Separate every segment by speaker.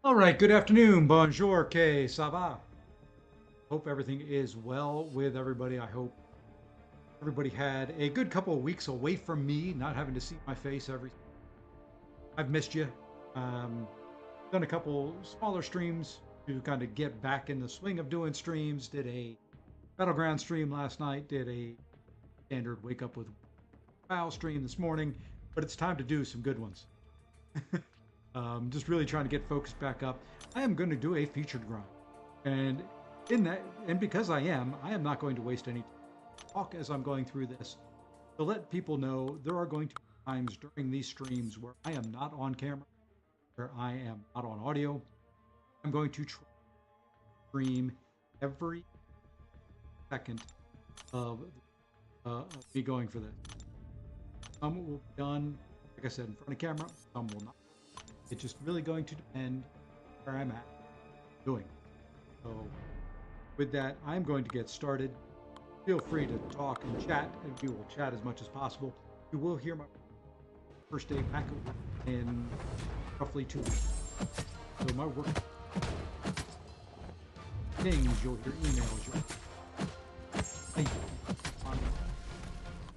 Speaker 1: All right, good afternoon. Bonjour, que ça va? Hope everything is well with everybody. I hope everybody had a good couple of weeks away from me, not having to see my face every. I've missed you. Um, Done a couple smaller streams to kind of get back in the swing of doing streams. Did a Battleground stream last night. Did a standard wake up with WoW stream this morning. But it's time to do some good ones. Just really trying to get focused back up. I am going to do a featured grind. And in that, and because I am not going to waste any talk as I'm going through this to let people know there are going to be times during these streams where I am not on camera, where I am not on audio. I'm going to try to stream every second of, of me going for this. Some will be done, like I said, in front of camera. Some will not. It's just really going to depend where I'm at doing. So with that, I'm going to get started. Feel free to talk and chat, and we will chat as much as possible. You will hear my first day back in roughly 2 weeks. So my work things, you'll hear emails, I'm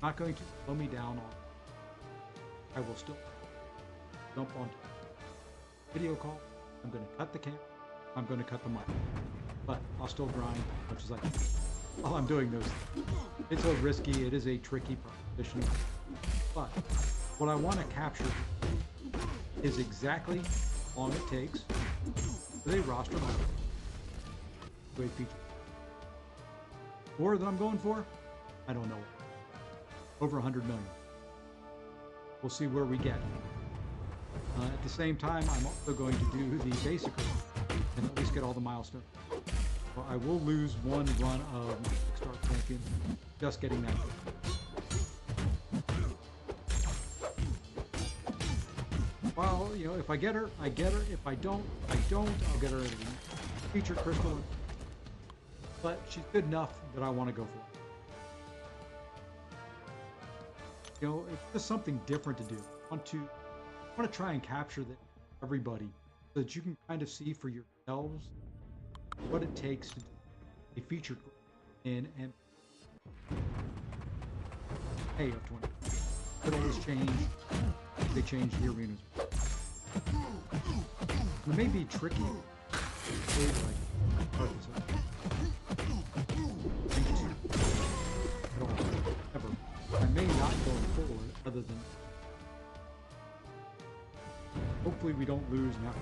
Speaker 1: not going to slow me down on. I will still jump on video call. I'm going to cut the camera. I'm going to cut the mic. But I'll still grind as much as I can while I'm doing those things. It's a risky, it is a tricky proposition. But what I want to capture is exactly how long it takes with a roster to a feature. Or that I'm going for, I don't know. Over 100 million. We'll see where we get. At the same time, I'm also going to do the basic and at least get all the milestones. So I will lose one run of Star Champion, just getting that. Well, you know, if I get her, I get her. If I don't, I'll get her a feature crystal. But she's good enough that I want to go for it. You know, it's just something different to do. I want to try and capture that everybody so that you can kind of see for yourselves what it takes to do a featured in and hey up 20. It always change. They change the arenas. It may be tricky. I may not go forward other than hopefully we don't lose now.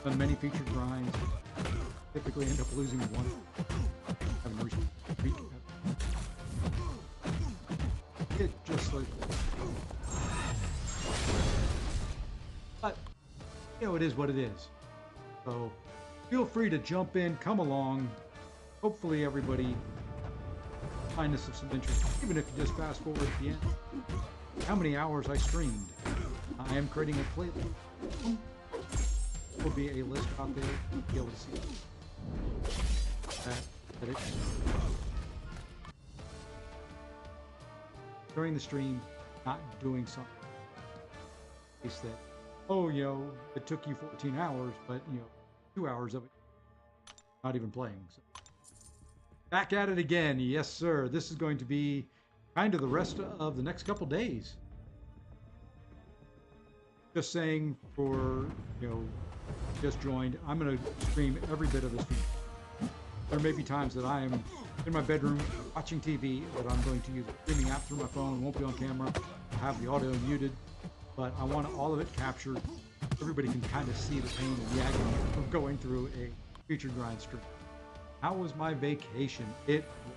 Speaker 1: Done many featured grinds. Typically end up losing one. It just like, but you know, it is what it is. So feel free to jump in, come along. Hopefully everybody find this of some interest, even if you just fast forward at the end. How many hours I streamed. I am creating a playlist. There will be a list out there. You'll be able to see that it, during the stream, not doing something. It's that, oh, you know, it took you 14 hours, but, you know, 2 hours of it, not even playing. So. Back at it again. Yes, sir. This is going to be kind of the rest of the next couple days. Just saying for, you know, just joined, I'm going to stream every bit of this video. There may be times that I am in my bedroom watching TV that I'm going to use a streaming app through my phone. It won't be on camera. I'll have the audio muted, but I want all of it captured. Everybody can kind of see the pain and the agony of going through a featured grind stream. How was my vacation? It was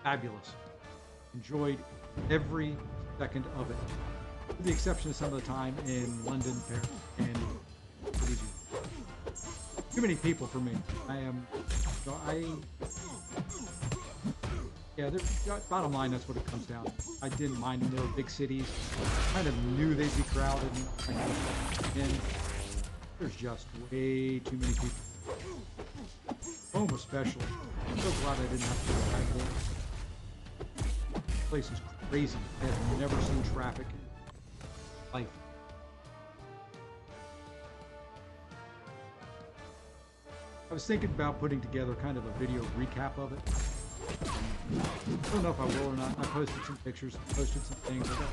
Speaker 1: fabulous. Enjoyed every second of it, with the exception of some of the time in London, Paris, and Parisian. Too many people for me. Yeah, bottom line, that's what it comes down to. I didn't mind them. They were big cities. Kind of knew they'd be crowded. And there's just way too many people. Home especially. I'm so glad I didn't have to drive there. The place is crazy. I have never seen traffic in life. I was thinking about putting together kind of a video recap of it. I don't know if I will or not. I posted some pictures, posted some things. I got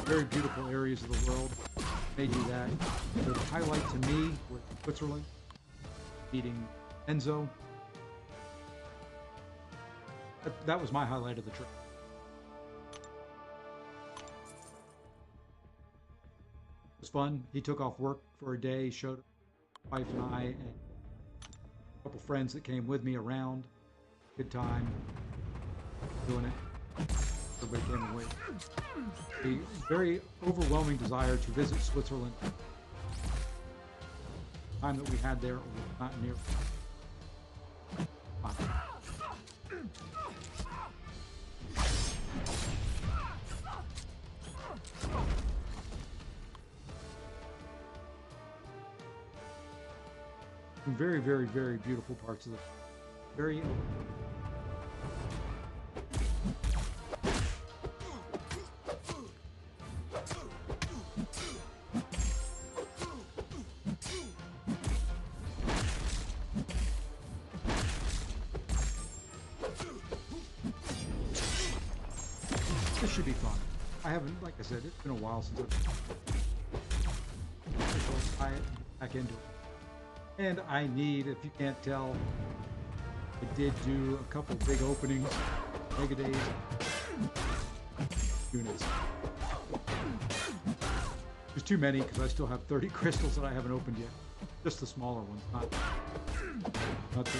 Speaker 1: very beautiful areas of the world. May do that. So the highlight to me was Switzerland, meeting Enzo. That was my highlight of the trip. It was fun. He took off work for a day, showed my wife and I and a couple friends that came with me around. Good time doing it. Everybody came away. A very overwhelming desire to visit Switzerland. The time that we had there was not near. Some very, very, very beautiful parts of the very. This should be fun. I haven't, like I said, it's been a while since I've I back into it. And I need, if you can't tell, I did do a couple big openings, Mega Days units. There's too many because I still have 30 crystals that I haven't opened yet. Just the smaller ones,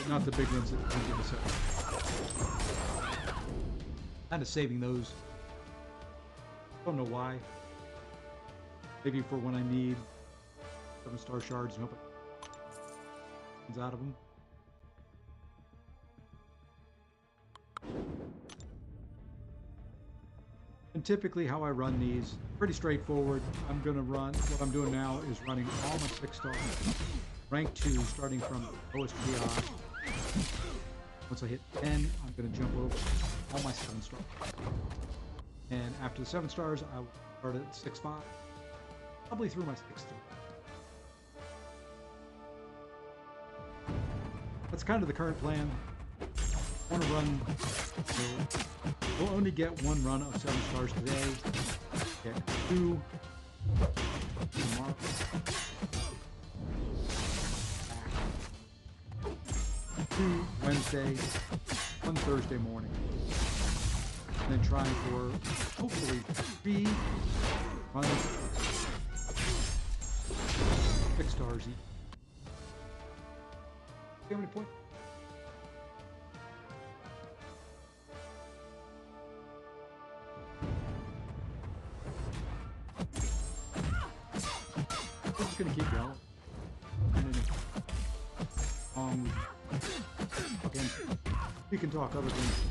Speaker 1: not the big ones that can give us up. Kind of saving those. Don't know why. Maybe for when I need 7-star shards and hope it comes out of them. And typically how I run these, pretty straightforward. I'm going to run, what I'm doing now is running all my 6-star, rank 2, starting from lowest PI. Once I hit 10, I'm going to jump over all my 7-star. And after the 7 stars, I will start at 6-5, probably through my 6th star. That's kind of the current plan. I want to run, so we'll only get 1 run of 7 stars today, get 2 tomorrow, 2 Wednesday, 1 Thursday morning. And then trying for hopefully 3 runs, 6 stars each. See how many points? I'm just gonna keep going. And then, again, we can talk other things.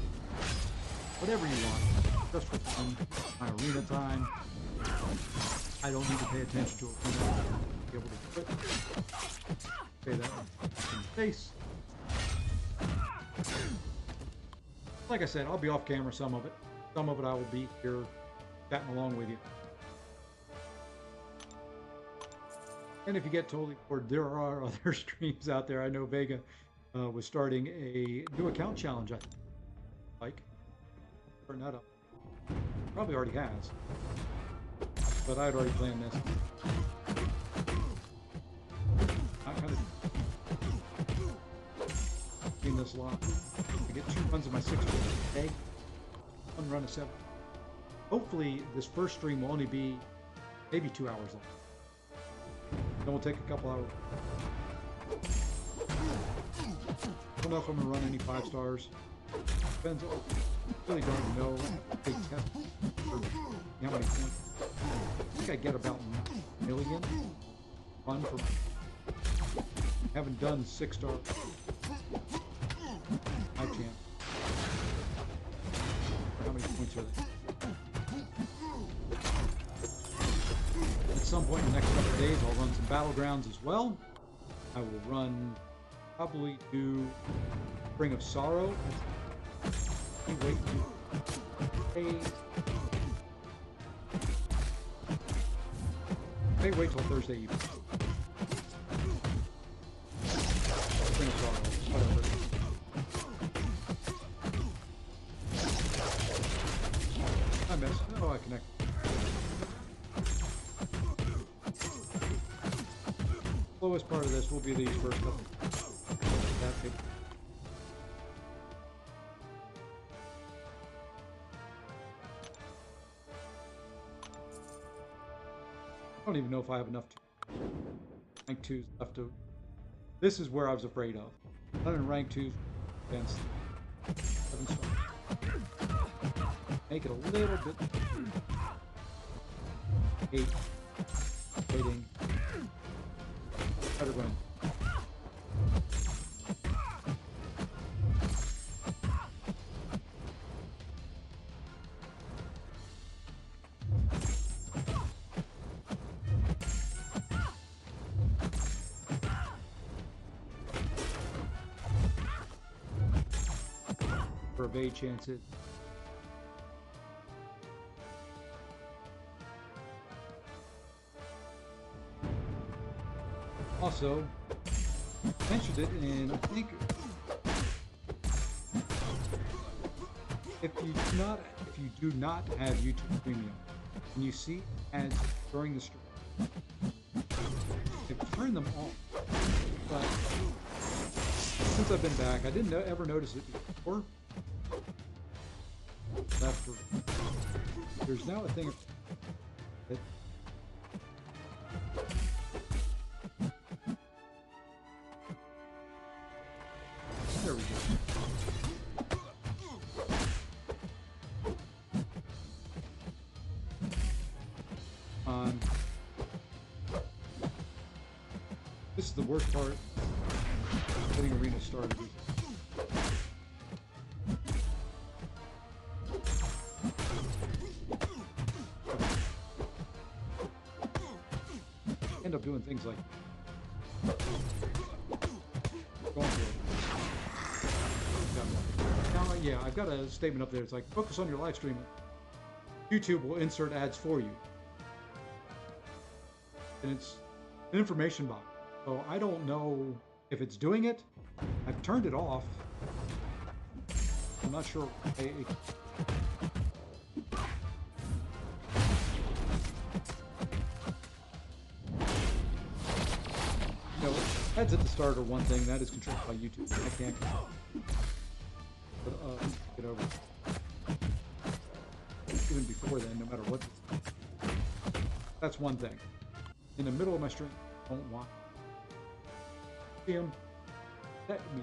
Speaker 1: Whatever you want, just for fun, my arena time. I don't need to pay attention to it. Be able to quit. Say that in face. Like I said, I'll be off camera some of it. Some of it I will be here chatting along with you. And if you get totally bored, there are other streams out there. I know Vega was starting a new account challenge, I think. Like. Turn that up. Probably already has. But I'd already planned this. I kind of seen this a lot. I get 2 runs of my 6 a day. 1 run of 7. Hopefully this first stream will only be maybe 2 hours long. Then we'll take a couple hours. I don't know if I'm gonna run any 5 stars. Depends on, really don't know. Big test. How many points? I think I get about 1 million fun for. Haven't done 6-star. My chance. How many points are they? At some point in the next couple of days, I'll run some battlegrounds as well. I will run, probably do Ring of Sorrow. Wait till Thursday evening. missed. Oh, I connected. Slowest part of this will be these first couple. That's it. I don't even know if I have enough rank 2s left to. This is where I was afraid of. Running rank 2s against 7-star. Make it a little bit. 8. Waiting. Better run. For evade chances. Also, mentioned it, and I think if you do not have YouTube Premium, and you see ads during the stream, turn them off. But since I've been back, I didn't ever notice it before. There's now a thing that there we go. This is the worst part. Getting arena started. End up doing things like going for it. Now, yeah, I've got a statement up there. It's like, focus on your live stream. YouTube will insert ads for you. And it's an information box. So I don't know if it's doing it. I've turned it off. I'm not sure. Ads at the start are one thing that is controlled by YouTube. I can't get over it. Even before then, no matter what. That's one thing. In the middle of my stream, I don't want see them. That me.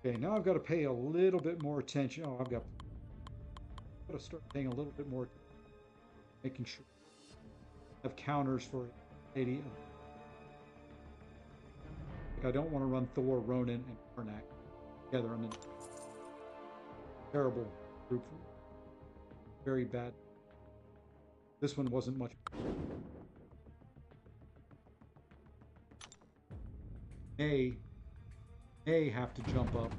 Speaker 1: Okay, now I've got to pay a little bit more attention. Oh, I've got to start paying a little bit more, making sure I have counters for 80. Like I don't want to run Thor, Ronin, and Karnak together on a terrible group. Very bad. This one wasn't much. May have to jump up.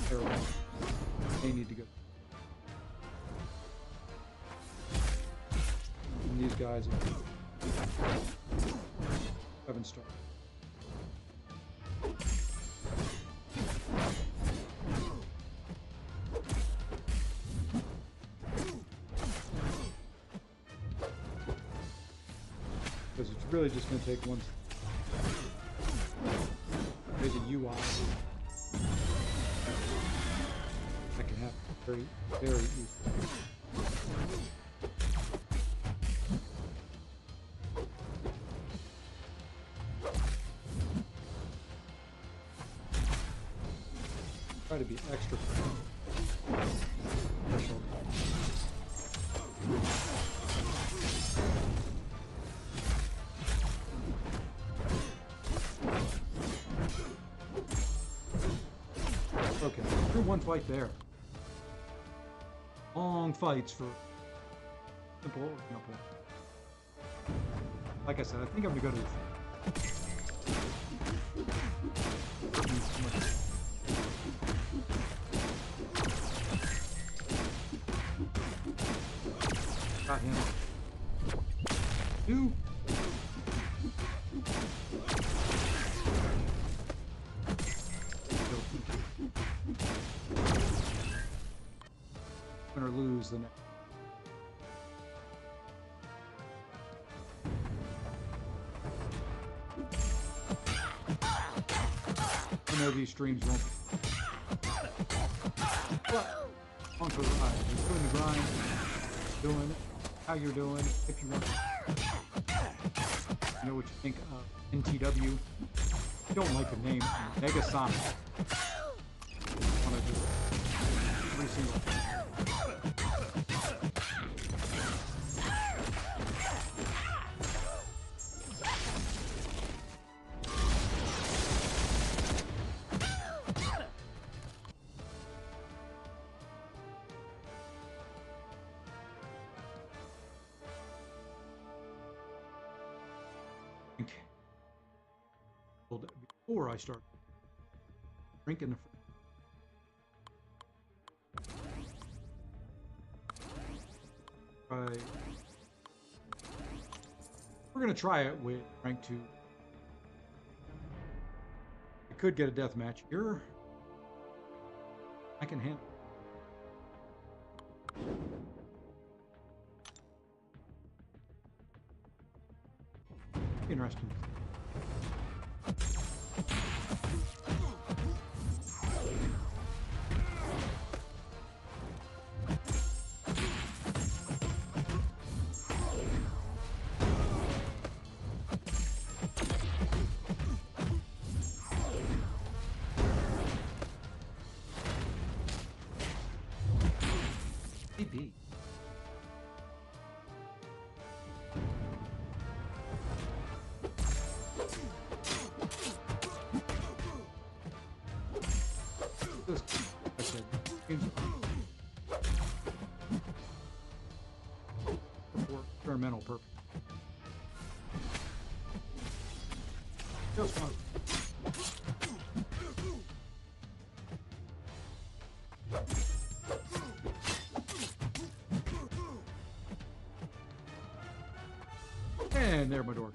Speaker 1: Terrible. They need to go. And these guys are 7-star. Because it's really just going to take one. There's a UI. That can happen very, very easily. Try to be extra special. Okay, through one fight there. Long fights for simple example. Like I said, I think I'm gonna go to this. Got him. Two. the next. I know these streams won't be. But on for the ride. You're doing the grind, doing it, how you're doing, if you want to know what you think of NTW. I don't like the name Negasonic. I want to do every single thing. Before I start drinking the we're gonna try it with rank 2. I could get a death match here. I can handle it. Interesting. Maybe. This, I said, for experimental purpose. Just one. And there my door.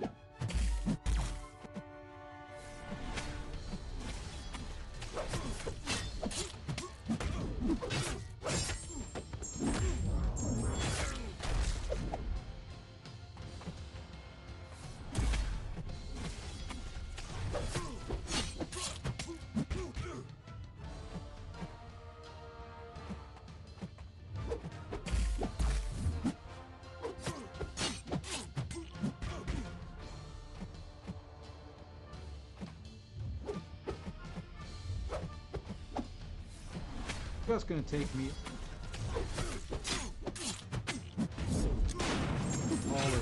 Speaker 1: That's going to take me all over.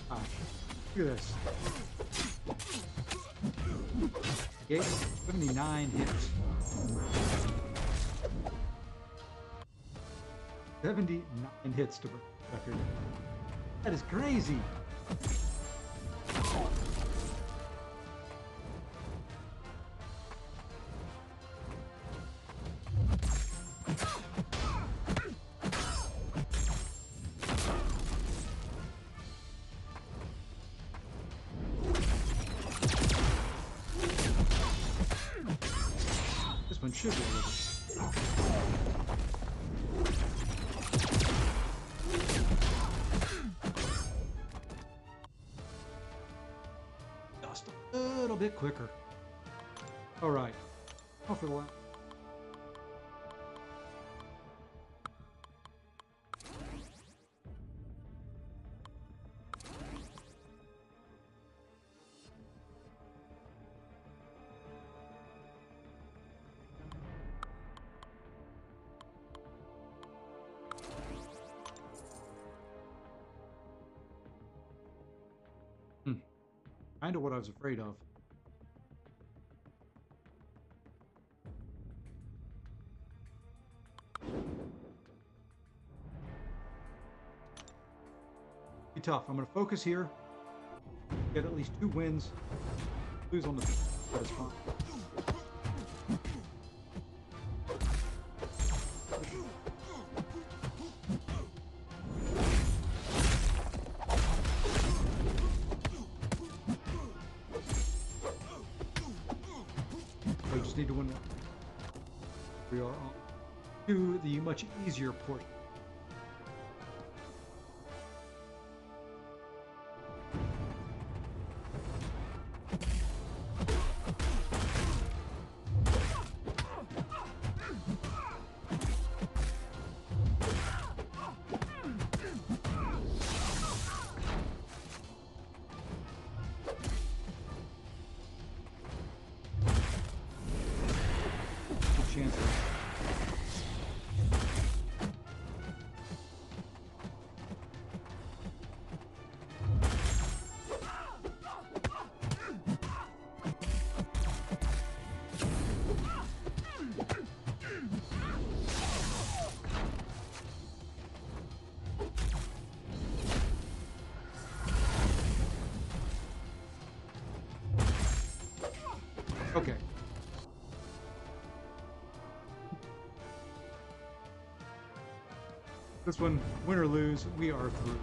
Speaker 1: Ah, look at this. 79 hits. 79 hits to break the record. That is crazy. One should be able to. Just a little bit quicker. All right. Off for the lap. Kind of what I was afraid of. Be tough. I'm going to focus here. Get at least 2 wins. Lose on the... That is fine. just need to win one. We are on to the much easier portion. Chances. Okay. This one, win or lose, we are through.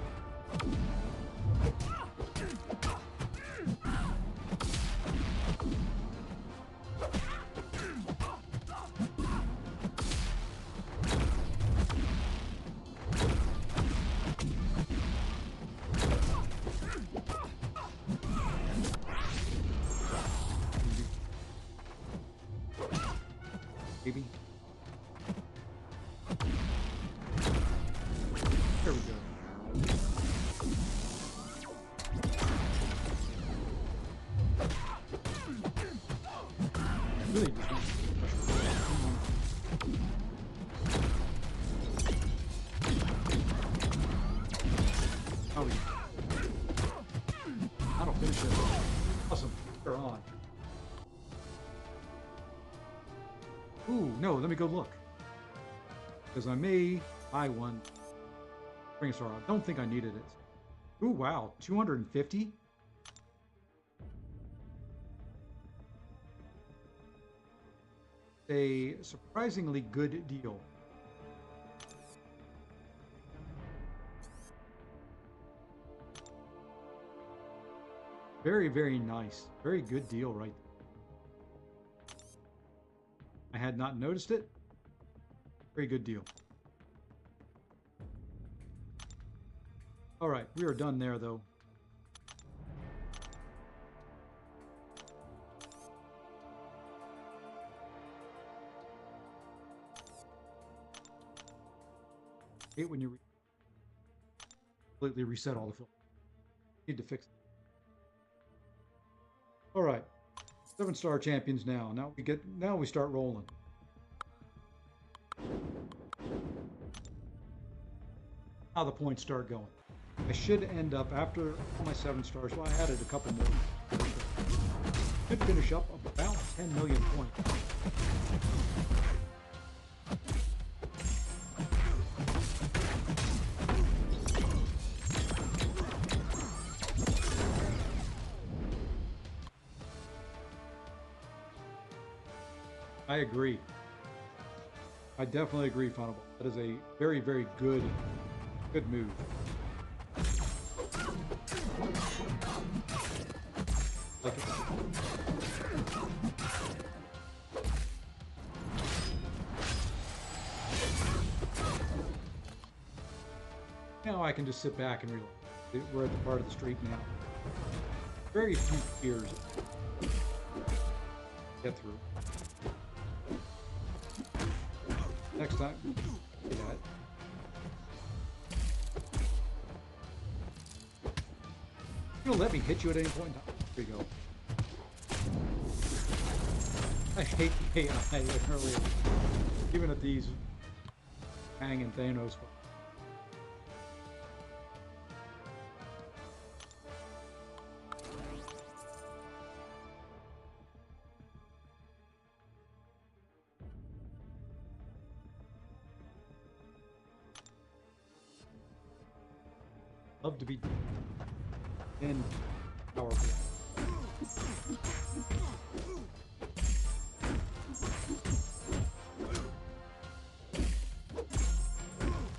Speaker 1: Maybe. There we go. Really just want oh, that'll finish it. Awesome. They're on. Ooh, no, let me go look. Because I may buy one. Bring a star. I don't think I needed it. Ooh, wow. 250? A surprisingly good deal. Very, very nice. Very good deal right there. I had not noticed it. Very good deal. All right, we are done there, though. Hate when you completely reset all the film. Need to fix it. All right, 7-star champions now. Now we start rolling. Now the points start going. I should end up after all my 7 stars. Well, I added a couple more. Should finish up about 10 million points. I agree. I definitely agree, Funnable. That is a very, very good move. Like it. Now I can just sit back and relax. We're at the part of the street now. Very few fears get through. Next time, do that. You'll let me hit you at any point in time. There we go. I hate AI literally. Even at these hanging Thanos. Love to be in powerful.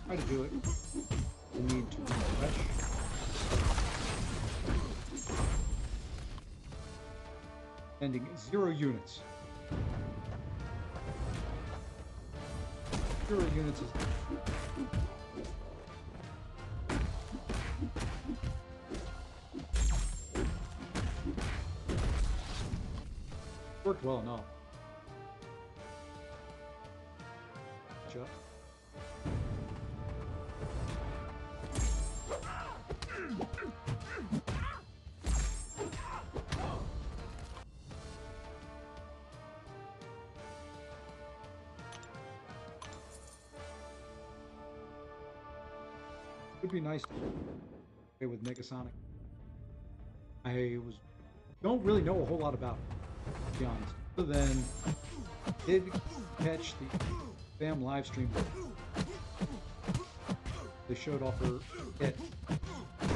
Speaker 1: Try to do it. We need to refresh. Ending 0 units. Hero units is worked well enough. Catch up. Would be nice to play with Negasonic. Don't really know a whole lot about it, to be honest. Other than did catch the BAM live stream. They showed off her hit. I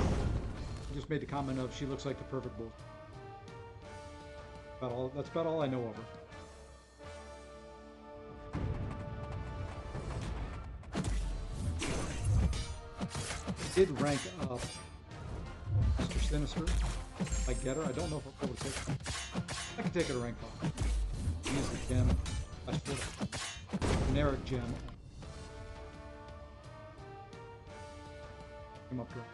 Speaker 1: just made the comment of she looks like the perfect bull. That's about all I know of her. Did rank up Mr. Sinister. If I get her, I don't know if I'll be able to take her. I can take her to rank 5. Use the gem. That's for generic gem. Come up to her.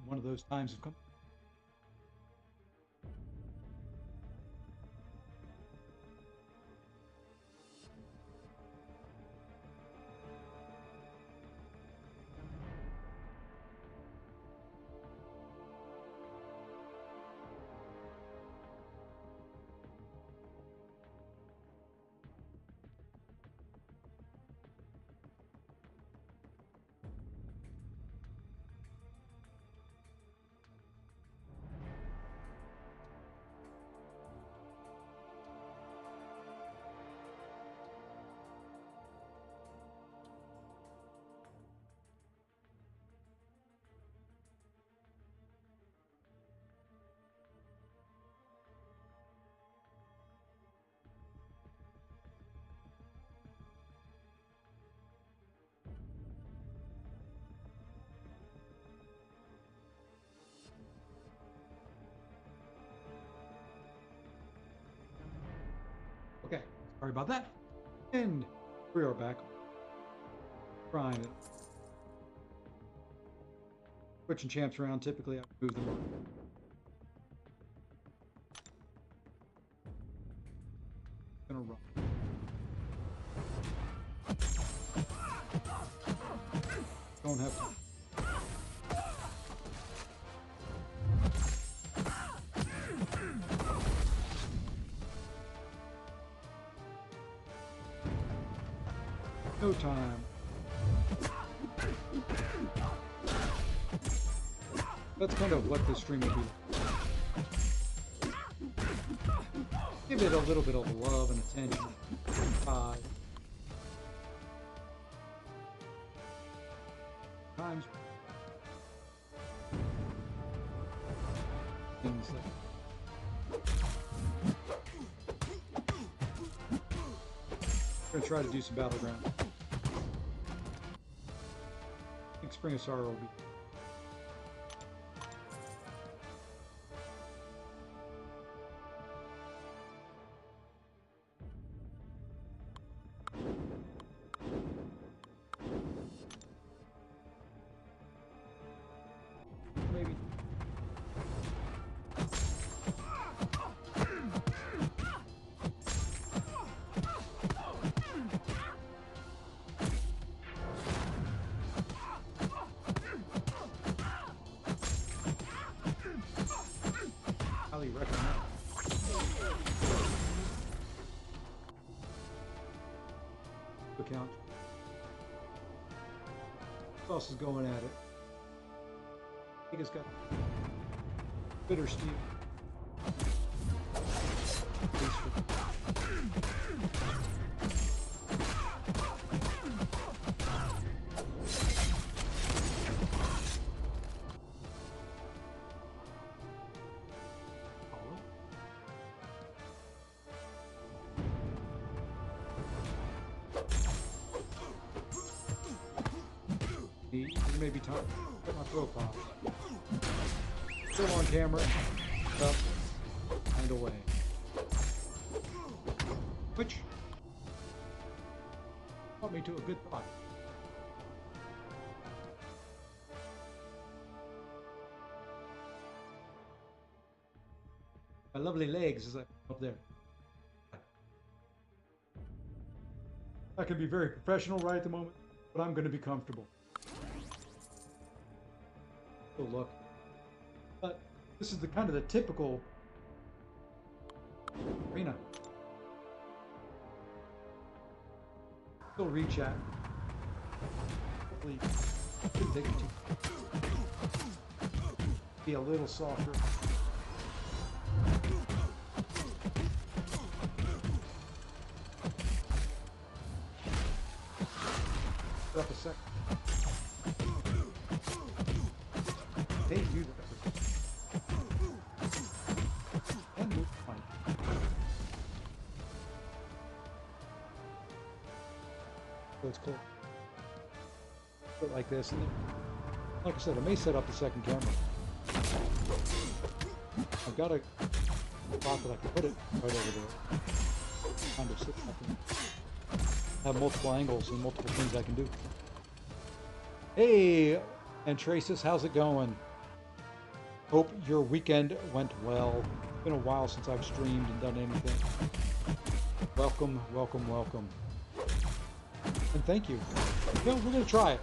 Speaker 1: One of those times have come. Okay, sorry about that. And we are back. Trying it. Switching champs around, typically I move them around. Gonna run. Don't have to. No time. That's kind of what this stream will be. Give it a little bit of love and attention. Times things that I'm gonna try to do some battleground. I think Spring of Sorrow will be. Maybe. Highly recommend. Account. Who else is going at it? I think it's got bitter steel. maybe time. Get my throat pop. Still on camera. Up and away. Which brought me to a good thought. My lovely legs is up there. I can be very professional right at the moment, but I'm going to be comfortable. So look, but this is the kind of the typical arena. Still reach at. Hopefully, shouldn't take it too. Be a little softer. Up a second. They do that. And move the mic. So it's cool. Put it like this, and then, like I said, I may set up the second camera. I've got a spot that I can put it right over there. Kind of sit up. Have multiple angles and multiple things I can do. Hey, Antrasis, how's it going? Hope your weekend went well. It's been a while since I've streamed and done anything. Welcome, welcome, welcome. And thank you. You know, we're going to try it.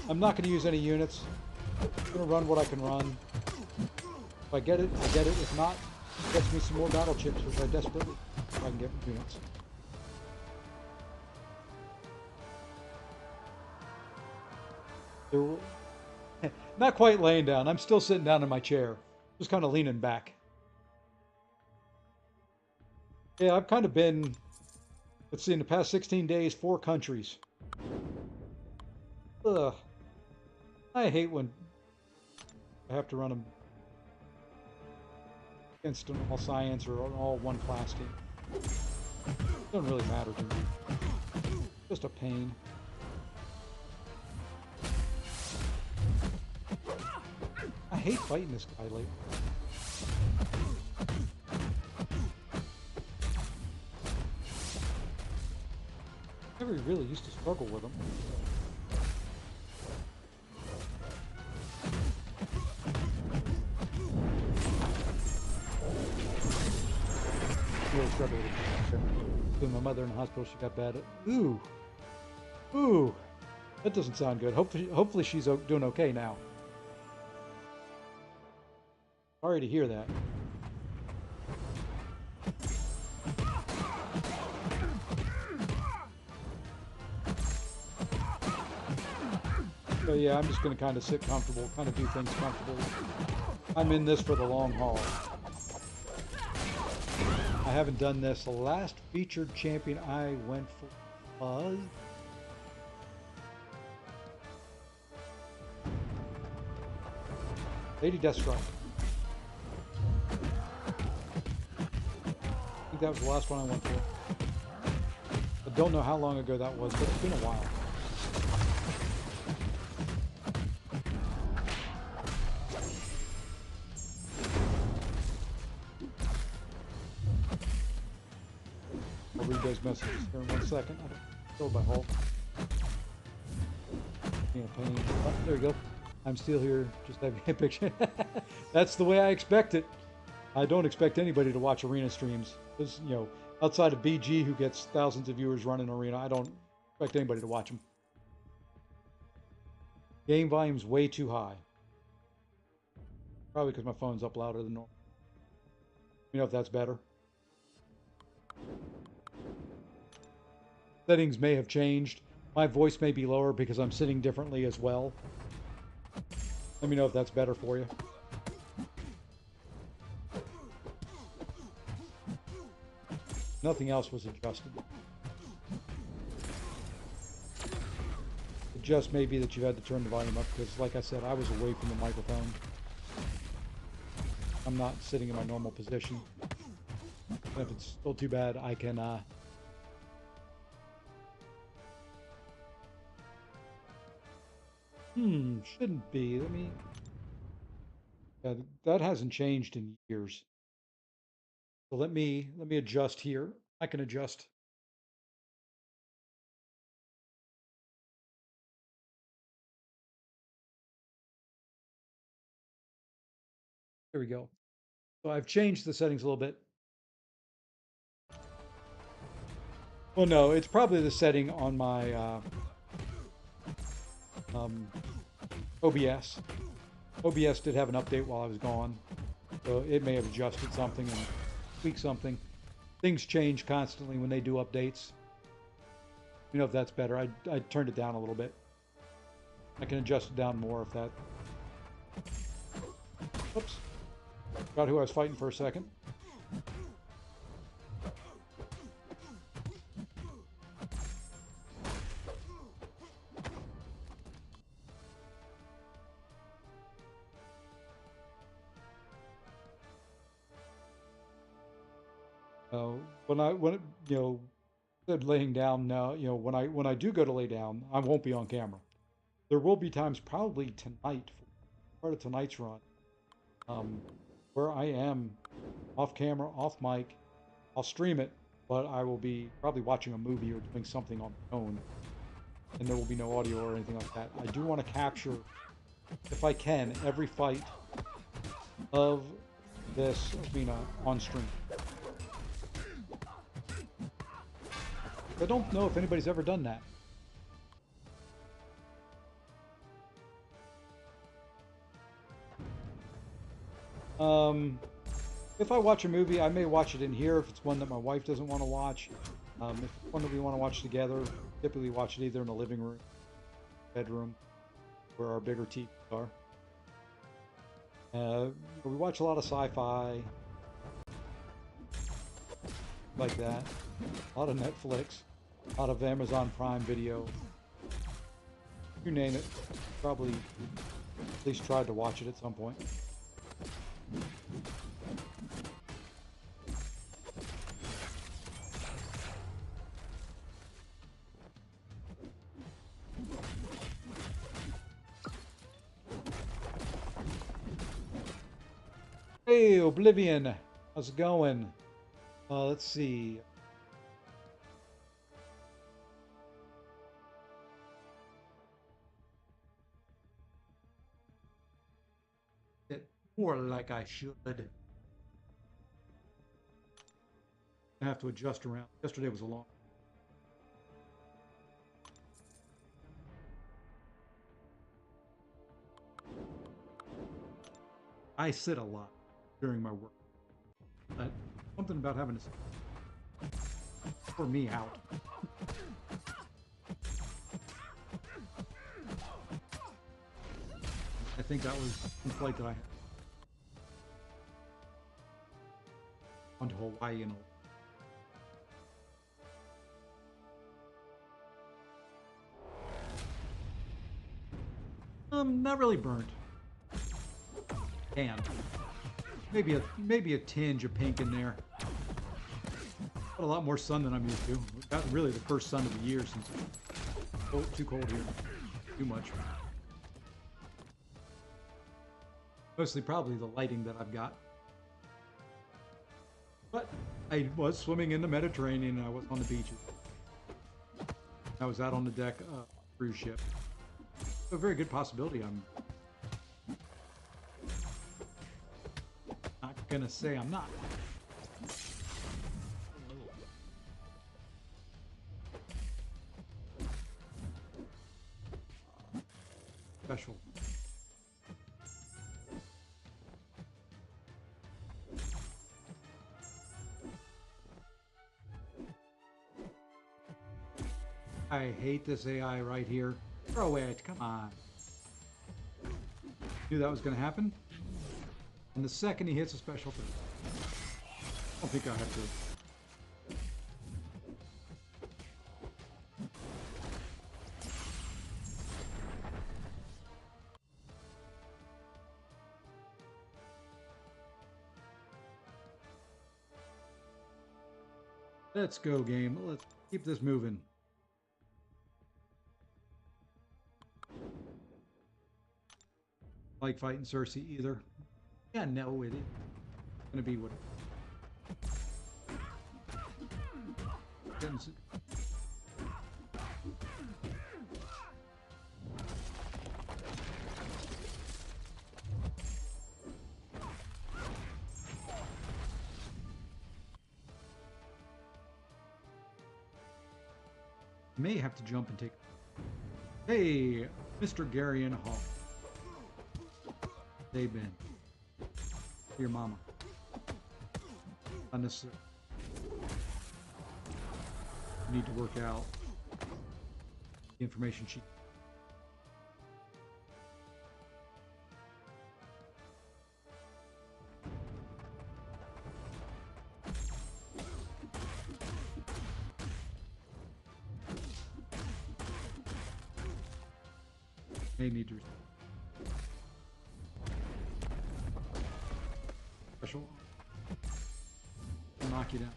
Speaker 1: I'm not going to use any units. I'm going to run what I can run. If I get it, I get it. If not, it gets me some more battle chips, which I desperately if I can get units. Not quite laying down. I'm still sitting down in my chair. Just kind of leaning back. Yeah, I've kind of been, let's see, in the past 16 days, 4 countries. Ugh. I hate when I have to run them against an all science or an all one class team. It doesn't really matter to me. Just a pain. I hate fighting this guy lately. Never really used to struggle with him. Really struggled with him. With my mother in the hospital, she got bad. Ooh, ooh, that doesn't sound good. Hopefully she's doing okay now. Sorry to hear that. So yeah, I'm just going to kind of sit comfortable, kind of do things comfortably. I'm in this for the long haul. I haven't done this. The last featured champion I went for was... Lady Deathstrike. I think that was the last one I went for. I don't know how long ago that was, but it's been a while. I'll read those messages here in 1 second. I don't go by Hulk. Being a pain. Oh, there you go. I'm still here, just having a picture. That's the way I expect it. I don't expect anybody to watch arena streams. Because, you know, outside of BG, who gets thousands of viewers running arena, I don't expect anybody to watch them. Game volume's way too high. Probably because my phone's up louder than normal. You know if that's better? Settings may have changed. My voice may be lower because I'm sitting differently as well. Let me know if that's better for you. Nothing else was adjusted. It just may be that you had to turn the volume up because, like I said, I was away from the microphone. I'm not sitting in my normal position. And if it's still too bad, I can Shouldn't be. Yeah, that hasn't changed in years. So let me adjust here. I can adjust. There we go. So I've changed the settings a little bit. Well, no, it's probably the setting on my um, OBS. OBS did have an update while I was gone, so it may have adjusted something and tweaked something. Things change constantly when they do updates. You know if that's better. I turned it down a little bit. I can adjust it down more if that. Oops. Forgot who I was fighting for a second. When you know said laying down now, when I do go to lay down, I won't be on camera. There will be times probably tonight, part of tonight's run, um, where I am off camera, off mic. I'll stream it, but I will be probably watching a movie or doing something on my own, and there will be no audio or anything like that. I do want to capture, if I can, every fight of this arena on stream. I don't know if anybody's ever done that. Um, if I watch a movie, I may watch it in here if it's one that my wife doesn't want to watch. If it's one that we want to watch together, typically watch it either in the living room, bedroom, where our bigger TVs are. We watch a lot of sci-fi, like that. A lot of Netflix, a lot of Amazon Prime Video. You name it, probably at least tried to watch it at some point. Hey, Oblivion, how's it going? Let's see. It more like I should. I have to adjust around. Yesterday was a long. I sit a lot during my work. But something about having to for me out. I think that was the flight that I had on to Hawaii and all. Not really burnt. Tan. Maybe a tinge of pink in there. Got a lot more sun than I'm used to. Got really the first sun of the year since it's too cold here. Too much. Mostly probably the lighting that I've got. But I was swimming in the Mediterranean and I was on the beaches. I was out on the deck of a cruise ship. So a very good possibility. I'm not gonna say I'm not. Special. I hate this AI right here. Throw it, come on. Knew that was going to happen. And the second he hits a special thing. I don't think I have to. Let's go, game. Let's keep this moving. like fighting Cersei either. Yeah, no, it is gonna be what. May have to jump and take. Hey, Mr. Gary and Hall. They've been. Your mama. Unnecessary. Need to work out the information sheet. May need to special knock you down.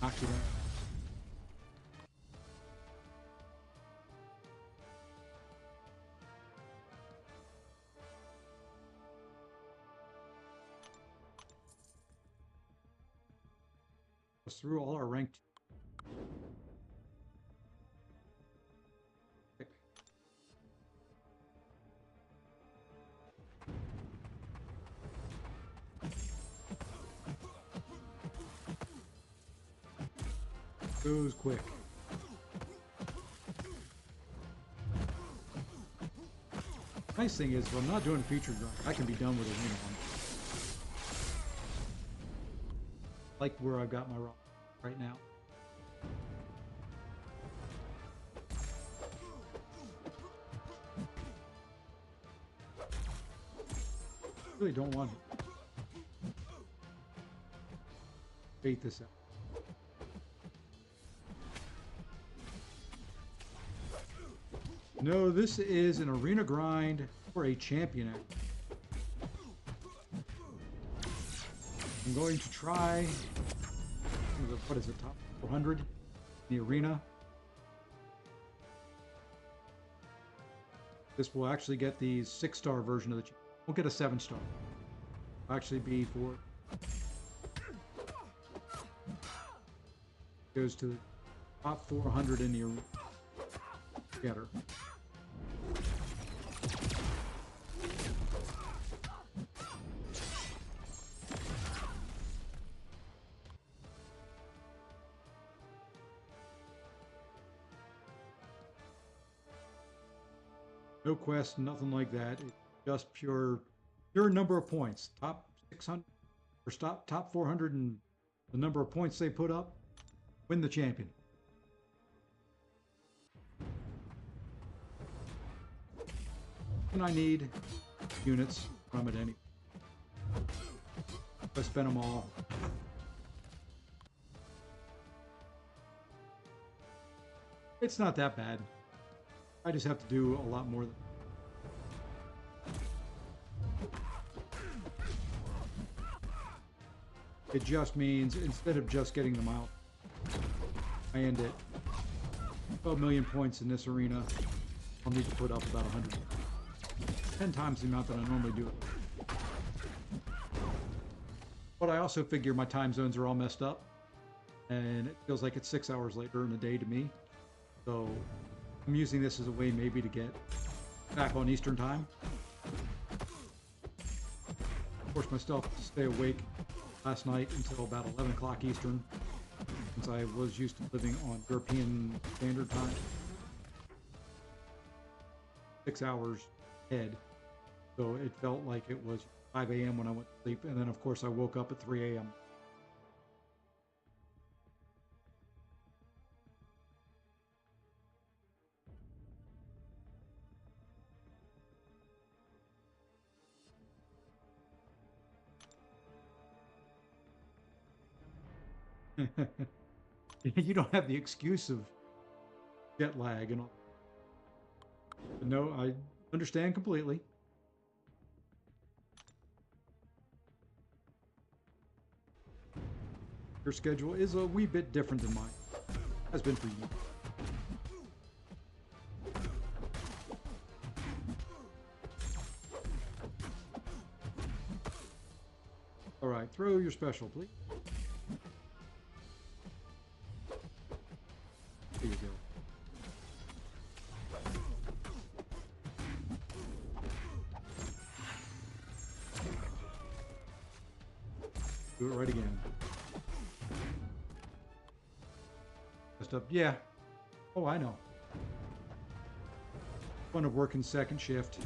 Speaker 1: Knock you down. Goes through all our ranked. Goes quick. Nice thing is, when I'm not doing featured run, I can be done with arena one. Like where I've got my rock right now. Really don't want to bait this out. No, this is an arena grind for a champion act. I'm going to try, what is it, top 400 in the arena. This will actually get the 6-star version of the champion. Won't get a 7-star. It'll actually be for, goes to the top 400 in the arena. Get her. No quest, nothing like that. It's just pure number of points. Top 600 or top 400 and the number of points they put up, win the champion. And I need units from it anyway. I spent them all. It's not that bad. I just have to do a lot more. It just means instead of just getting them out, I end at 12 million points in this arena. I'll need to put up about 100. 10 times the amount that I normally do it. But I also figure my time zones are all messed up, and it feels like it's 6 hours later in the day to me. So I'm using this as a way maybe to get back on Eastern time. Forced myself to stay awake last night until about 11 o'clock Eastern, since I was used to living on European Standard Time. 6 hours ahead. So it felt like it was 5 a.m. when I went to sleep, and then of course I woke up at 3 a.m. You don't have the excuse of jet lag and all. No, I understand completely. Your schedule is a wee bit different than mine. Has been for you. All right, throw your special, please. There you go. Do it right again. Just up, yeah. Oh, I know. Fun of working second shift.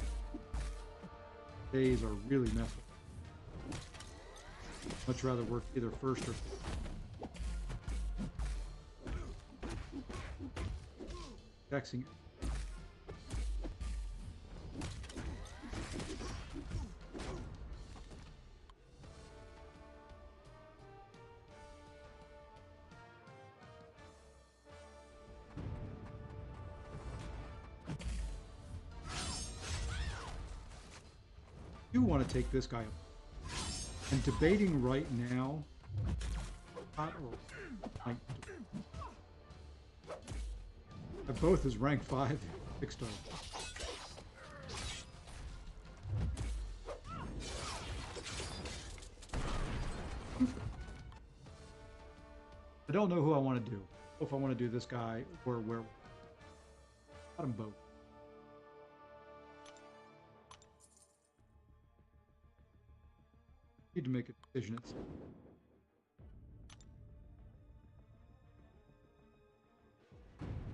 Speaker 1: Days are really messy. Much rather work either first or texting. You want to take this guy up. I'm debating right now. Both is rank 5, 6 star. I don't know who I want to do. If I want to do this guy or where. Got them both. Need to make a decision.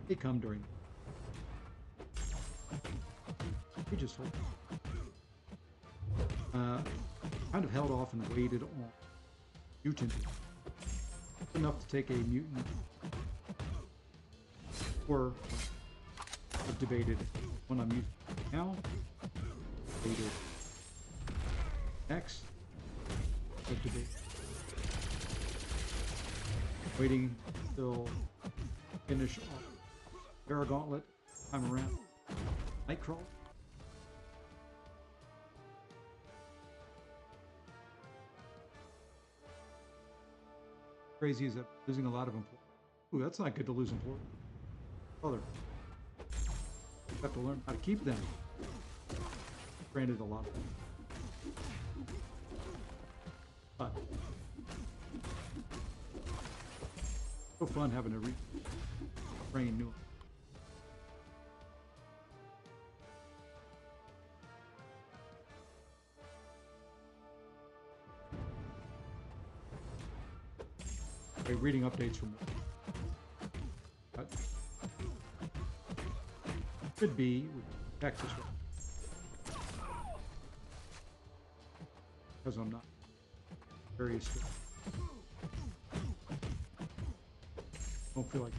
Speaker 1: They come during. He just hold. Kind of held off and waited on mutant enough to take a mutant. Or I've debated when I'm using now. Debated next. Debate. Waiting till finish off Terra Gauntlet. I'm around. Nightcrawler. Crazy is that losing a lot of employees. Ooh, that's not good to lose employees. Other. Have to learn how to keep them. Granted, a lot of them. But so fun having to train new. Okay, reading updates from but could be Texas because I'm not various. Don't feel like.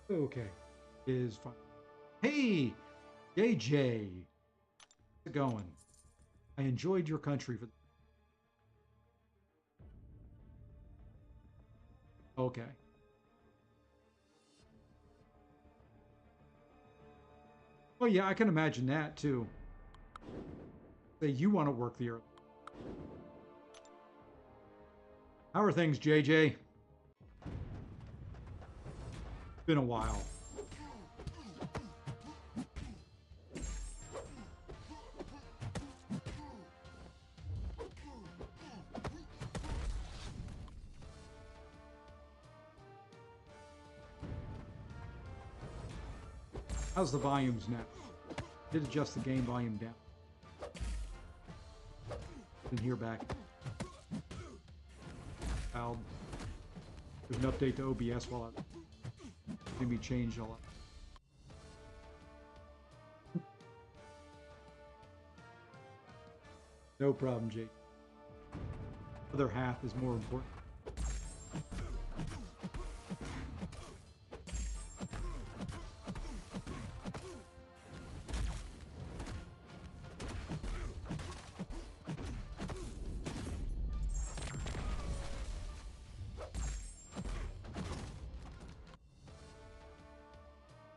Speaker 1: Okay, is fine. Hey, JJ, how's it going? I enjoyed your country for. Okay. Well, yeah, I can imagine that too. Say you want to work the earth. How are things, JJ? Been a while. How's the volumes now? Did adjust the game volume down. Didn't hear back. There's an update to OBS while I maybe changed a lot. No problem, Jake. Other half is more important.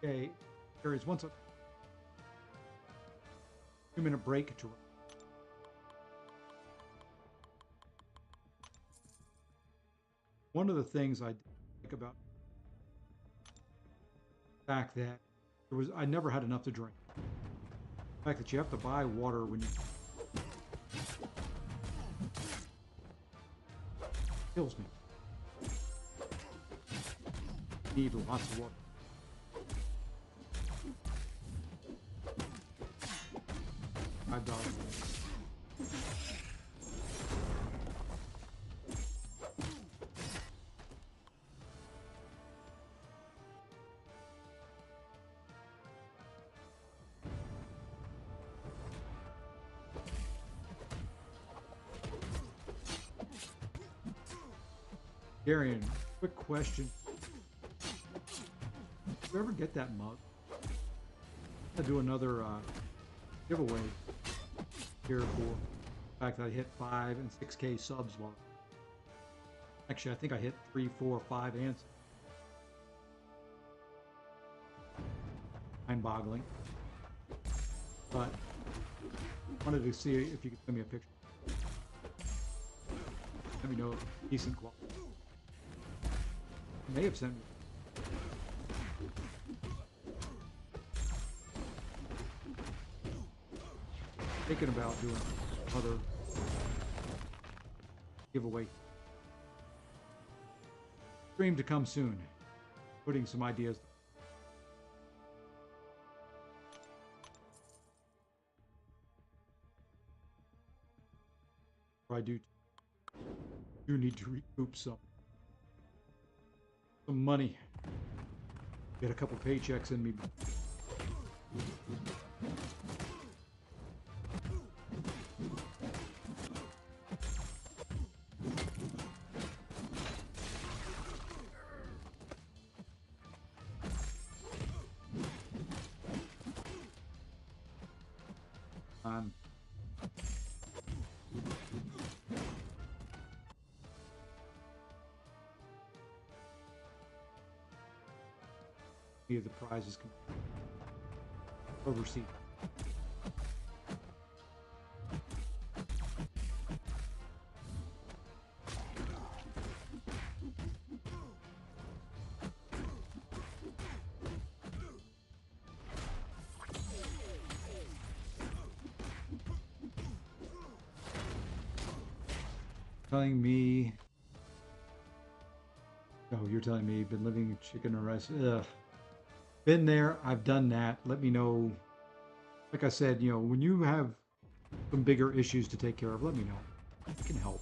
Speaker 1: Okay, there is once a 2-minute break to. One of the things I think about the fact that I never had enough to drink. The fact that you have to buy water when you kills me. Need lots of water. $5. Darian, quick question. Did you ever get that mug? I'll do another giveaway here for the fact that I hit 5 and 6K subs. Well, actually, I think I hit 3, 4, 5, and 6. Mind-boggling. But I wanted to see if you could send me a picture. Let me know decent quality. You may have sent me. Thinking about doing other giveaway stream to come soon. Putting some ideas. I do need to recoup some money. Get a couple paychecks in me. Of the prizes overseas. Telling me, oh, you're telling me you've been living chicken or rice. Ugh. Been there, I've done that. Let me know. Like I said, you know, when you have some bigger issues to take care of, let me know. I can help.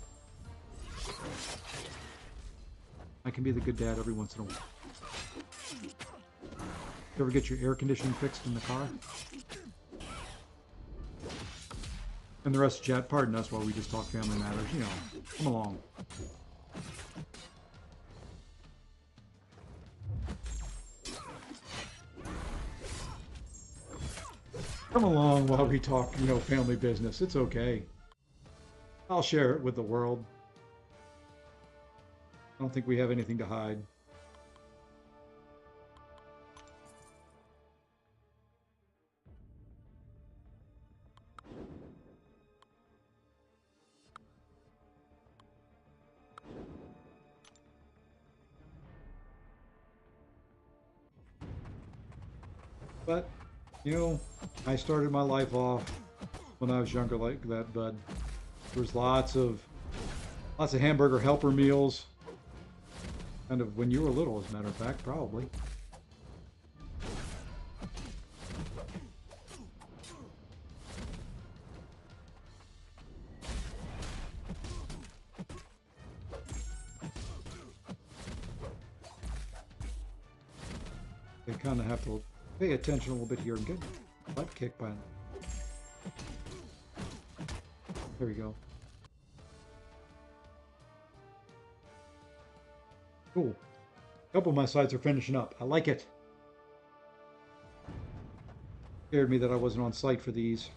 Speaker 1: I can be the good dad every once in a while. You ever get your air conditioning fixed in the car? And the rest of chat, pardon us while we just talk family matters. You know, come along. Come along while we talk, you know, family business. It's okay. I'll share it with the world. I don't think we have anything to hide. But, you know, I started my life off when I was younger like that, bud. There was lots of hamburger helper meals. Kind of when you were little, as a matter of fact, probably. They kind of have to pay attention a little bit here and get butt kicked by. There we go. Cool. A couple of my sides are finishing up. I like it. Scared me that I wasn't on site for these.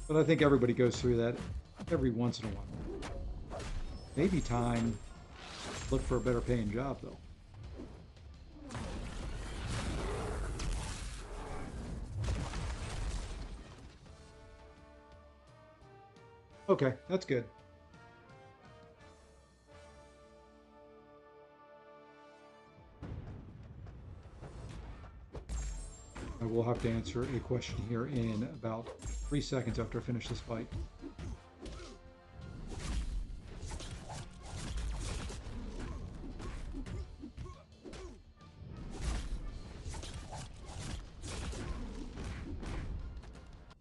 Speaker 1: But I think everybody goes through that every once in a while. Maybe time to look for a better paying job, though. Okay, that's good. I will have to answer a question here in about 3 seconds after I finish this fight.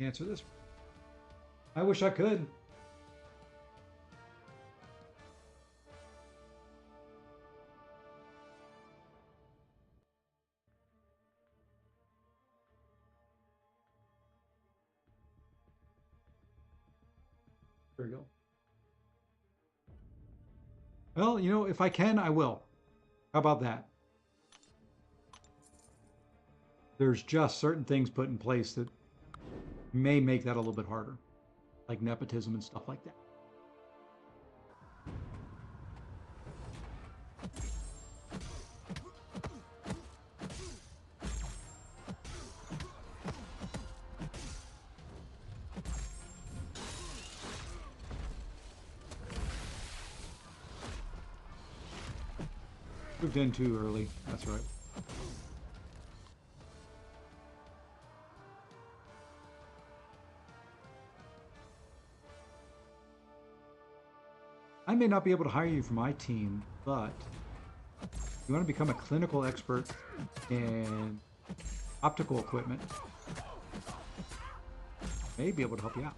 Speaker 1: Answer this. I wish I could. There we go. Well, you know, if I can, I will. How about that? There's just certain things put in place that may make that a little bit harder, like nepotism and stuff like that. Moved in too early. That's right. I may not be able to hire you for my team, but you want to become a clinical expert in optical equipment, may be able to help you out.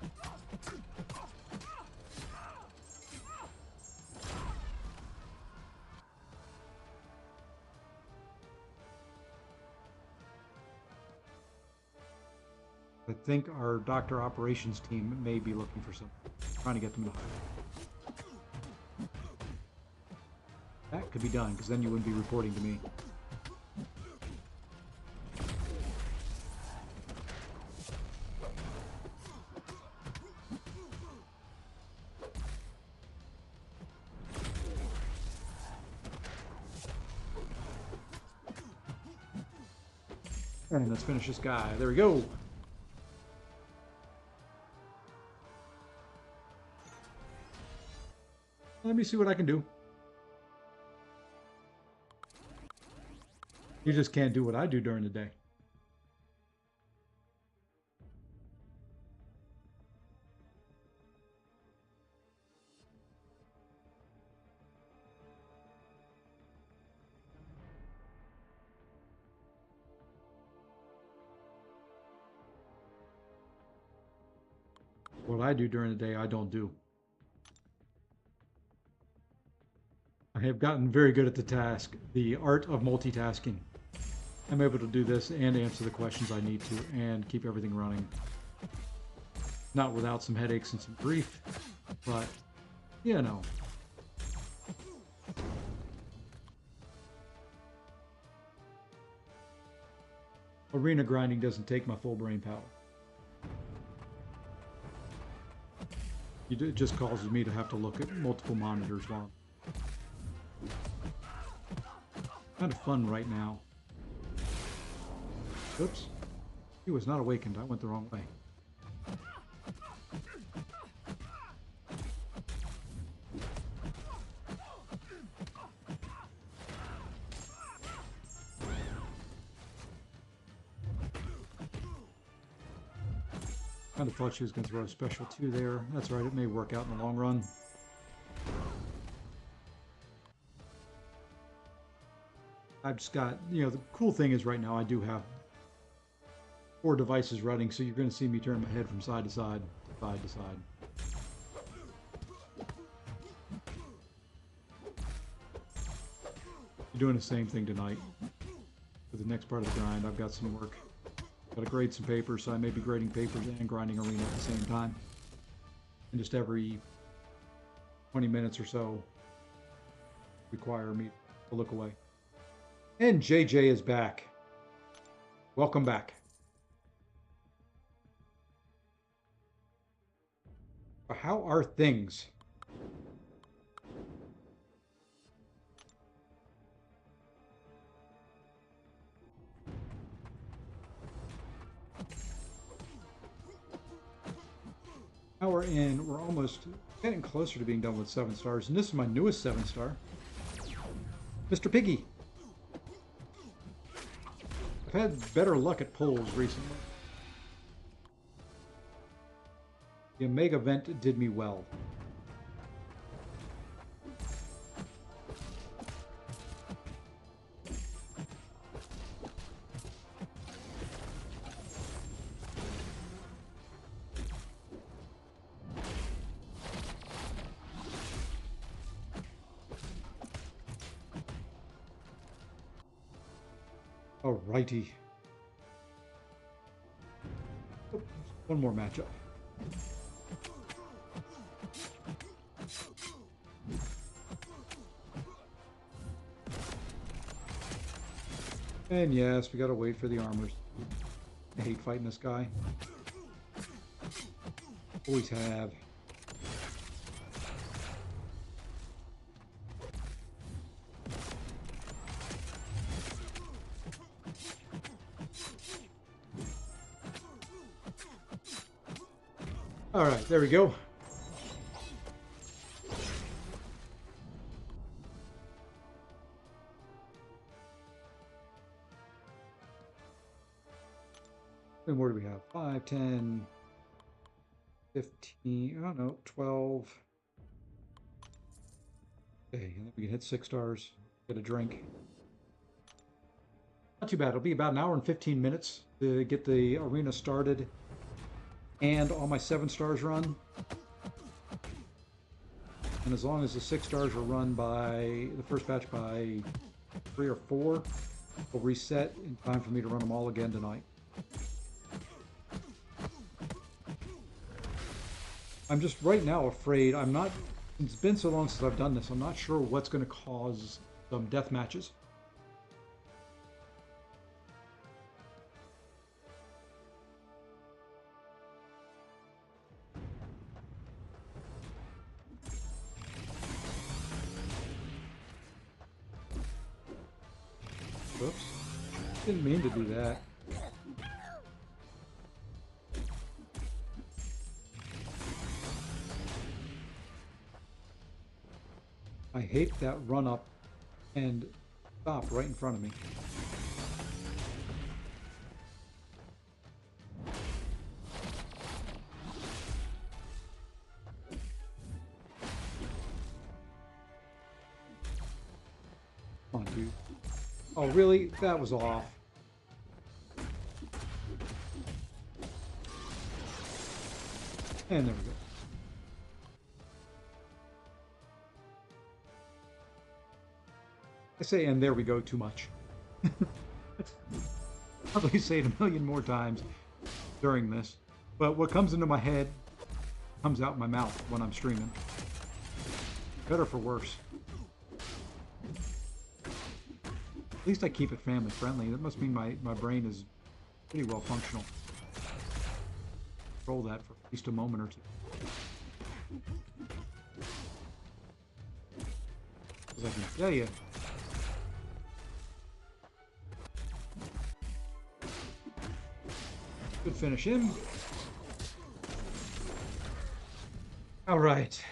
Speaker 1: I think our doctor operations team may be looking for some, trying to get them to hire. That could be done, because then you wouldn't be reporting to me. And let's finish this guy. There we go. Let me see what I can do. You just can't do what I do during the day. What I do during the day, I don't do. I have gotten very good at the task, the art of multitasking. I'm able to do this and answer the questions I need to and keep everything running. Not without some headaches and some grief, but, you know. Arena grinding doesn't take my full brain power. It just causes me to have to look at multiple monitors while kind of fun right now. Oops. He was not awakened. I went the wrong way. Kind of thought she was going to throw a special 2 there. That's right. It may work out in the long run. I've just got, you know, the cool thing is right now I do have 4 devices running, so you're going to see me turn my head from side to side, side to side. You're doing the same thing tonight. For the next part of the grind, I've got some work. Got to grade some papers, so I may be grading papers and grinding arena at the same time. And just every 20 minutes or so require me to look away. And JJ is back. Welcome back. How are things? Now we're in, we're almost getting closer to being done with 7 stars, and this is my newest 7-star. Mr. Piggy. I've had better luck at pulls recently. The Omega Vent did me well. Alrighty. Oh, one more matchup. And yes, we gotta wait for the armors. I hate fighting this guy. Always have. All right, there we go. How many more do we have? 5, 10, 15, I don't know, 12. Okay, and then we can hit 6 stars, get a drink. Not too bad. It'll be about an hour and 15 minutes to get the arena started and all my 7 stars run. And as long as the 6 stars are run by the first batch by 3 or 4, we'll reset in time for me to run them all again tonight. I'm just right now afraid, it's been so long since I've done this, I'm not sure what's going to cause some death matches. Oops. Didn't mean to do that. I hate that run up and stop right in front of me. Come on, dude. Oh, really? That was off. And there we go. I say, and there we go, too much. Probably say it a million more times during this. But what comes into my head comes out my mouth when I'm streaming. Better for worse. At least I keep it family friendly. That must mean my brain is pretty well functional. Control that for at least a moment or two. Because I can tell you, good finish him. All right.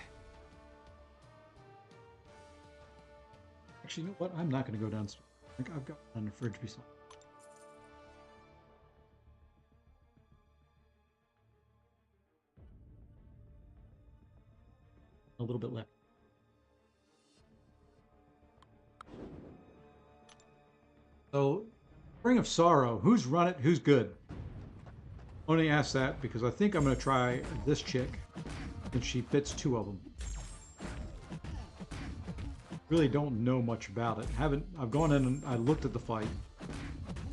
Speaker 1: Actually, you know what? I'm not going to go downstairs. I think I've got one on the fridge beside. A little bit left. So, Ring of Sorrow. Who's run it? Who's good? Only ask that because I think I'm going to try this chick, and she fits 2 of them. Really don't know much about it. I've gone in and I looked at the fight,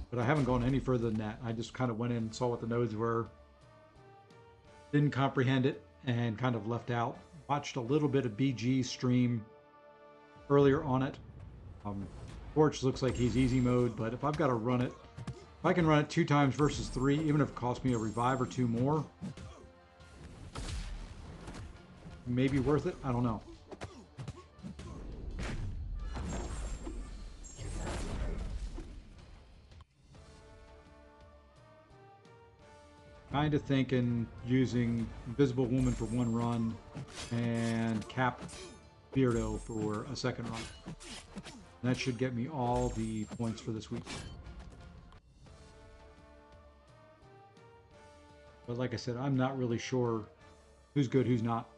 Speaker 1: but I haven't gone any further than that. I just kind of went in and saw what the nodes were, didn't comprehend it, and kind of left out. Watched a little bit of BG's stream earlier on it. Torch looks like he's easy mode, but if I've got to run it, if I can run it 2 times versus 3, even if it costs me a revive or 2 more, maybe worth it. I don't know. Kind of thinking using Invisible Woman for one run and Cap Beardo for a second run. That should get me all the points for this week. But like I said, I'm not really sure who's good, who's not.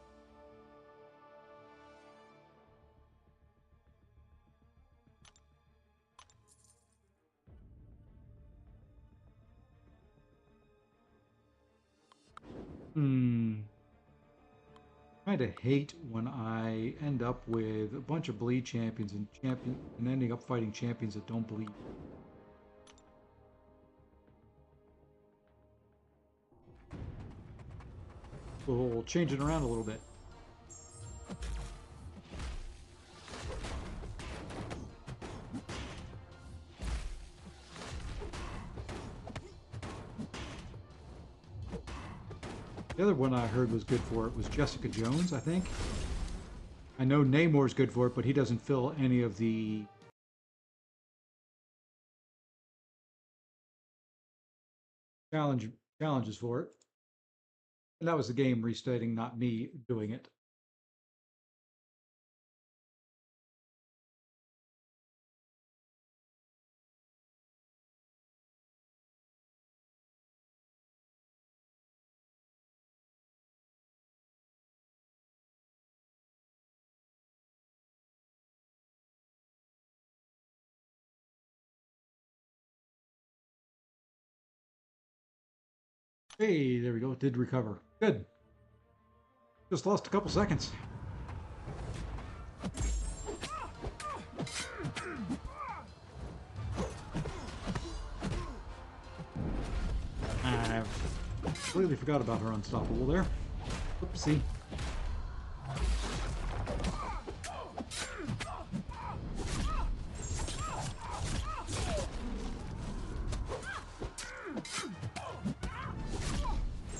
Speaker 1: Kind of hate when I end up with a bunch of bleed champions and ending up fighting champions that don't bleed. So we'll change it around a little bit. The other one I heard was good for it was Jessica Jones, I think. I know Namor's good for it, but he doesn't fill any of the challenge challenges for it. And that was the game restating, not me doing it. Hey, there we go. It did recover. Good. Just lost a couple seconds. I completely forgot about her unstoppable there. Oopsie.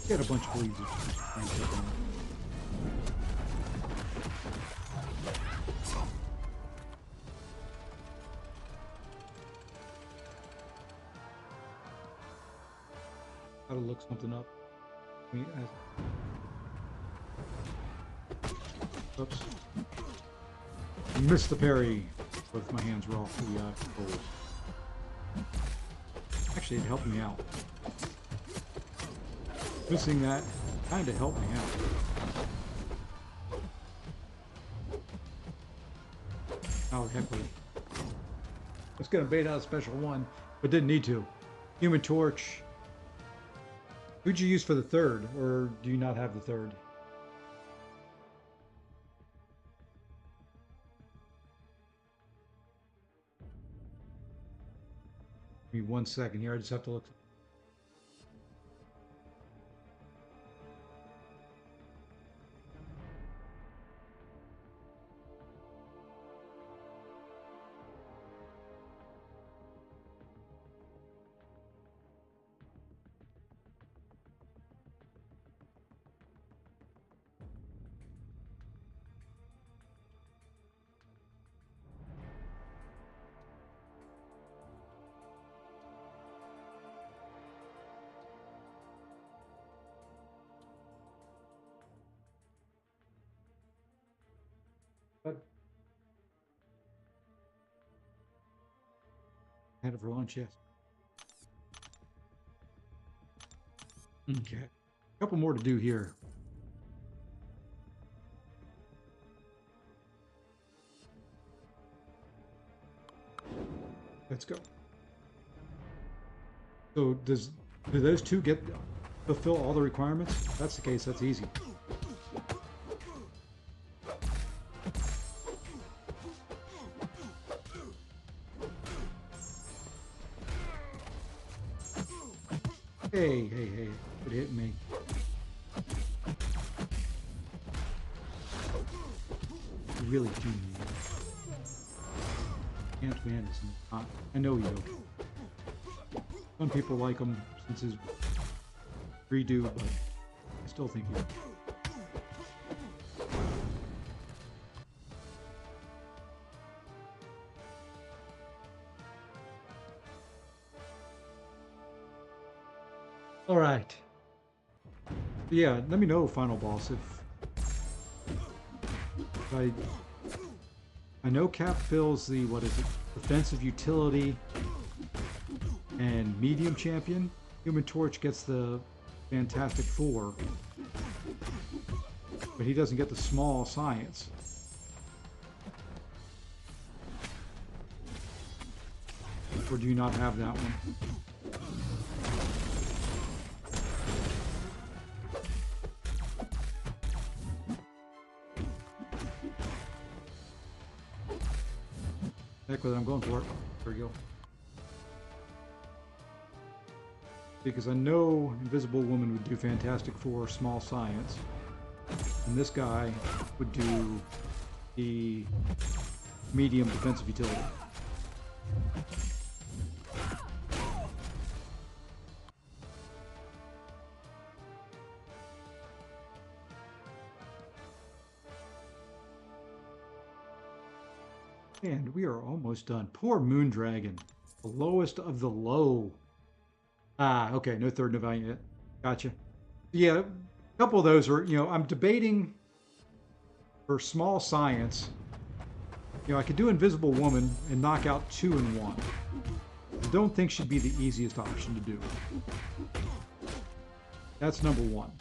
Speaker 1: Get a bunch of bleeds. Gotta look something up. Oops. Missed the parry. Both my hands were off the controls. Actually, it helped me out. Missing that kind of helped me out. Oh, heck with it. I was going to bait out a special one, but didn't need to. Human Torch. Who'd you use for the third, or do you not have the third? Give me 1 second here. I just have to look. Had it for lunch, yes. Okay. A couple more to do here. Let's go. So do those two fulfill all the requirements? If that's the case, that's easy. Hey, it hit me. You really do need it. Ant-Man is not. I know you don't. Some people like him since his redo, but I still think he. All right. Yeah, let me know, final boss, if I know Cap fills the, what is it, defensive utility and medium champion. Human Torch gets the Fantastic Four, but he doesn't get the small science. Or do you not have that one? Heck with it, I'm going for it. There we go. Because I know Invisible Woman would do Fantastic Four, small science. And this guy would do the medium defensive utility. And we are almost done. Poor Moondragon. The lowest of the low. Ah, okay. No third, no valiant yet. Gotcha. Yeah, a couple of those are, I'm debating for small science. I could do Invisible Woman and knock out 2 in 1. I don't think she'd be the easiest option to do. That's number 1.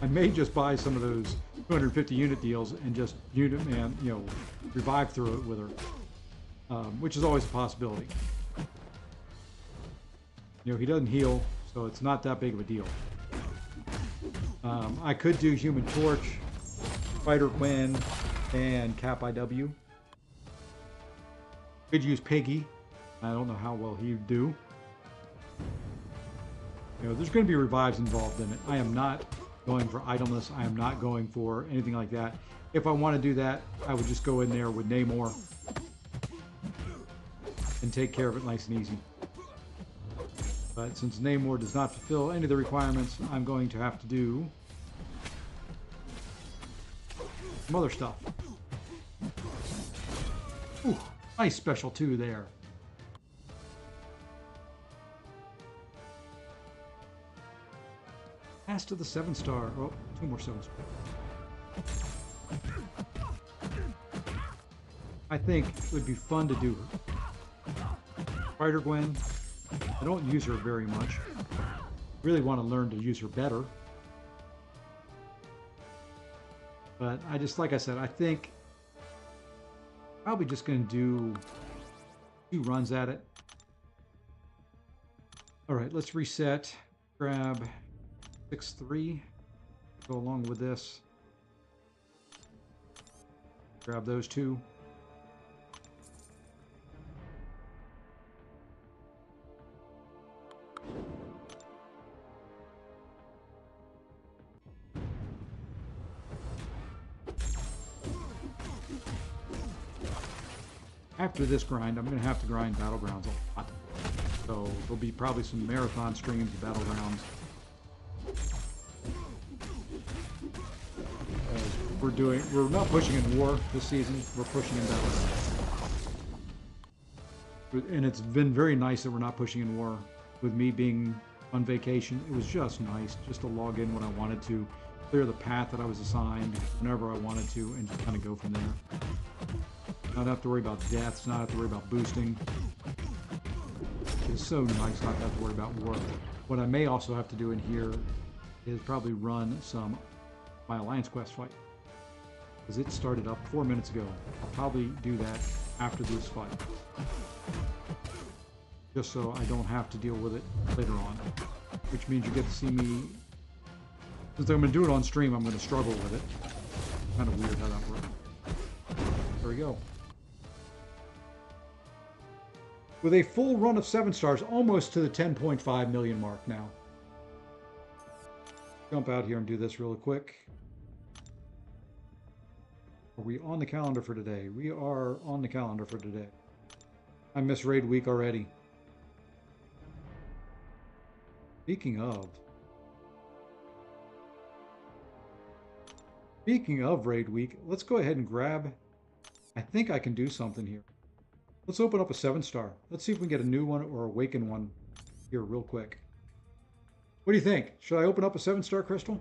Speaker 1: I may just buy some of those 250 unit deals and just unit man, revive through it with her, which is always a possibility. He doesn't heal, so it's not that big of a deal. I could do Human Torch, Spider-Gwen, and Cap IW. Could use Piggy. I don't know how well he'd do. There's going to be revives involved in it. I am not going for idleness. I am not going for anything like that. If I want to do that, I would just go in there with Namor and take care of it nice and easy. But since Namor does not fulfill any of the requirements, I'm going to have to do some other stuff. Ooh, nice special 2 there. Pass to the 7-star. Oh, 2 more 7-star. I think it would be fun to do Spider-Gwen. I don't use her very much. Really want to learn to use her better. But I just, like I said, I think probably just going to do 2 runs at it. All right, let's reset. Grab 6-3. Go along with this. Grab those 2. After this grind, I'm going to have to grind Battlegrounds a lot. So there'll be probably some marathon streams of Battlegrounds. We're not pushing in War this season, we're pushing in Battlegrounds. And it's been very nice that we're not pushing in War. With me being on vacation, it was just nice just to log in when I wanted to, clear the path that I was assigned whenever I wanted to, and just kind of go from there. Not have to worry about deaths, not have to worry about boosting. It's so nice not to have to worry about war. What I may also have to do in here is probably run my Alliance Quest fight. Because it started up 4 minutes ago. I'll probably do that after this fight. Just so I don't have to deal with it later on. Which means you get to see me... Since I'm going to do it on stream, I'm going to struggle with it. Kind of weird how that works. There we go. With a full run of 7 stars, almost to the 10.5 million mark now. Jump out here and do this real quick. Are we on the calendar for today? We are on the calendar for today. I missed raid week already. Speaking of raid week, let's go ahead and grab... I think I can do something here. Let's open up a 7-star. Let's see if we can get a new one or awaken one here real quick. What do you think? Should I open up a 7-star crystal?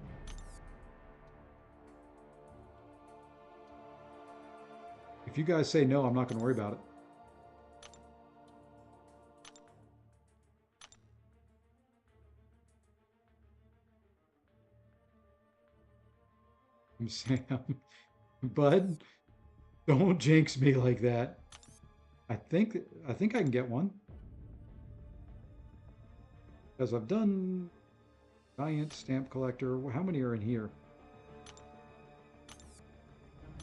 Speaker 1: If you guys say no, I'm not going to worry about it. I'm Sam. Bud, don't jinx me like that. I think I can get one. Because I've done giant stamp collector. How many are in here?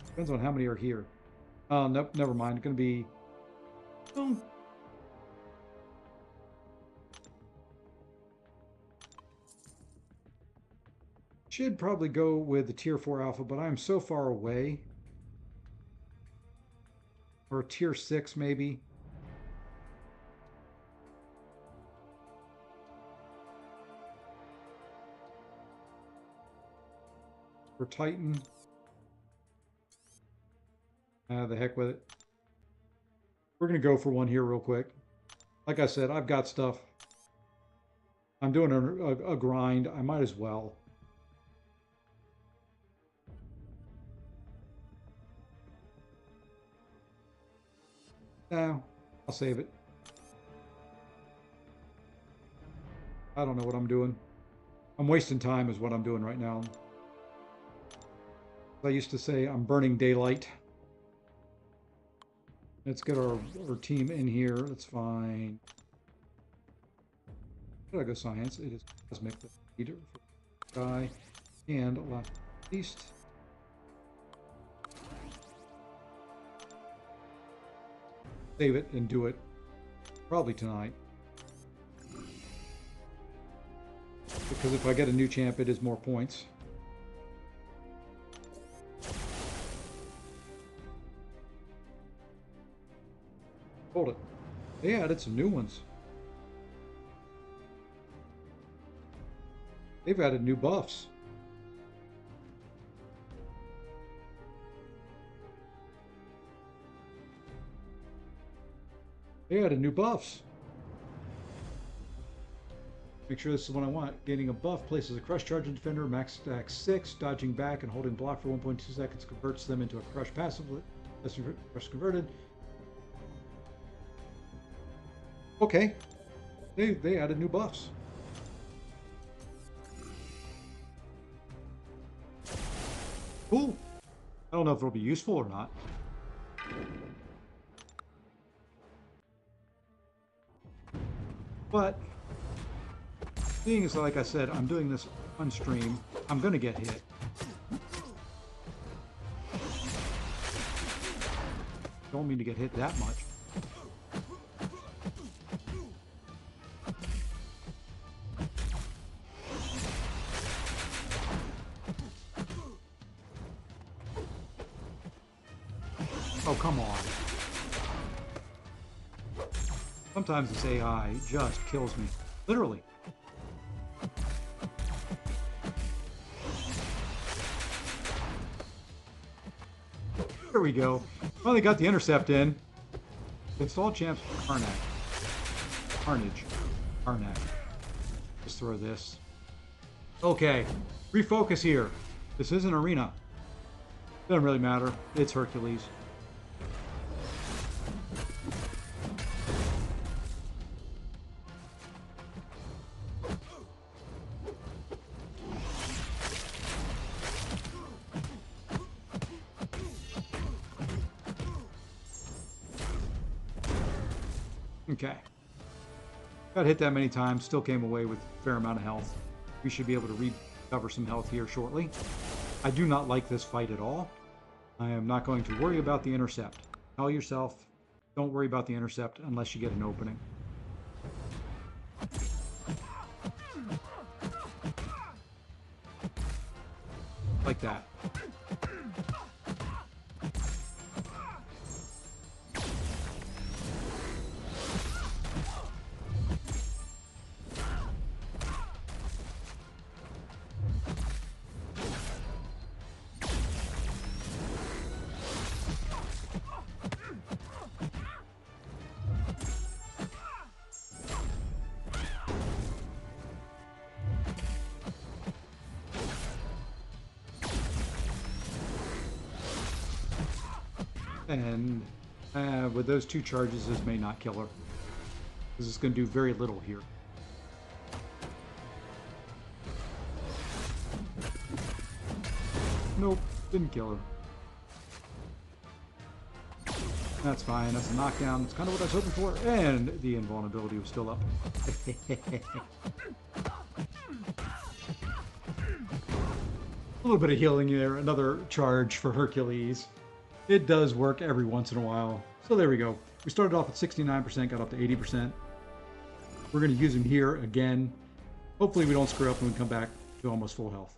Speaker 1: Depends on how many are here. Oh, nope, never mind. It's going to be... Oh. Should probably go with the tier 4 alpha, but I'm so far away. Or tier 6 maybe. For Titan. The heck with it. We're going to go for one here real quick. Like I said, I've got stuff. I'm doing a grind. I might as well. No, I'll save it. I don't know what I'm doing. I'm wasting time is what I'm doing right now. I used to say I'm burning daylight. Let's get our team in here. That's fine. Did I go science? It is cosmic leader for sky. And last but least. Save it and do it probably tonight. Because if I get a new champ, it is more points. Hold it. They added some new ones. They've added new buffs. They added new buffs. Make sure this is what I want. Gaining a buff places a crush charge in defender, max stack 6, dodging back and holding block for 1.2 seconds converts them into a crush passive. That's crush converted. Okay. They added new buffs. Cool. I don't know if it'll be useful or not. But seeing as, like I said, I'm doing this on stream, I'm going to get hit. Don't mean to get hit that much. Oh, come on. Sometimes this AI just kills me. Literally. There we go. Finally got the intercept in. Install champs for Karnak. Carnage. Karnak. Just throw this. Okay. Refocus here. This is an arena. Doesn't really matter. It's Hercules. Okay. Got hit that many times, still came away with a fair amount of health. We should be able to recover some health here shortly. I do not like this fight at all. I am not going to worry about the intercept. Tell yourself, don't worry about the intercept unless you get an opening. Like that. And with those 2 charges, this may not kill her. This is going to do very little here. Nope, didn't kill her. That's fine, that's a knockdown. That's kind of what I was hoping for. And the invulnerability was still up. A little bit of healing there, another charge for Hercules. It does work every once in a while. So there we go. We started off at 69%, got up to 80%. We're going to use him here again. Hopefully we don't screw up and we come back to almost full health.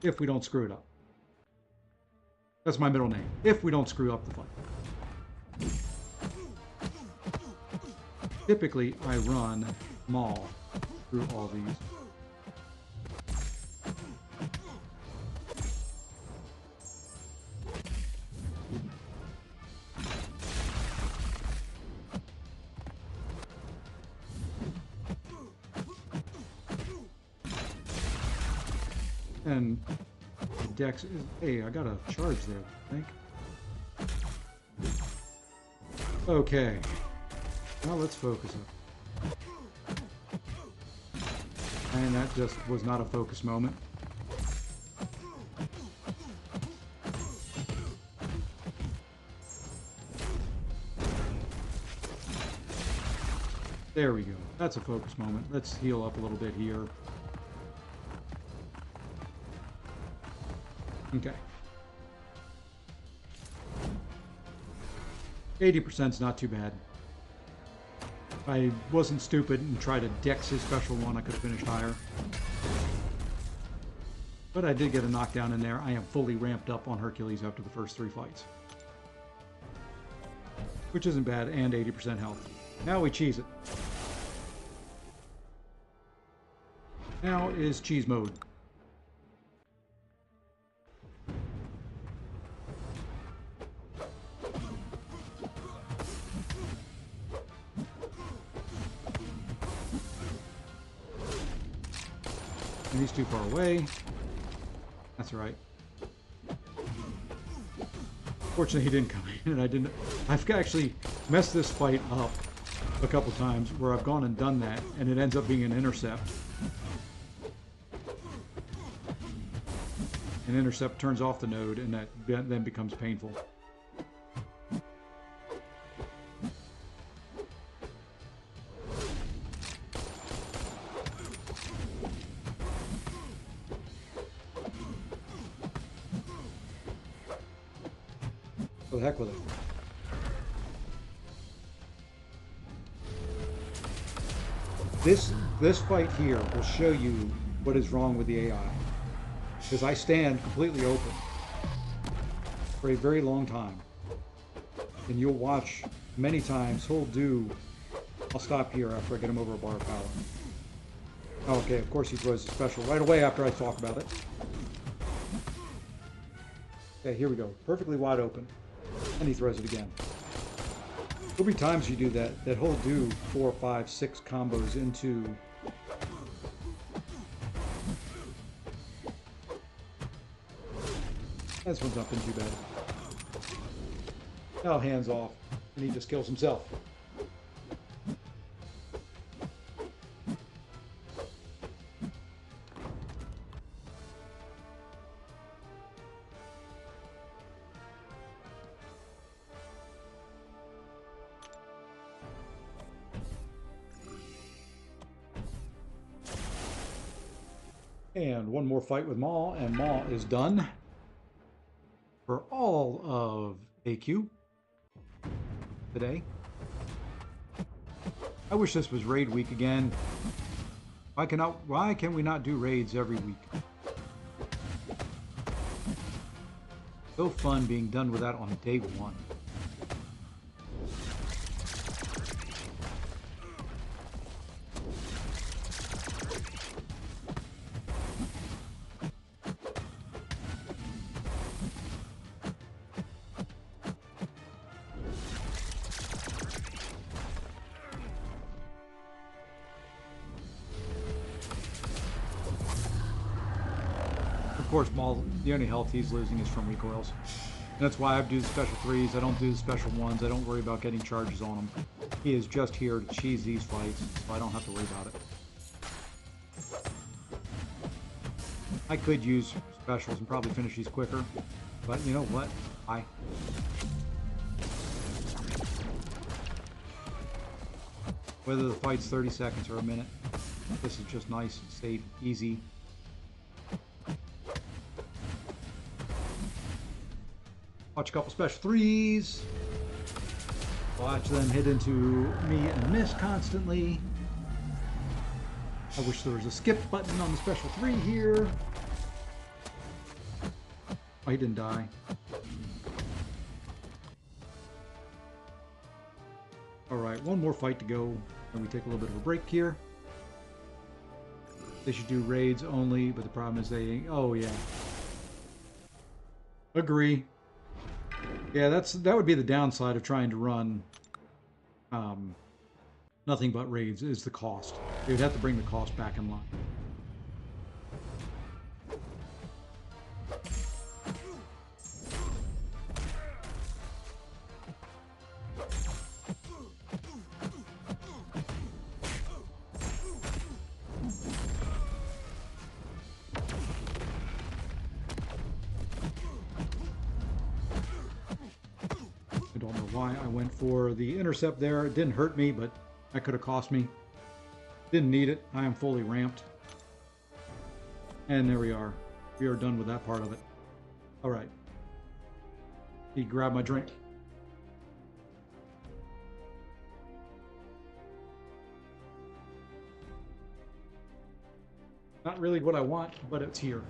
Speaker 1: If we don't screw it up. That's my middle name. If we don't screw up the fight. Typically, I run Maul through all these. And Dex is... Hey, I got a charge there, I think. Okay. Now let's focus up. And that just was not a focus moment. There we go. That's a focus moment. Let's heal up a little bit here. Okay. 80% is not too bad. If I wasn't stupid and tried to dex his special one, I could have finished higher. But I did get a knockdown in there. I am fully ramped up on Hercules after the first 3 fights. Which isn't bad, and 80% health. Now we cheese it. Now is cheese mode. And he's too far away. That's all right. Fortunately, he didn't come in, and I didn't. I've actually messed this fight up a couple times where I've gone and done that, and it ends up being an intercept. An intercept turns off the node, and that then becomes painful. What the heck with it? This fight here will show you what is wrong with the AI. Because I stand completely open for a very long time. And you'll watch many times he'll do... I'll stop here after I get him over a bar of power. Okay, of course he throws a special right away after I talk about it. Okay, here we go. Perfectly wide open. And he throws it again. There'll be times you do that he'll do 4, 5, 6 combos into... This one's not been too bad. Now hands off, and he just kills himself. And one more fight with Maul, and Maul is done for all of AQ today. I wish this was raid week again. Why can we not do raids every week? So fun being done with that on day 1. Of course, Maul, the only health he's losing is from recoils. That's why I do the special 3s. I don't do the special 1s. I don't worry about getting charges on him. He is just here to cheese these fights, so I don't have to worry about it. I could use specials and probably finish these quicker, but you know what? Whether the fight's 30 seconds or a minute, this is just nice, safe, easy. Watch a couple special 3s. Watch them hit into me and miss constantly. I wish there was a skip button on the special 3 here. Oh, he didn't die. Alright, one more fight to go. And we take a little bit of a break here. They should do raids only, but the problem is they... Oh, yeah. Agree. Yeah, that would be the downside of trying to run nothing but raids, is the cost. You'd have to bring the cost back in line. For the intercept there, it didn't hurt me, but that could have cost me. Didn't need it. I am fully ramped. And there we are. We are done with that part of it. All right. Need to grab my drink. Not really what I want, but it's here.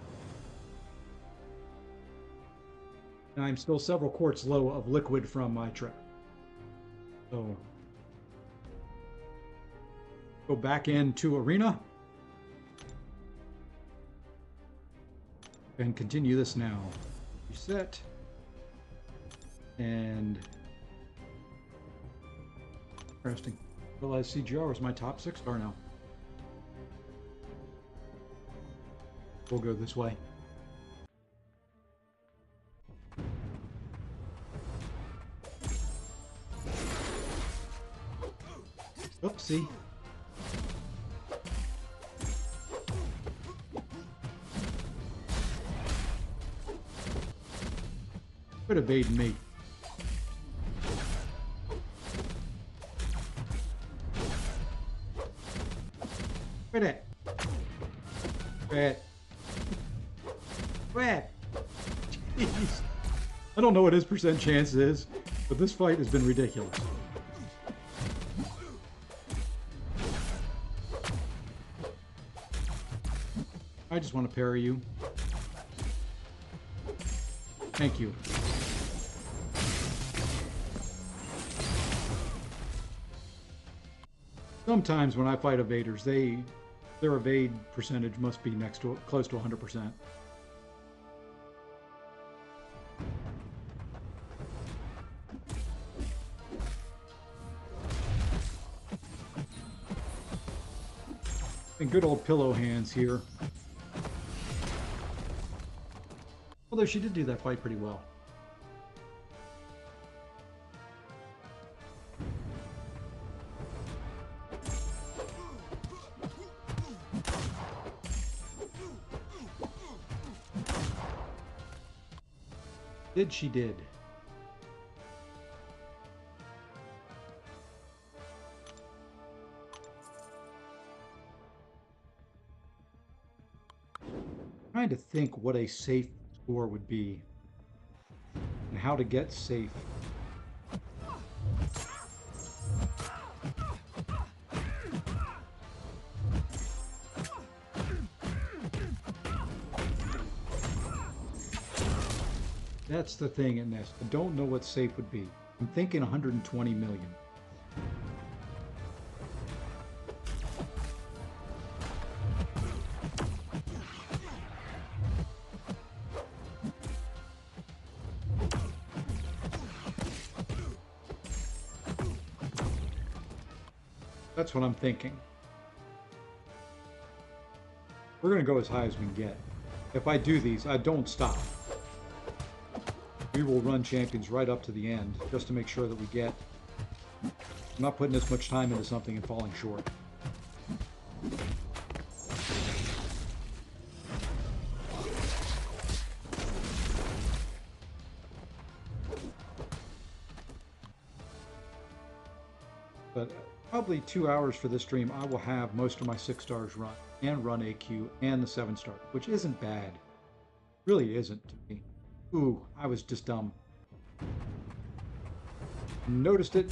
Speaker 1: And I'm still several quarts low of liquid from my trip. So, go back into arena and continue this now. Reset and interesting. Realize CGR is my top 6 star now. We'll go this way. Oopsie. Could have baited me. Quit it. Quit. Quit. Jeez. I don't know what his percent chance is, but this fight has been ridiculous. I just want to parry you. Thank you. Sometimes when I fight evaders, their evade percentage must be next to close to 100%. And good old pillow hands here. Although she did do that fight pretty well. She did. Trying to think what a safe score would be and how to get safe. That's the thing in this. I don't know what safe would be. I'm thinking 120 million. That's what I'm thinking. We're going to go as high as we can get. If I do these, I don't stop. We will run champions right up to the end just to make sure that we get. I'm not putting this much time into something and falling short. But probably 2 hours for this stream, I will have most of my 6 stars run and run AQ and the 7 star, which isn't bad. Really isn't to me. Ooh, I was just dumb. Noticed it.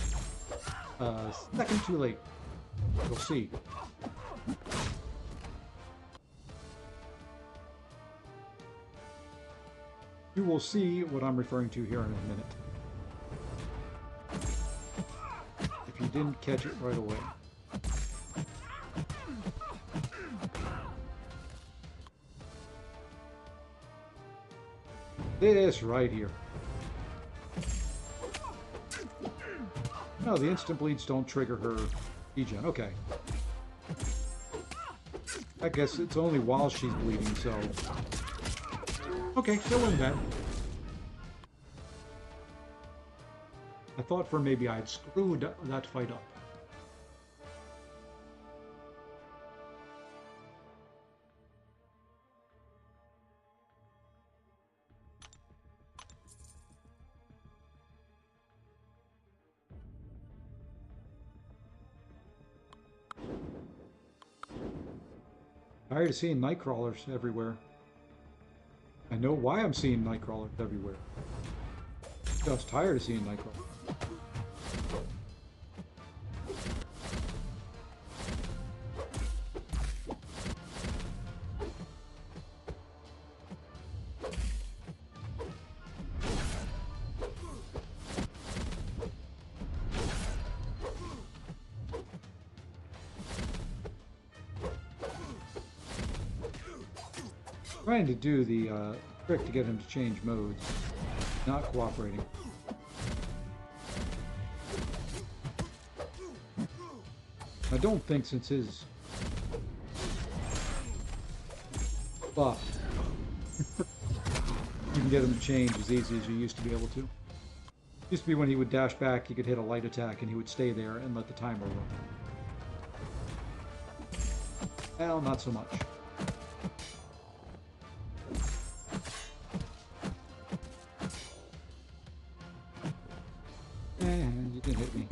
Speaker 1: Second too late. We'll see. You will see what I'm referring to here in a minute. If you didn't catch it right away. This right here. No, the instant bleeds don't trigger her degen. Okay. I guess it's only while she's bleeding, so... Okay, still in that. I thought for maybe I had screwed that fight up. Tired of seeing nightcrawlers everywhere. I know why I'm seeing nightcrawlers everywhere. Just tired of seeing nightcrawlers. Trying to do the trick to get him to change modes, not cooperating. I don't think since his buff, you can get him to change as easy as you used to be able to. Used to be when he would dash back, he could hit a light attack and he would stay there and let the timer run. Well, not so much. And you didn't hit me.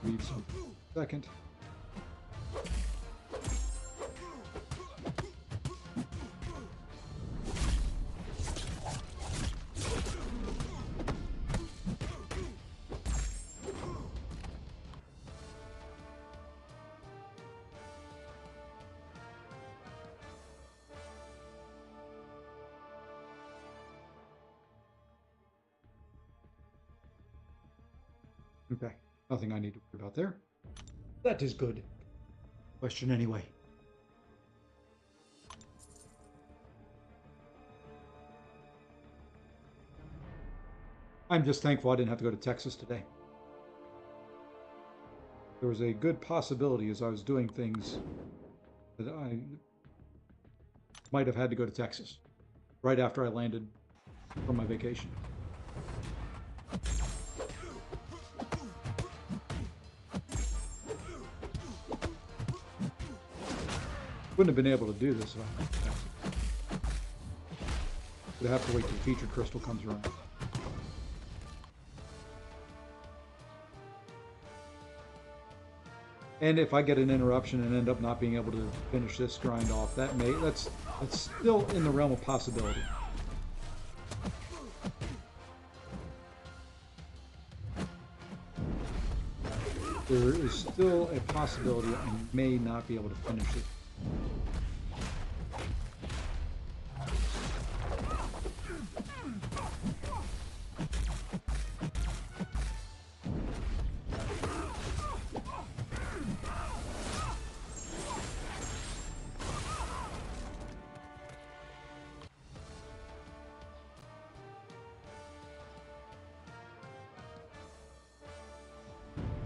Speaker 1: Read some second. Okay. Nothing I need to worry about there. That is good. Question anyway. I'm just thankful I didn't have to go to Texas today. There was a good possibility as I was doing things that I might have had to go to Texas right after I landed from my vacation. Wouldn't have been able to do this if I had Texas. Would have to wait till the featured crystal comes around. And if I get an interruption and end up not being able to finish this grind off, that's still in the realm of possibility. There is still a possibility I may not be able to finish it.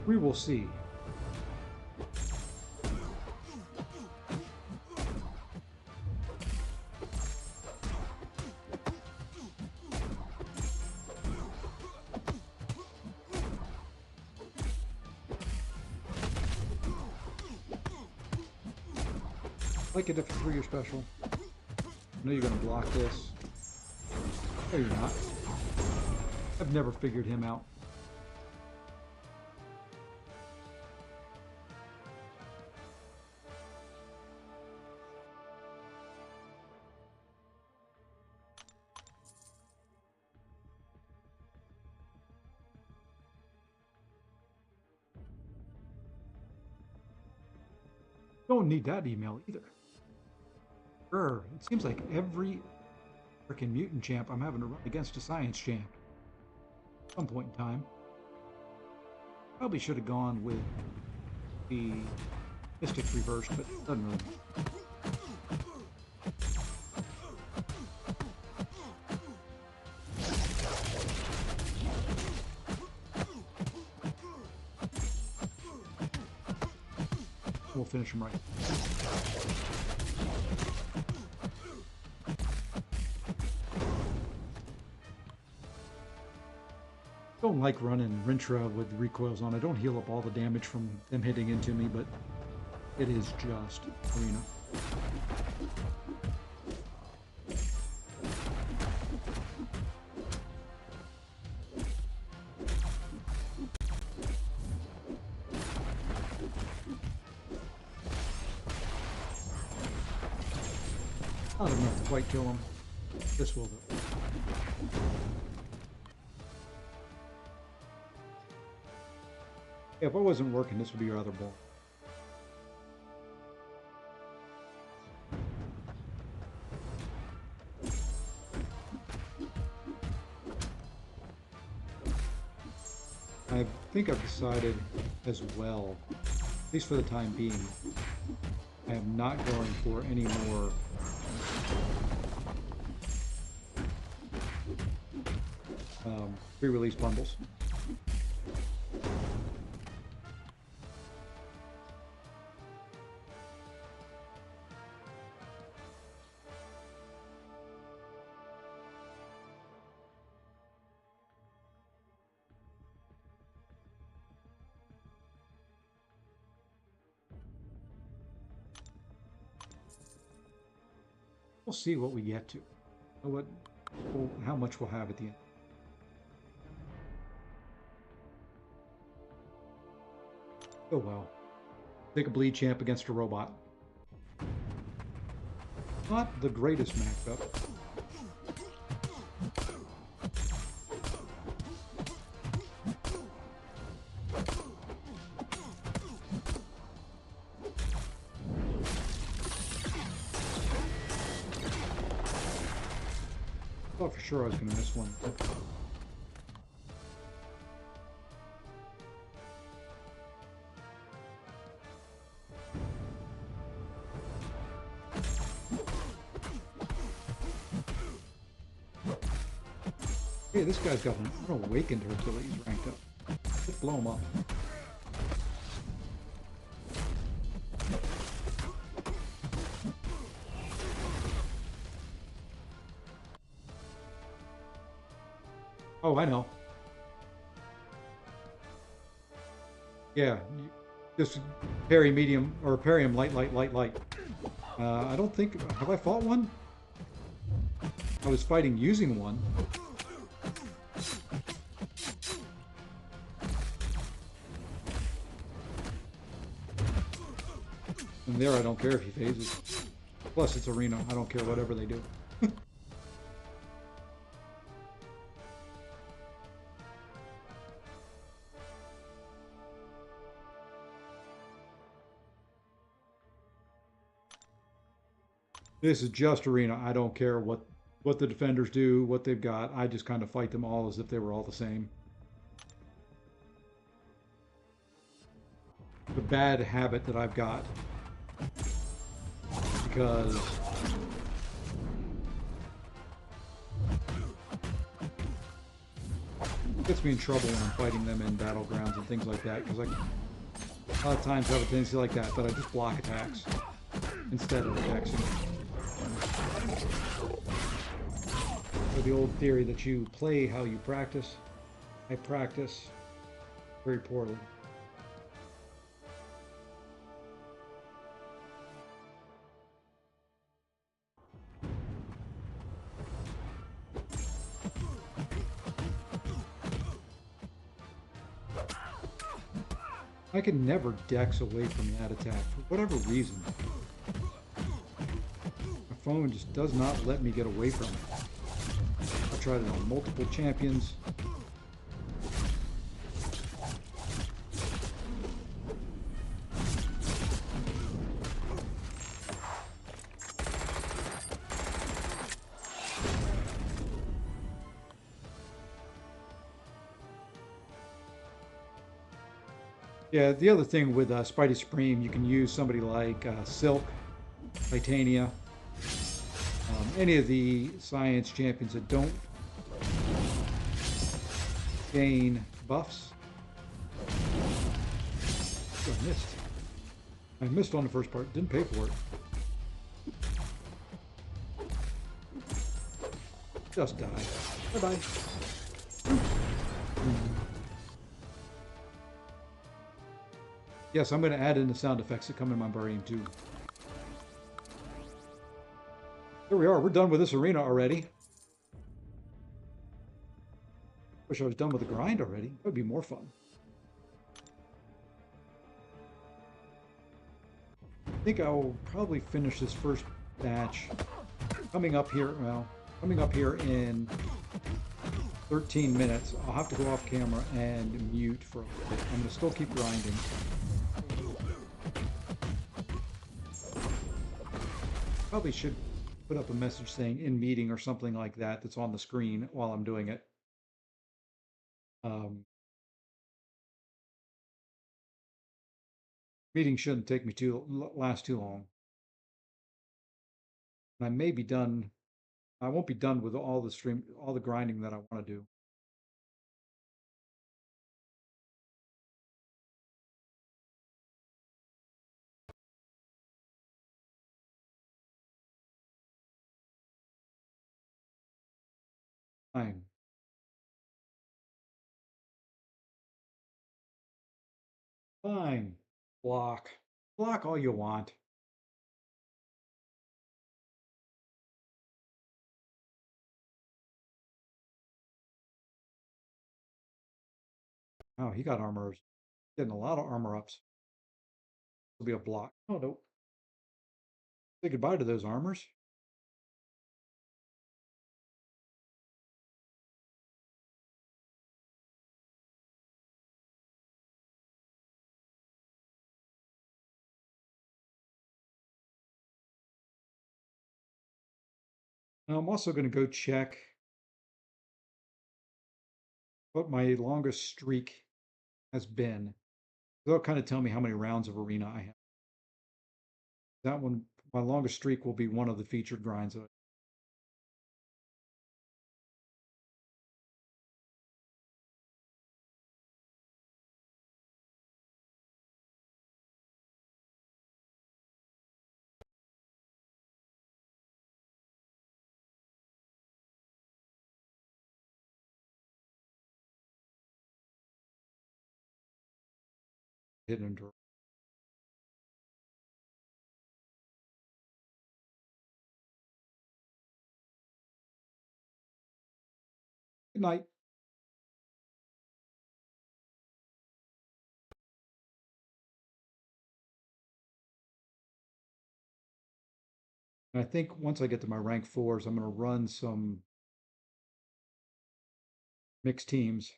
Speaker 1: We will see. Like it if it's for your special. I know you're going to block this. No, you're not. I've never figured him out. Don't need that email either. Sure, it seems like every freaking mutant champ I'm having to run against a science champ. At some point in time. Probably should have gone with the Mystics reversed, but it doesn't really matter. We'll finish him right. Don't like running Rintra with recoils on. I don't heal up all the damage from them hitting into me, but it is just arena. Not enough to quite kill him. This will do. Yeah, if I wasn't working, this would be your other ball. I think I've decided as well, at least for the time being, I am not going for any more pre-release bundles. We'll see what we get to, how much we'll have at the end. Oh well. Take a bleed champ against a robot. Not the greatest matchup. I thought for sure I was going to miss one. Hey, this guy's got an unawakened Hercules ranked up. Just blow him up. Oh, I know. Yeah, just parry medium, or parry him light. I don't think, have I fought one? I was fighting using one. And there I don't care if he phases. Plus it's arena, I don't care whatever they do. This is just arena. I don't care what the defenders do, what they've got. I just kind of fight them all as if they were all the same. The bad habit that I've got, because gets me in trouble when I'm fighting them in battlegrounds and things like that, because I a lot of times have a tendency like that, but I just block attacks instead of dexing. So the old theory that you play how you practice, I practice very poorly. I can never dex away from that attack for whatever reason. My phone just does not let me get away from it. I tried it on multiple champions. Yeah, the other thing with Spidey Supreme, you can use somebody like Silk, Titania, any of the science champions that don't gain buffs. Oh, I missed. I missed on the first part. Didn't pay for it. Just die. Bye-bye. Yes, I'm going to add in the sound effects that come in my brain, too. Here we are. We're done with this arena already. Wish I was done with the grind already. That would be more fun. I think I will probably finish this first batch coming up here. Well, coming up here in 13 minutes. I'll have to go off camera and mute for a bit. I'm going to still keep grinding. Probably should put up a message saying in meeting or something like that that's on the screen while I'm doing it. Meeting shouldn't take me last too long. And I may be done. I won't be done with all the grinding that I want to do. Fine. Fine. Block. Block all you want. Oh, he got armor. Getting a lot of armor ups. Will be a block. Oh, nope. Say goodbye to those armors. Now I'm also going to go check what my longest streak has been. They'll kind of tell me how many rounds of arena I have. That one, my longest streak will be one of the featured grinds. Hidden draw. Good night. And I think once I get to my rank fours, I'm going to run some mixed teams,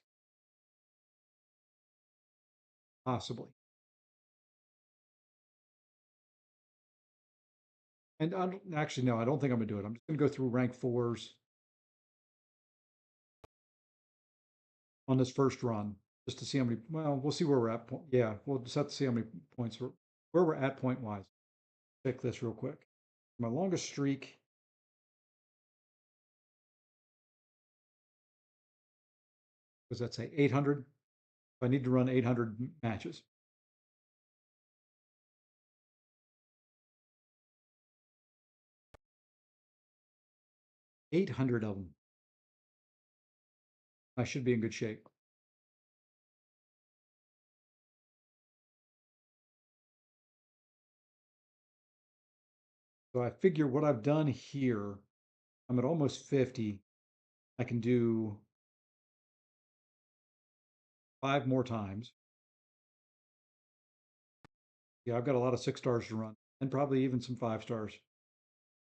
Speaker 1: possibly. And I don't, actually, no, I don't think I'm going to do it. I'm just going to go through rank fours on this first run just to see how many. Well, we'll see where we're at. Yeah, we'll just have to see how many points where we're at point wise. Check this real quick. My longest streak. does that say 800? I need to run 800 matches. 800 of them. I should be in good shape. So I figure what I've done here, I'm at almost 50. I can do 5 more times. Yeah, I've got a lot of 6 stars to run, and probably even some 5 stars.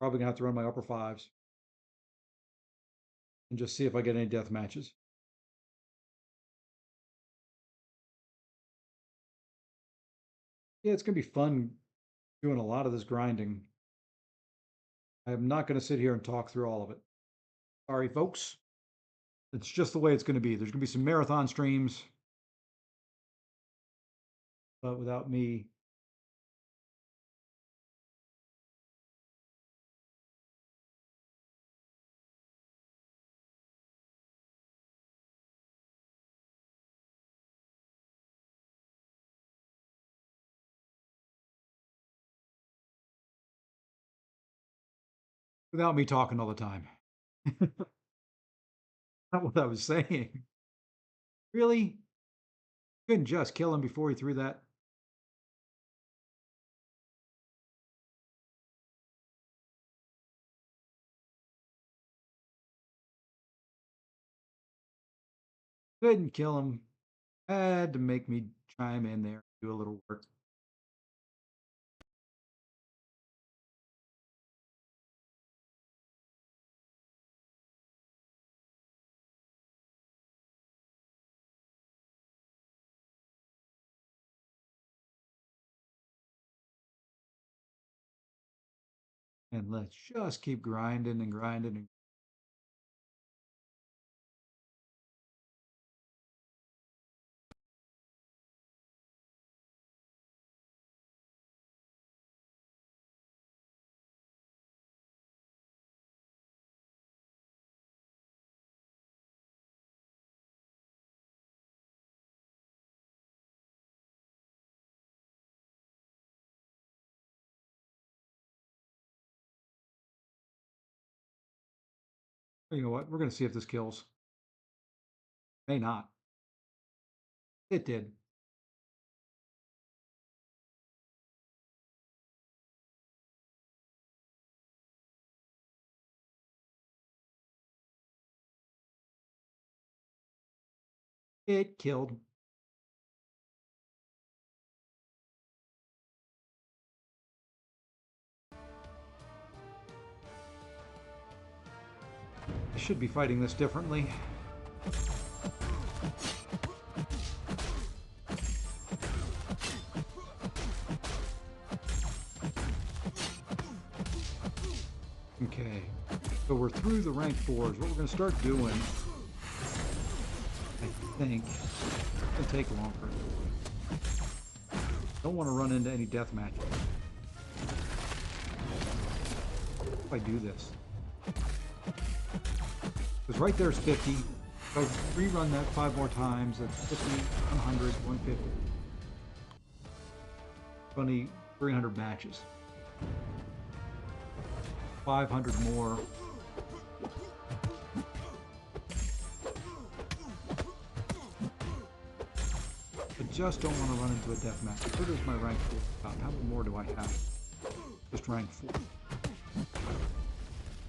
Speaker 1: Probably gonna have to run my upper 5s and just see if I get any death matches. Yeah, it's gonna be fun doing a lot of this grinding. I'm not gonna sit here and talk through all of it. Sorry, folks. It's just the way it's gonna be. There's gonna be some marathon streams, but without me. Without me talking all the time. Not what I was saying. Really? Couldn't just kill him before he threw that? Couldn't kill him. Had to make me chime in there, do a little work. And let's just keep grinding and grinding. You know what? We're going to see if this kills. May not. It did. It killed. I should be fighting this differently. Okay, so we're through the rank 4s. What we're going to start doing, I think, it's going to take longer. Don't want to run into any death matches. If I do this. Because right there's 50. So rerun that 5 more times. That's 50, 100, 150. 20, 300 matches. 500 more. I just don't want to run into a death match. Where does my rank 4 stop? How many more do I have? Just rank 4.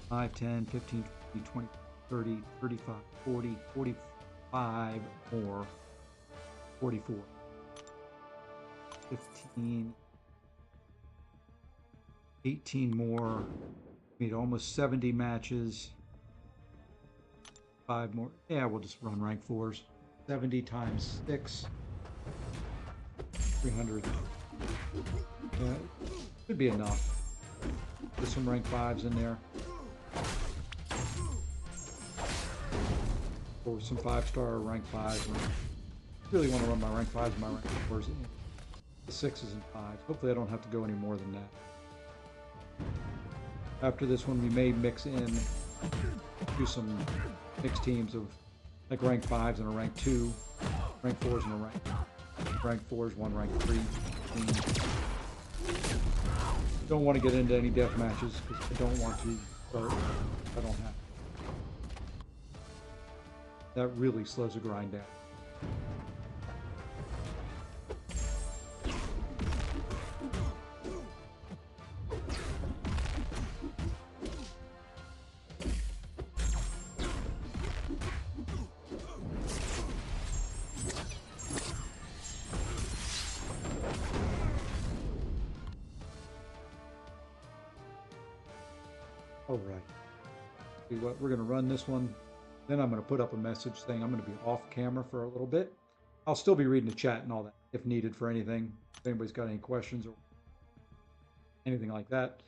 Speaker 1: 5, 10, 15, 20, 20, 30, 35, 40, 45 more. 44. 15. 18 more. Made almost 70 matches. 5 more. Yeah, we'll just run rank 4s. 70 times 6. 300. Yeah, should be enough. There's some rank 5s in there. Or some 5-star rank 5s. Really want to run my rank 5s and my rank 4s. The 6s and 5s. Hopefully I don't have to go any more than that. After this one, we may mix in, do some mixed teams of like rank 5s and a rank 2, rank 4s and a rank 4s, one rank 3. Don't want to get into any death matches because I don't want to, but I don't have to. That really slows the grind down. All right. See what, we're going to run this one. Then I'm going to put up a message saying I'm going to be off camera for a little bit. I'll still be reading the chat and all that if needed for anything. If anybody's got any questions or anything like that.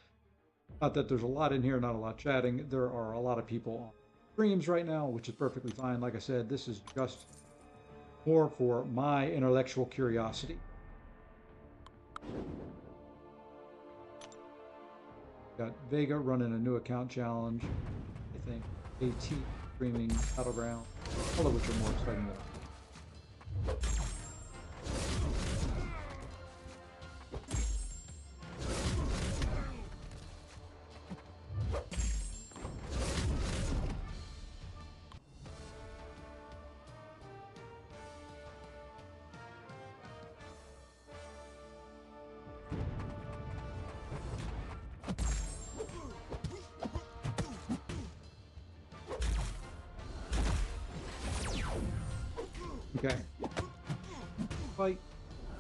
Speaker 1: Not that there's a lot in here, not a lot chatting. There are a lot of people on streams right now, which is perfectly fine. Like I said, this is just more for my intellectual curiosity. Got Vega running a new account challenge. I think AT streaming Battleground, all of which are more exciting than okay. Fight.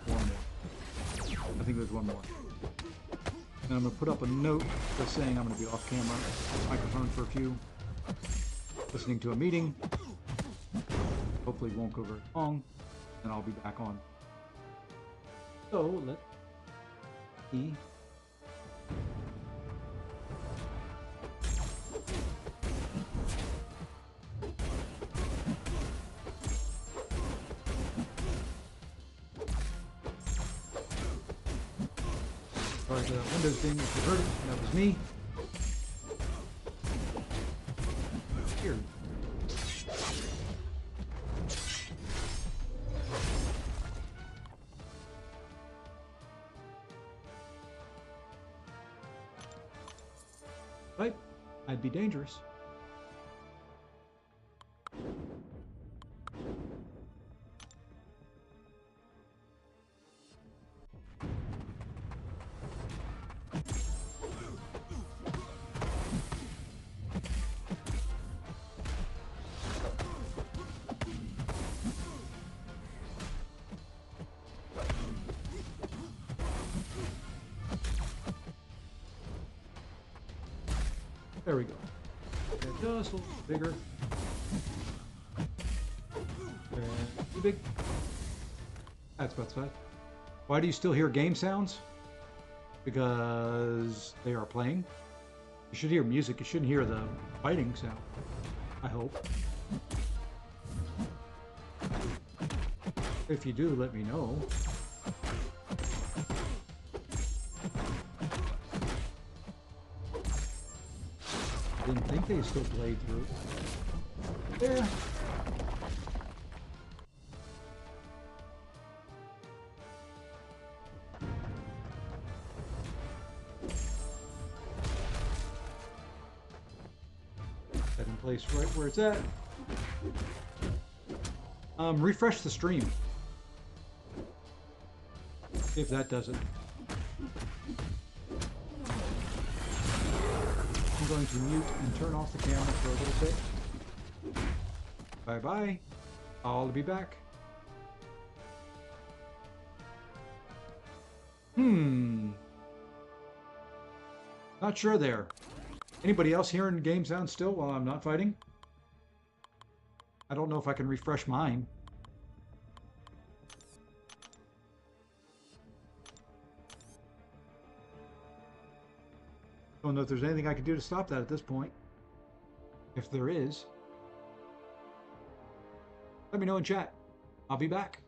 Speaker 1: One more. I think there's one more. And I'm going to put up a note just saying I'm going to be off camera, microphone for a few, listening to a meeting. Hopefully it won't go very long, and I'll be back on. So let's see. Sorry for that Windows ding, if you heard it, that was me. Here. Right, I'd be dangerous. There we go. Okay, just a little bigger. Too big. That's about fine. Why do you still hear game sounds? Because they are playing. You should hear music. You shouldn't hear the fighting sound. I hope. If you do, let me know. Didn't think they still played through. Yeah. That in place right where it's at. Refresh the stream. See if that does it. I'm going to mute and turn off the camera for a little bit. Bye-bye. I'll be back. Not sure there. Anybody else hearing game sound still while I'm not fighting? I don't know if I can refresh mine. Don't know if there's anything I can do to stop that at this point. If there is, let me know in chat. I'll be back.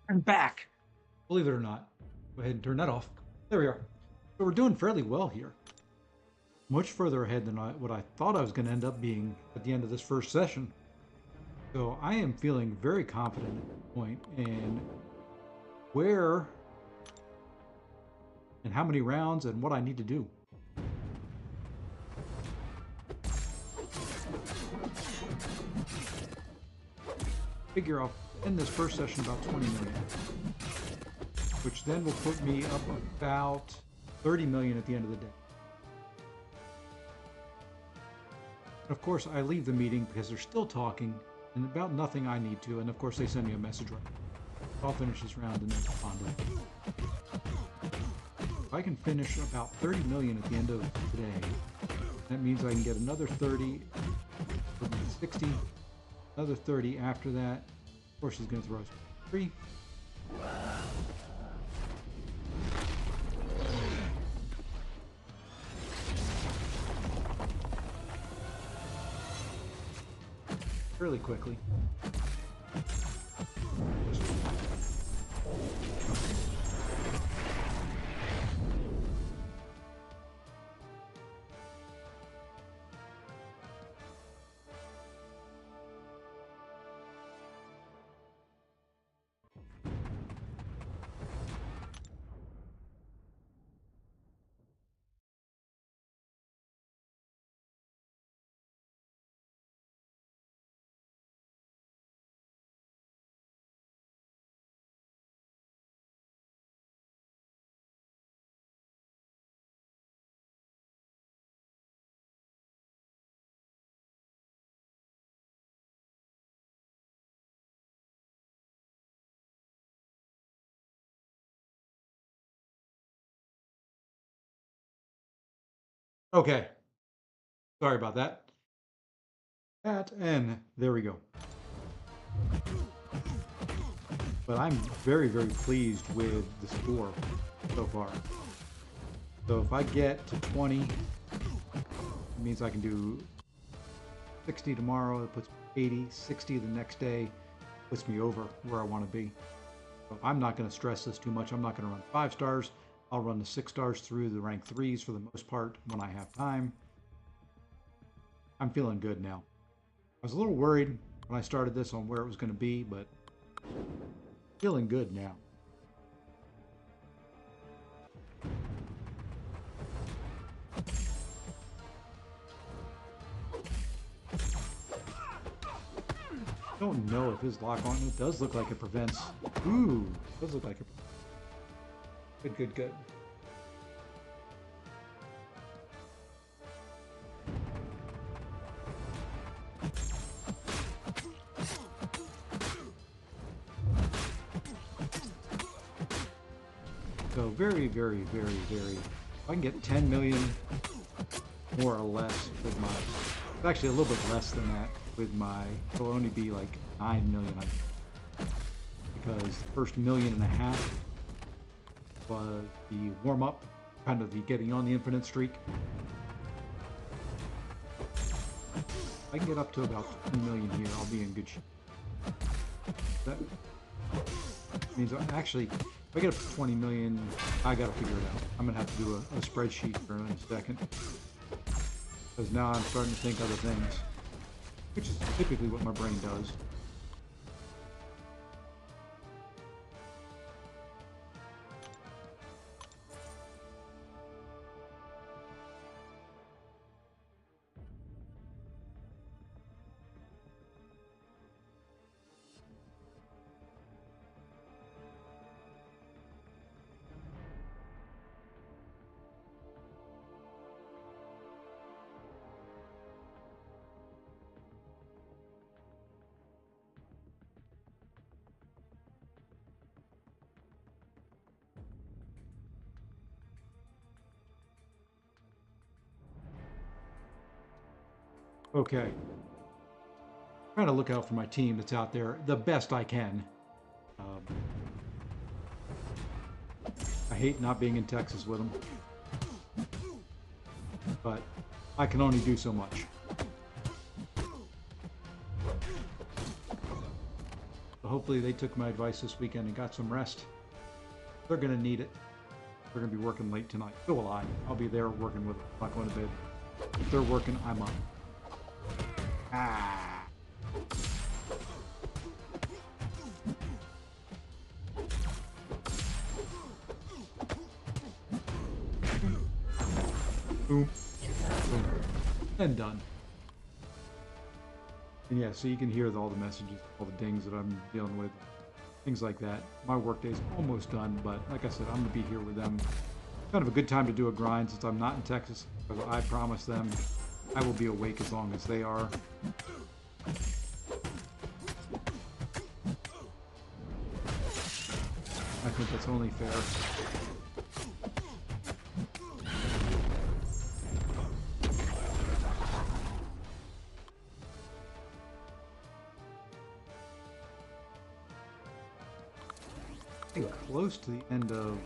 Speaker 1: I'm back. Believe it or not. Go ahead and turn that off. There we are. So we're doing fairly well here. Much further ahead than what I thought I was going to end up being at the end of this first session. So I am feeling very confident at this point in where and how many rounds and what I need to do. Figure I'll end this first session about 20 million, which then will put me up about 30 million at the end of the day. Of course, I leave the meeting because they're still talking and about nothing I need to, and of course they send me a message right now. I'll finish this round and then respond to it. If I can finish about 30 million at the end of today, that means I can get another 30, 60, another 30 after that. Of course, he's going to throw us 3. Fairly quickly. Okay. Sorry about that. And there we go. But I'm very, very pleased with the score so far. So if I get to 20, it means I can do 60 tomorrow. It puts 80, 60 the next day, puts me over where I want to be. So I'm not going to stress this too much. I'm not going to run 5 stars. I'll run the 6 stars through the rank 3s for the most part when I have time. I'm feeling good now. I was a little worried when I started this on where it was going to be, but feeling good now. I don't know if his lock on it does look like it prevents. Ooh, it does look like it. Good, good, good. So very, very, very, very. If I can get 10 million more or less with my, it's actually a little bit less than that with my, it'll only be like 9 million, because the first 1.5 million was the warm-up, kind of the getting on the infinite streak. If I can get up to about 20 million here, I'll be in good shape. That means actually, if I get up to 20 million, I gotta figure it out. I'm gonna have to do a spreadsheet for in a second, because now I'm starting to think other things, which is typically what my brain does. Okay. Trying to look out for my team that's out there the best I can. I hate not being in Texas with them, but I can only do so much. hopefully they took my advice this weekend and got some rest. They're going to need it. They're going to be working late tonight. So will I. I'll be there working with them. I'm not going to bed. If they're working, I'm up. Ah. Boom. Boom. And done. And yeah, so you can hear all the messages, all the dings that I'm dealing with, things like that. My workday's almost done, but like I said, I'm going to be here with them. Kind of a good time to do a grind since I'm not in Texas, because I promised them I will be awake as long as they are. I think that's only fair. Getting close to the end of...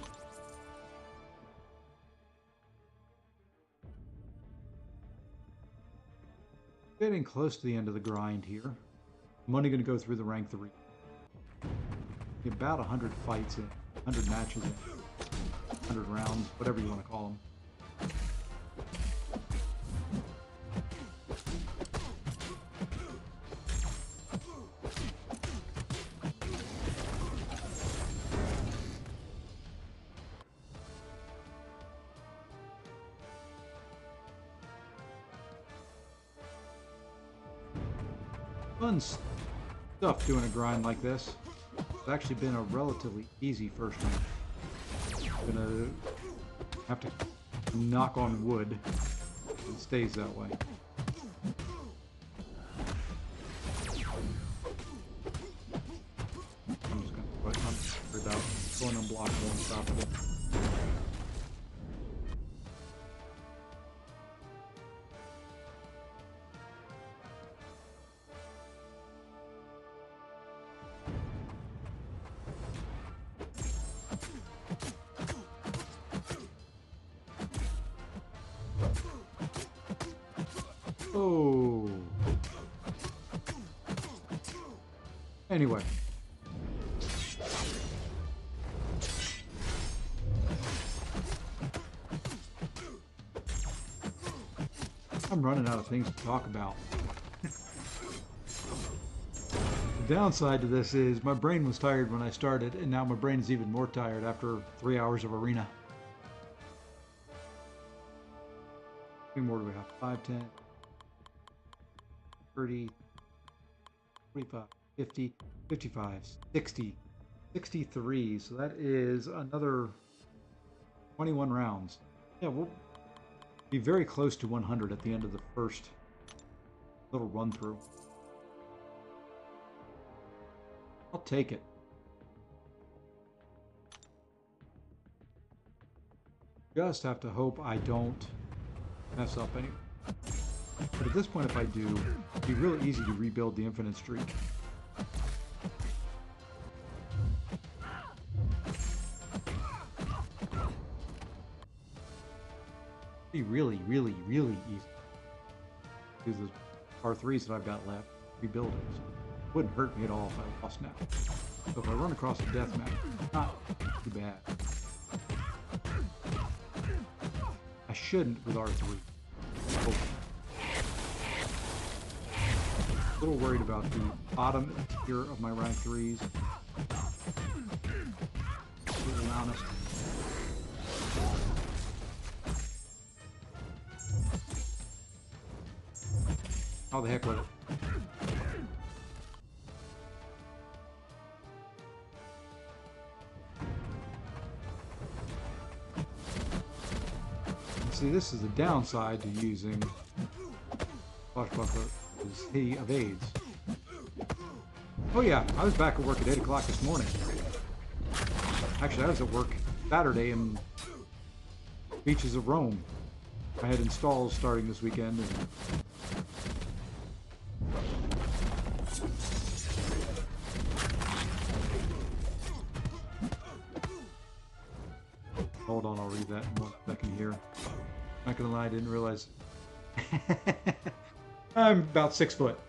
Speaker 1: Getting close to the end of the grind here. I'm only going to go through the rank 3. About 100 fights in, 100 matches in, 100 rounds, whatever you want to call them. Fun stuff doing a grind like this. It's actually been a relatively easy first one. I'm gonna have to knock on wood. It stays that way. I'm just gonna put it out. Going unblockable, unstoppable. Oh. Anyway. I'm running out of things to talk about. The downside to this is my brain was tired when I started, and now my brain is even more tired after 3 hours of arena. How many more do we have? 5, 10. 30, 45, 50, 55, 60, 63. So that is another 21 rounds. Yeah, we'll be very close to 100 at the end of the first little run through. I'll take it. Just have to hope I don't mess up anyway. But at this point, if I do, it'd be real easy to rebuild the infinite streak. It'd be really, really, really easy. Use those R3s that I've got left, rebuild it. So it wouldn't hurt me at all if I lost now. So if I run across a death map, not too bad. I shouldn't with R3. Oh. A little worried about the bottom tier of my rank 3s. Completely honest. How the heck with it? See, this is the downside to using Swashbuckler. Is he evades. Oh yeah, I was back at work at 8 o'clock this morning. Actually, I was at work Saturday in Beaches of Rome. I had installs starting this weekend. And hold on, I'll read that in 1 second here. Not gonna lie, I didn't realize. I'm about 6 foot.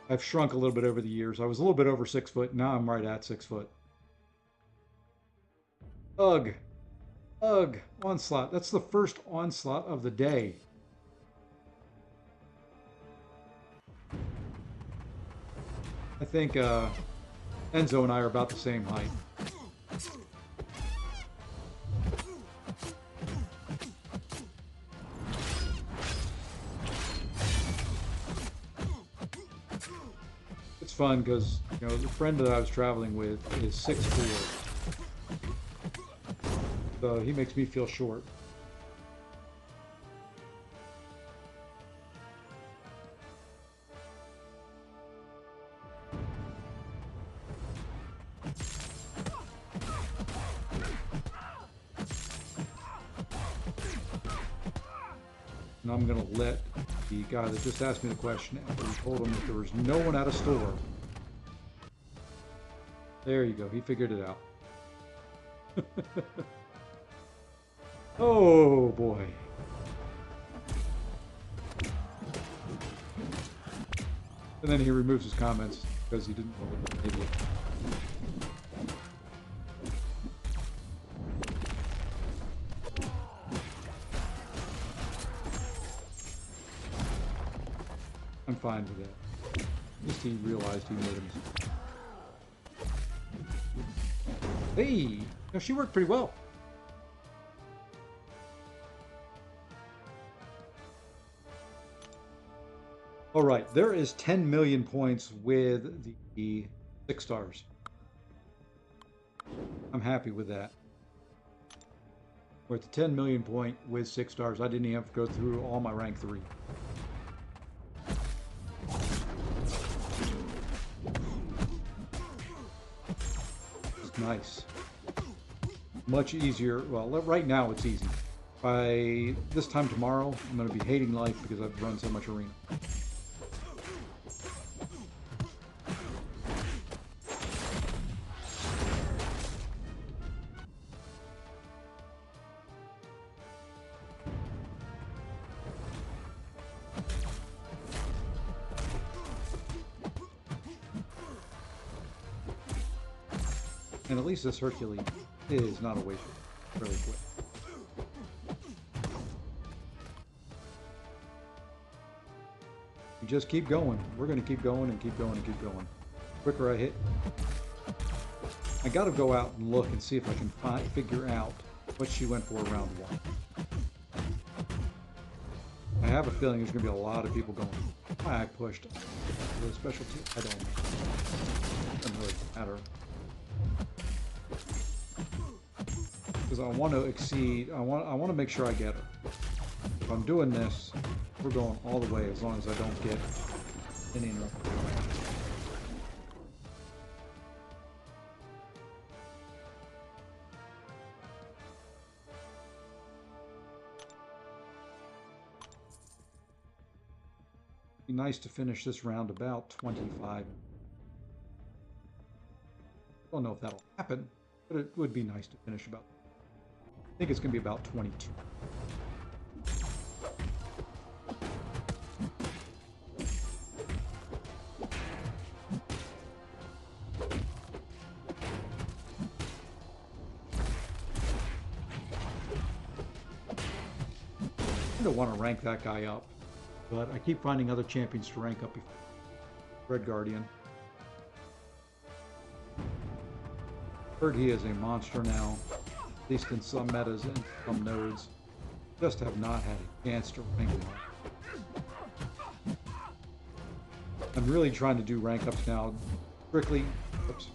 Speaker 1: I've shrunk a little bit over the years. I was a little bit over 6 foot. Now I'm right at 6 foot. Ugh. Ugh. Onslaught. That's the first onslaught of the day. I think Enzo and I are about the same height. It's fun because, you know, the friend that I was traveling with is 6'4". So he makes me feel short. And I'm going to let the guy that just asked me the question after we told him that there was no one at a store. There you go. He figured it out. Oh, boy. And then he removes his comments because he didn't know what an idiot. I'm fine with that. At least he realized he made a mistake. Hey! No, she worked pretty well. All right, there is 10 million points with the 6 stars. I'm happy with that. We're at the 10 million point with 6 stars. I didn't even have to go through all my rank 3. It's nice. Much easier. Well, right now it's easy. By this time tomorrow, I'm going to be hating life because I've run so much arena. And at least this Hercules is not a waste really quick. You just keep going. We're going to keep going and keep going and keep going. The quicker I hit. I got to go out and look and see if I can figure out what she went for round 1. I have a feeling there's going to be a lot of people going, I pushed the specialty. I don't know. It doesn't really matter. Because I want to exceed, I want to make sure I get her. If I'm doing this, we're going all the way as long as I don't get any enough. Be nice to finish this round about 25. Don't know if that'll happen, but it would be nice to finish about. I think it's going to be about 22. I don't want to rank that guy up, but I keep finding other champions to rank up before. Red Guardian. Heard he is a monster now, at least in some metas and some nodes. Just have not had a chance to rank him up. I'm really trying to do rank ups now, strictly. Oops.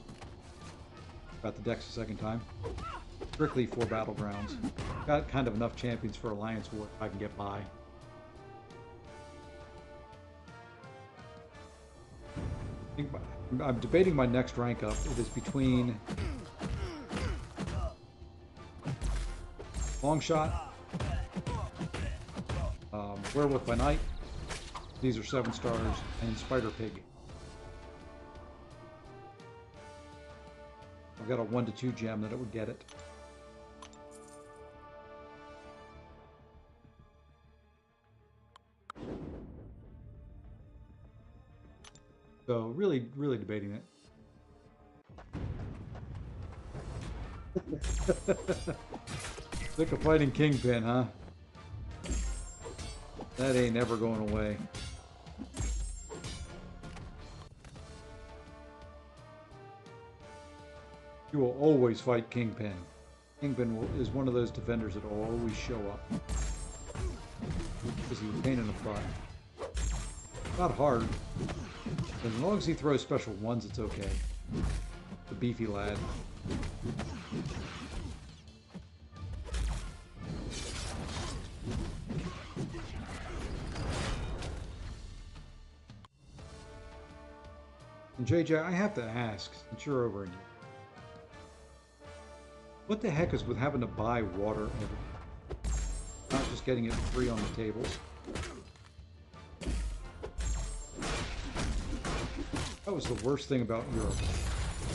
Speaker 1: Got the Dex a second time. Strictly for Battlegrounds. Got kind of enough champions for Alliance War if I can get by. I'm debating my next rank up. It is between Longshot, Werewolf by Night, these are 7 stars, and Spider Pig. I've got a 1 to 2 gem that it would get it. So really, really debating it. Sick of fighting Kingpin, huh? That ain't never going away. You will always fight Kingpin. Is one of those defenders that will always show up. Because he's a pain in the butt. Not hard. As long as he throws special ones, it's okay. The beefy lad. And JJ, I have to ask, since you're over in here, what the heck is with having to buy water every, not just getting it free on the tables? That was the worst thing about Europe.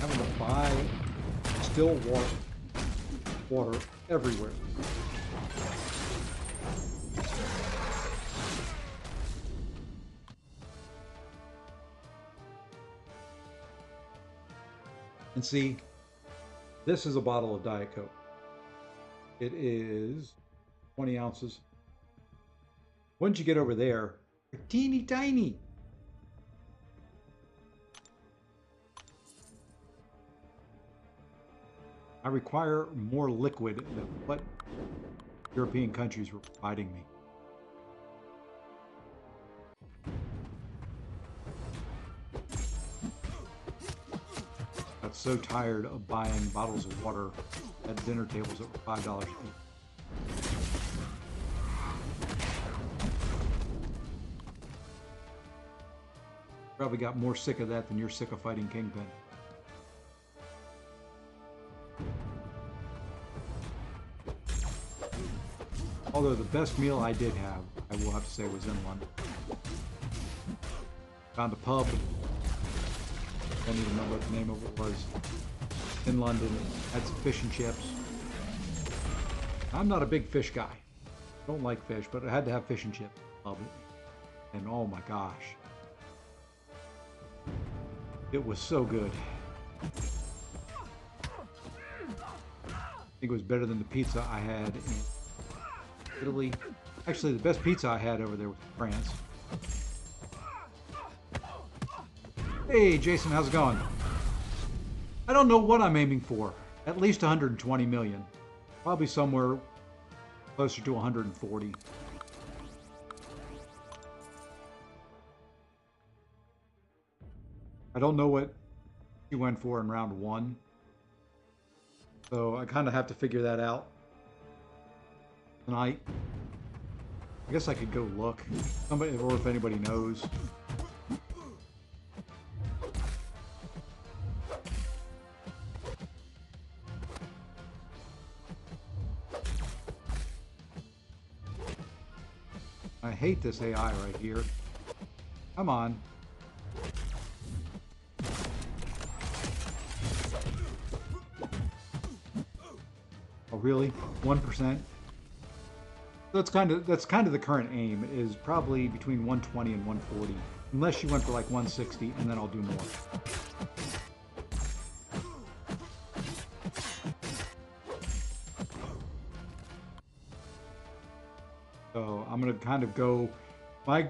Speaker 1: Having to buy still water everywhere. And see, this is a bottle of Diet Coke. It is 20 ounces. Once you get over there, they're teeny tiny. I require more liquid than what European countries were providing me. Got so tired of buying bottles of water at dinner tables that were $5 each. Probably got more sick of that than you're sick of fighting Kingpin. Although the best meal I did have, I will have to say, was in London. Found a pub. I don't even remember what the name of it was. In London, had some fish and chips. I'm not a big fish guy. Don't like fish, but I had to have fish and chips. Loved it. And oh my gosh. It was so good. I think it was better than the pizza I had in Italy. Actually, the best pizza I had over there was in France. Hey, Jason, how's it going? I don't know what I'm aiming for. At least 120 million. Probably somewhere closer to 140. I don't know what she went for in round one. So I kind of have to figure that out tonight. I guess I could go look. Somebody, or if anybody knows. I hate this AI right here. Come on. Oh, really? 1%? That's kind of the current aim, is probably between 120 and 140. Unless you went for like 160, and then I'll do more. So I'm gonna kind of go my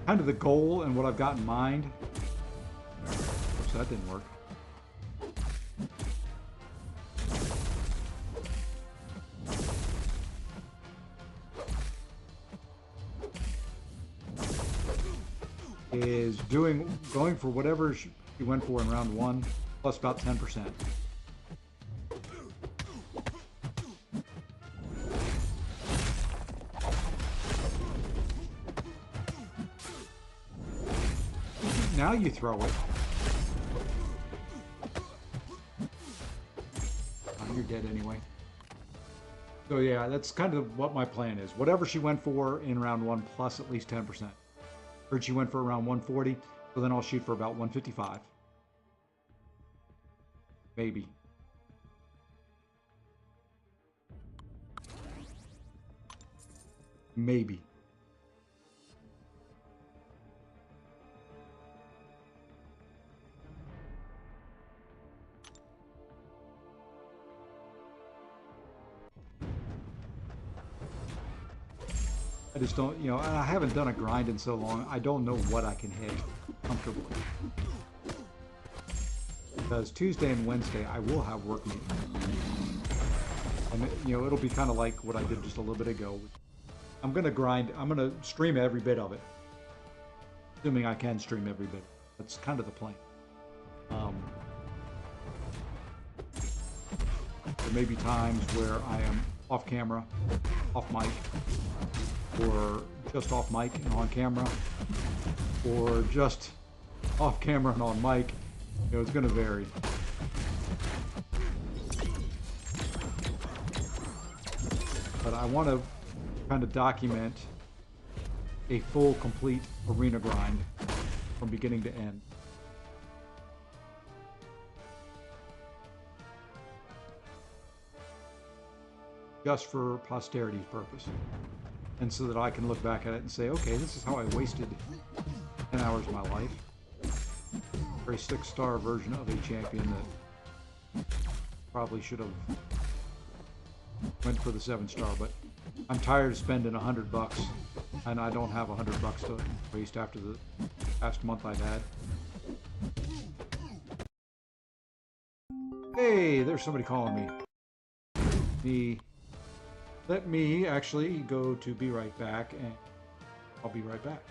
Speaker 1: kind of the goal and what I've got in mind. Oops, that didn't work. Is going for whatever she went for in round one, plus about 10%. Now you throw it. Oh, you're dead anyway. So yeah, that's kind of what my plan is. Whatever she went for in round one, plus at least 10%. Heard she went for around 140, so then I'll shoot for about 155. Maybe. Maybe. I just don't, and I haven't done a grind in so long. I don't know what I can hit comfortably. Because Tuesday and Wednesday, I will have work meetings. And, it'll be kind of like what I did just a little bit ago. I'm going to grind. I'm going to stream every bit of it. Assuming I can stream every bit. That's kind of the plan. There may be times where I am off camera, off mic, or just off mic and on camera, or just off camera and on mic. It's going to vary. But I want to kind of document a full, complete arena grind from beginning to end. Just for posterity's purpose. And so that I can look back at it and say, okay, this is how I wasted 10 hours of my life for a 6-star version of a champion that probably should have went for the 7-star, but I'm tired of spending $100 and I don't have $100 to waste after the past month I've had. Hey, there's somebody calling me. Let me actually go to be right back, and I'll be right back.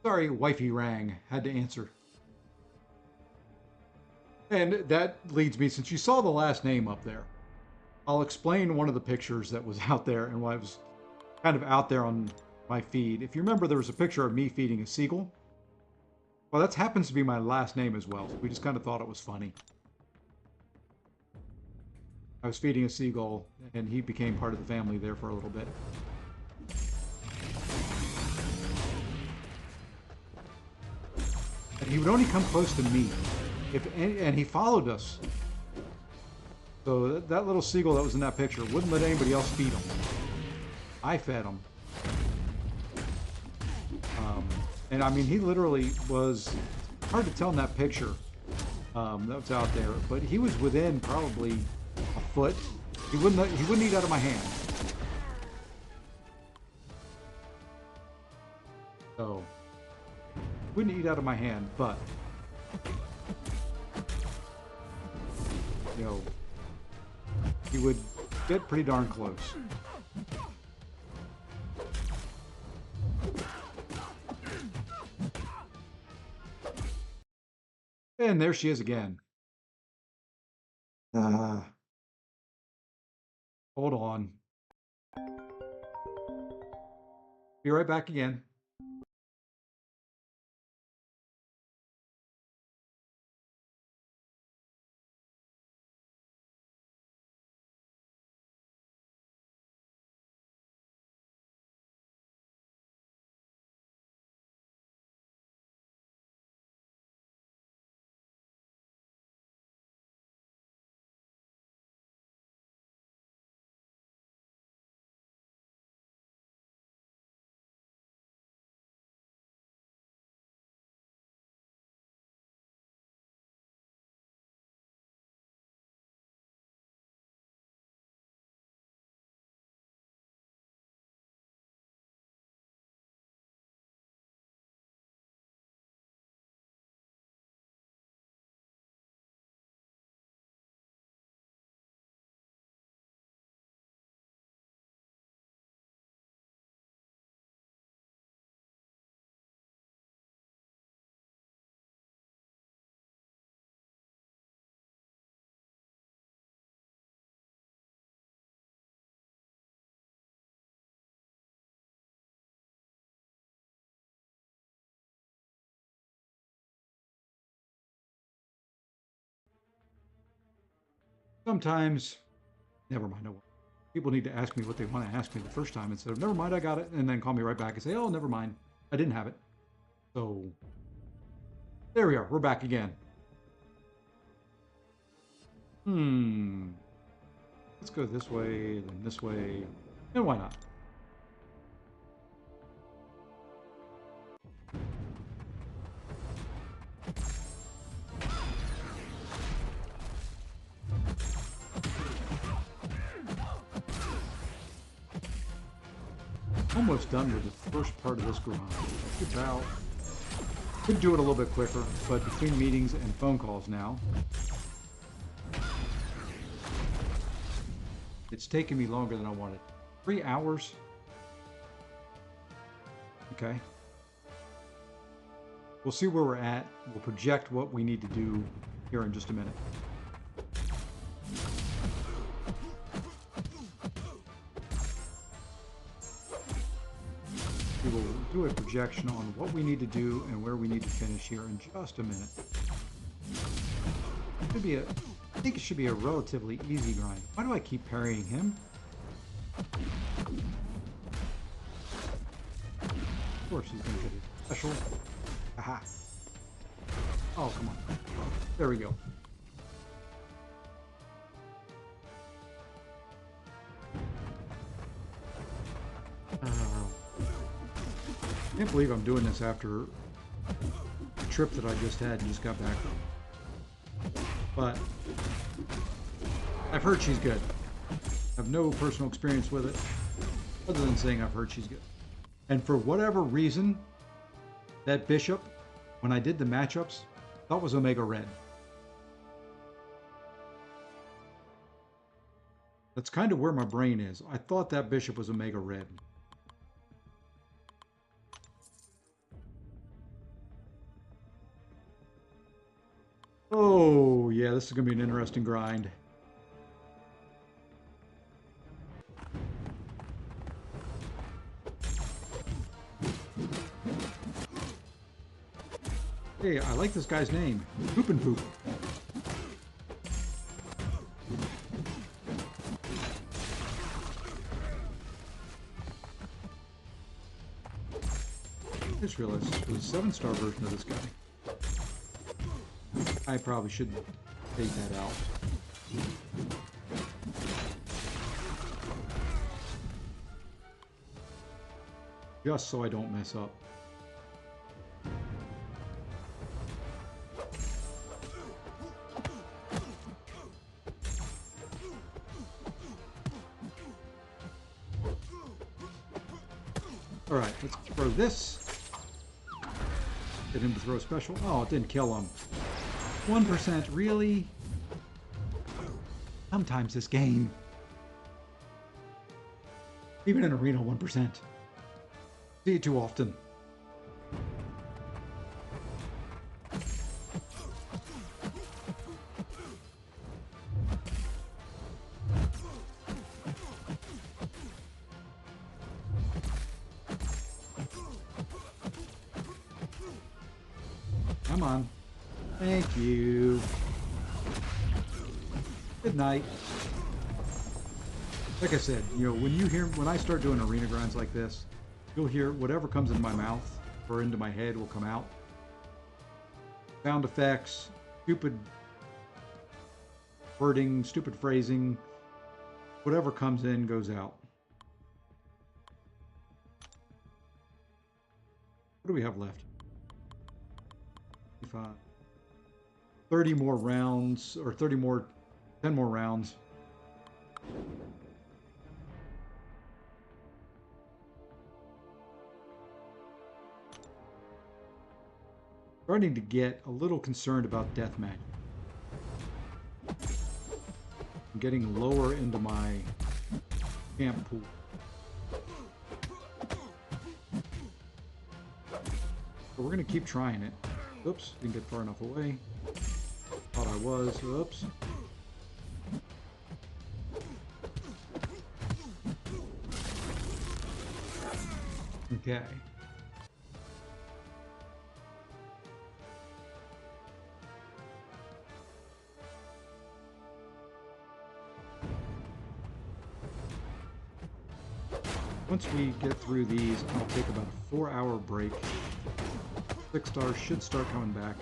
Speaker 1: Sorry, wifey rang. Had to answer. And that leads me, since you saw the last name up there, I'll explain one of the pictures that was out there and why it was kind of out there on my feed. If you remember, there was a picture of me feeding a seagull. Well, that happens to be my last name as well. So we just kind of thought it was funny. I was feeding a seagull, and he became part of the family there for a little bit. And he would only come close to me, and he followed us. So that little seagull that was in that picture wouldn't let anybody else feed him. I fed him. And I mean, he literally was hard to tell in that picture that was out there, but he was within probably a foot. He wouldn't eat out of my hand. So wouldn't eat out of my hand, but he would get pretty darn close. And there she is again. Hold on. Be right back again. Sometimes, never mind. No, people need to ask me what they want to ask me the first time instead of never mind, I got it, and then call me right back and say, oh, never mind, I didn't have it. So there we are. We're back again. Let's go this way, then this way, and why not? Almost done with the first part of this grind. Could do it a little bit quicker, but between meetings and phone calls now, it's taken me longer than I wanted. 3 hours? Okay. We'll see where we're at. We'll project what we need to do here in just a minute. We will do a projection on what we need to do and where we need to finish here in just a minute. I think it should be a relatively easy grind. Why do I keep parrying him? Of course he's going to get a special. Aha. Oh, come on. There we go. I can't believe I'm doing this after the trip that I just had and just got back from. But I've heard she's good. I have no personal experience with it, other than saying I've heard she's good. And for whatever reason, that bishop, when I did the matchups, thought was Omega Red. That's kind of where my brain is. I thought that bishop was Omega Red. Oh, yeah, this is going to be an interesting grind. Hey, I like this guy's name. Poop and Poop. I just realized this was a 7-star version of this guy. I probably should take that out. Just so I don't mess up. Alright, let's throw this. Get him to throw a special. Oh, it didn't kill him. 1%, really? Sometimes this game. Even in Arena, 1%. See it too often. Come on. Thank you. Good night. Like I said, you know, when I start doing arena grinds like this, you'll hear whatever comes in my mouth or into my head will come out. Sound effects, stupid wording, stupid phrasing, whatever comes in goes out. What do we have left? 30 more rounds, or 10 more rounds. Starting to get a little concerned about deathmatch. I'm getting lower into my camp pool. But we're going to keep trying it. Oops, didn't get far enough away. Thought I was. Oops. Okay. Once we get through these, I'll take about a 4-hour break. 6 stars should start coming back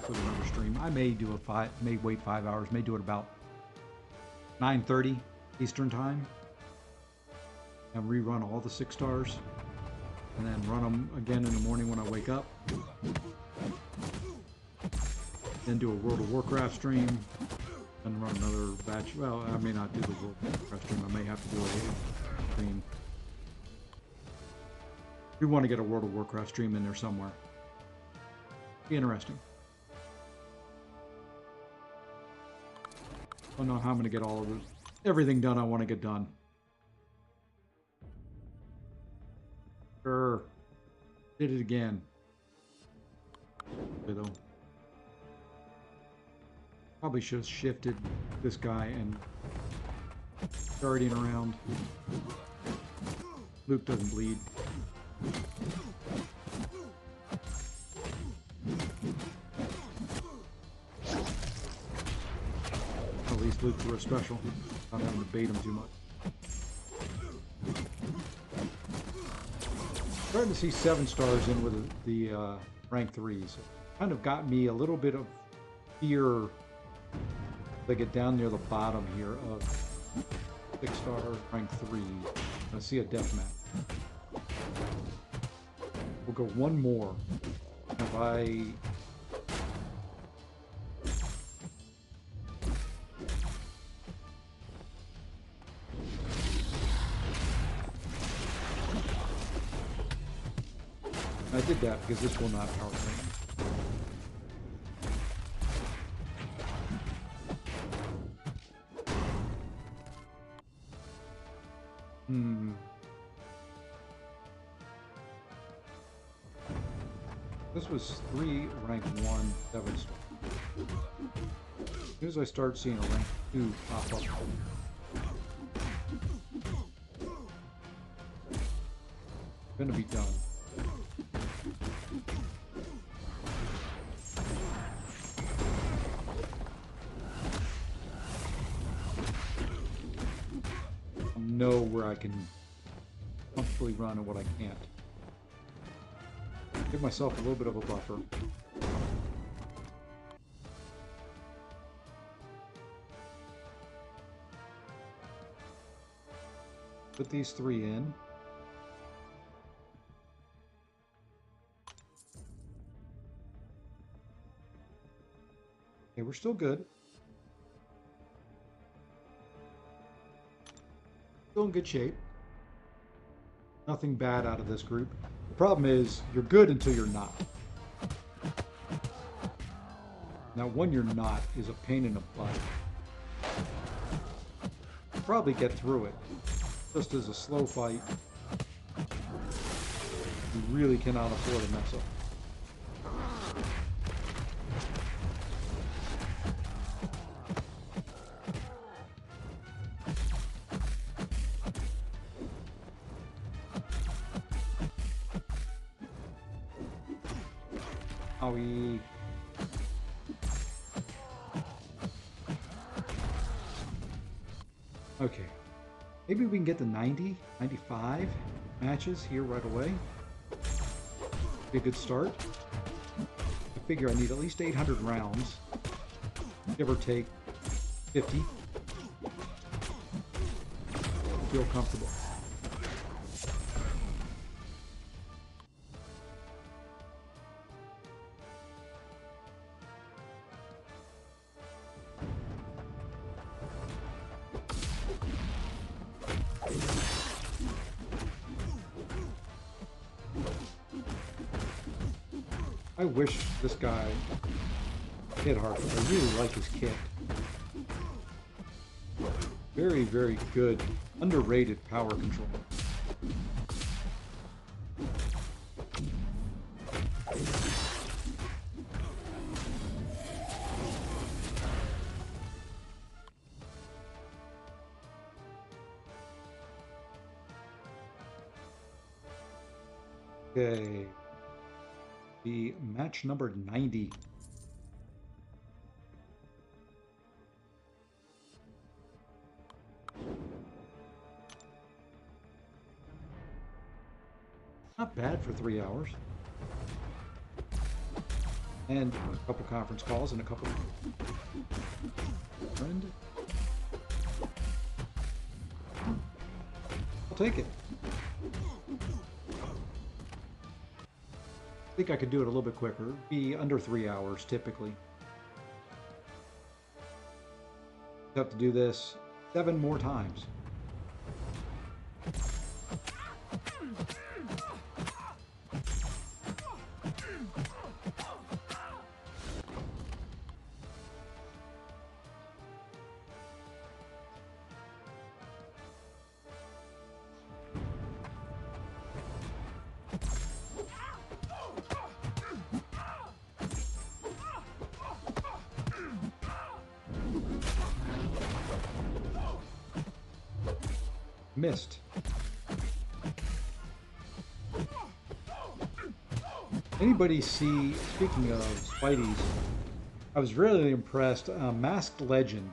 Speaker 1: with another stream. I may do may wait 5 hours, may do it about 9:30 Eastern time, and rerun all the 6 stars, and then run them again in the morning when I wake up. Then do a World of Warcraft stream, and run another batch. Well, I may not do the World of Warcraft stream. I may have to do a stream. We want to get a World of Warcraft stream in there somewhere. Be interesting. I don't know how I'm going to get all of everything done I want to get done. Sure. Did it again. Okay, though. Probably should have shifted this guy and guardian around. Luke doesn't bleed. At least Luke threw a special. I'm having to bait him too much. Starting to see 7 stars in with the rank 3s. Kind of got me a little bit of fear. They get down near the bottom here of 6-star rank 3. I see a death match. We'll go one more. If I did that because this will not power thing. This was 3 rank 1, 7 star. As soon as I start seeing a rank 2 pop up, it's gonna be done. I know where I can comfortably run and what I can't. Give myself a little bit of a buffer. Put these 3 in. Okay, we're still good. Still in good shape. Nothing bad out of this group. The problem is, you're good until you're not. Now, when you're not is a pain in the butt. You'll probably get through it. Just as a slow fight, you really cannot afford to mess up. Owie. Okay. Maybe we can get to 90, 95 matches here right away. Be a good start. I figure I need at least 800 rounds. Give or take 50. Feel comfortable. I wish this guy hit hard, but I really like his kit. Very, very good, underrated power control. Okay. The match number 90. Not bad for 3 hours. And a couple conference calls and a couple friend. I'll take it. I think I could do it a little bit quicker. Be under 3 hours typically. Have to do this 7 more times. Missed. Anybody see, speaking of Spidey's, I was really impressed. Masked Legend.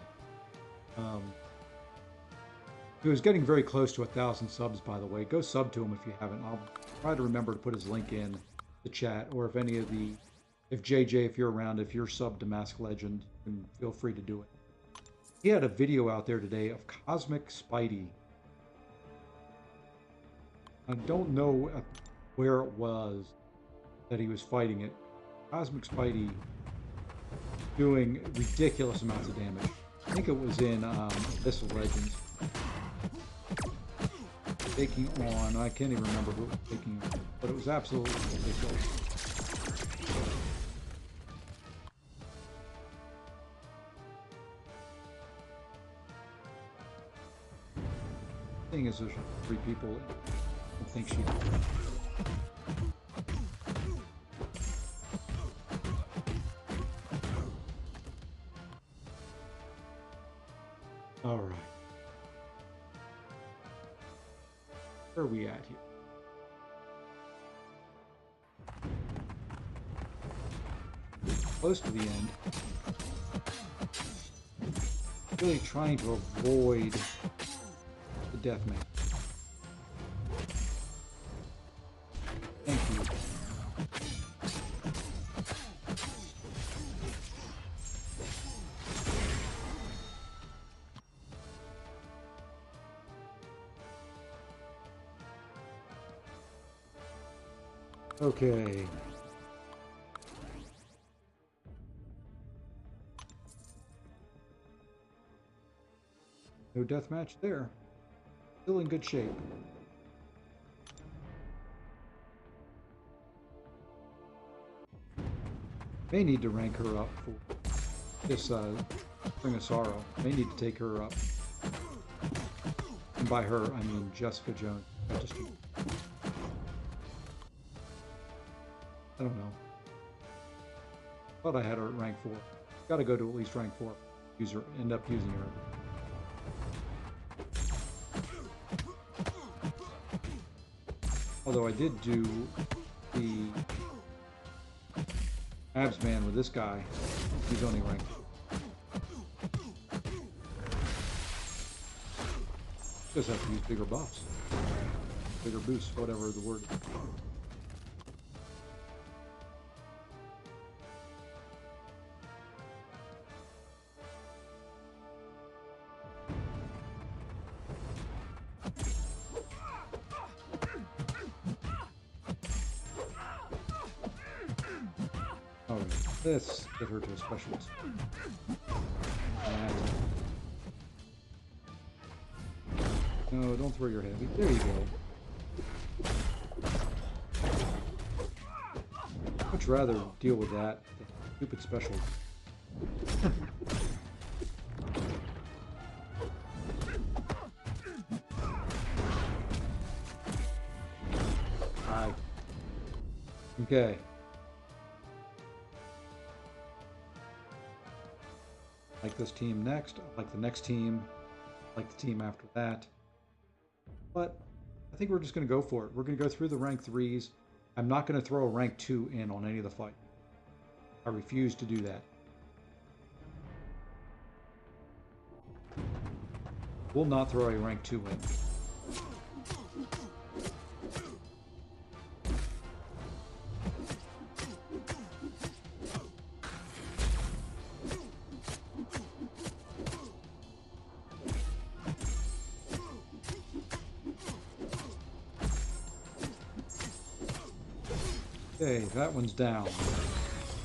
Speaker 1: He was getting very close to 1,000 subs, by the way. Go sub to him if you haven't. I'll try to remember to put his link in the chat, or if any of the, if JJ, if you're around, if you're subbed to Masked Legend, then feel free to do it. He had a video out there today of Cosmic Spidey. I don't know where it was that he was fighting it. Cosmic Spidey doing ridiculous amounts of damage. I think it was in Abyssal Legends. Taking on, I can't even remember who it was taking on, but it was absolutely ridiculous. The thing is, there's 3 people. I don't think she. All right. Where are we at here? Close to the end. Really trying to avoid the deathmatch. Thank you. Okay. No deathmatch there. Still in good shape. May need to rank her up for this Spring of Sorrow. May need to take her up. And by her, I mean Jessica Jones. I don't know. Thought I had her at rank 4. Got to go to at least rank 4. End up using her. Although I did do the abs man with this guy. He's only ranked. Just have to use bigger buffs. Bigger boosts, whatever the word is. Let's get her to a specialist. No, don't throw your heavy. There you go. Much rather deal with that than stupid special. Hi. Okay. Like this team next, like the next team, like the team after that. But I think we're just going to go for it. We're going to go through the rank 3s. I'm not going to throw a rank 2 in on any of the fight. I refuse to do that. Will not throw a rank 2 in. Okay, that one's down.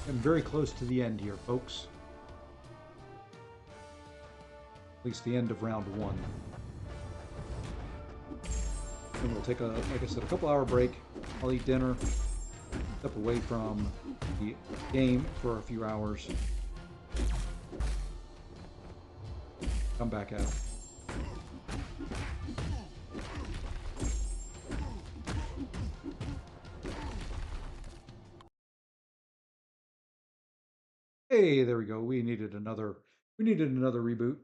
Speaker 1: I'm very close to the end here, folks. At least the end of round one. Then we'll take a, like I said, a couple-hour break. I'll eat dinner, step away from the game for a few hours, come back out. Hey, there we go. We needed another reboot.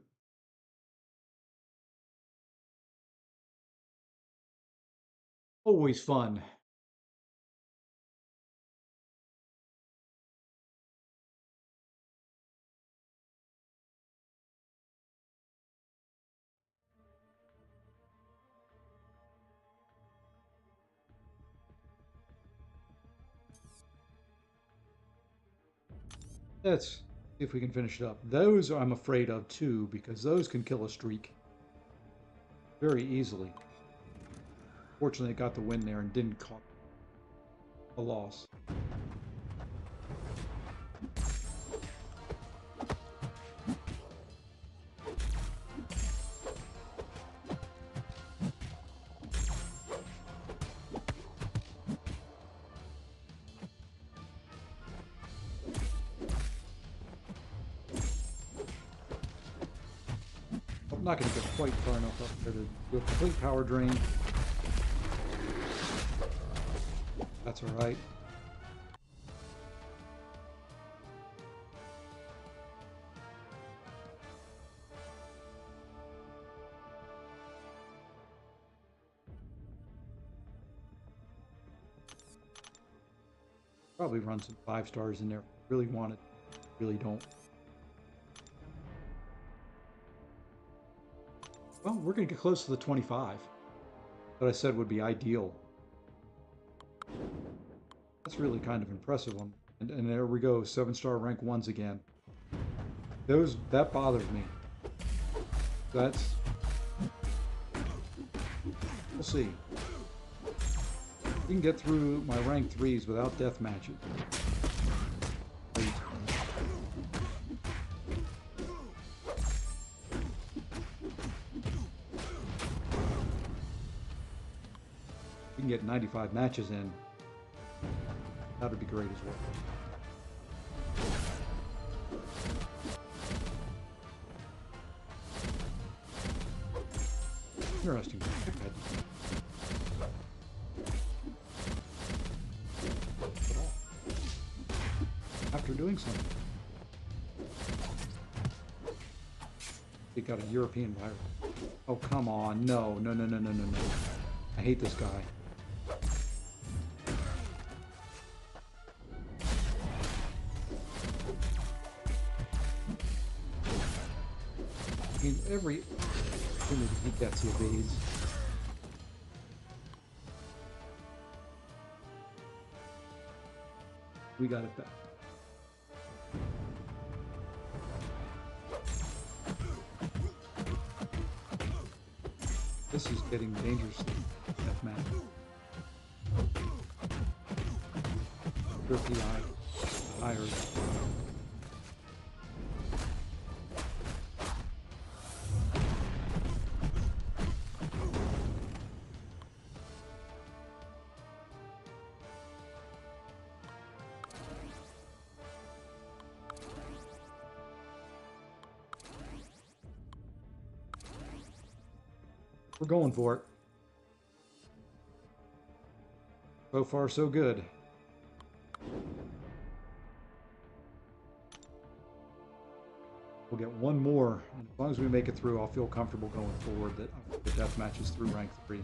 Speaker 1: Always fun. Let's see if we can finish it up. Those I'm afraid of too, because those can kill a streak very easily. Fortunately, I got the win there and didn't cause a loss. I'm not going to get quite far enough up there to do a complete power drain. That's all right. Probably run some 5 stars in there. Really want it. Really don't. Well, we're going to get close to the 25. That I said would be ideal. That's really kind of impressive. And there we go, 7-star rank 1s again. That bothers me. That's... We'll see. We can get through my rank 3s without death matches. We can get 95 matches in. That would be great as well. Interesting. After doing something. He got a European virus. Oh, come on. No, no, no, no, no, no, no. I hate this guy. I mean, every opportunity he gets, he evades. We got it back. This is getting dangerous. That man. Higher. We're going for it. So far, so good. We'll get one more, and as long as we make it through, I'll feel comfortable going forward that the death matches through rank 3.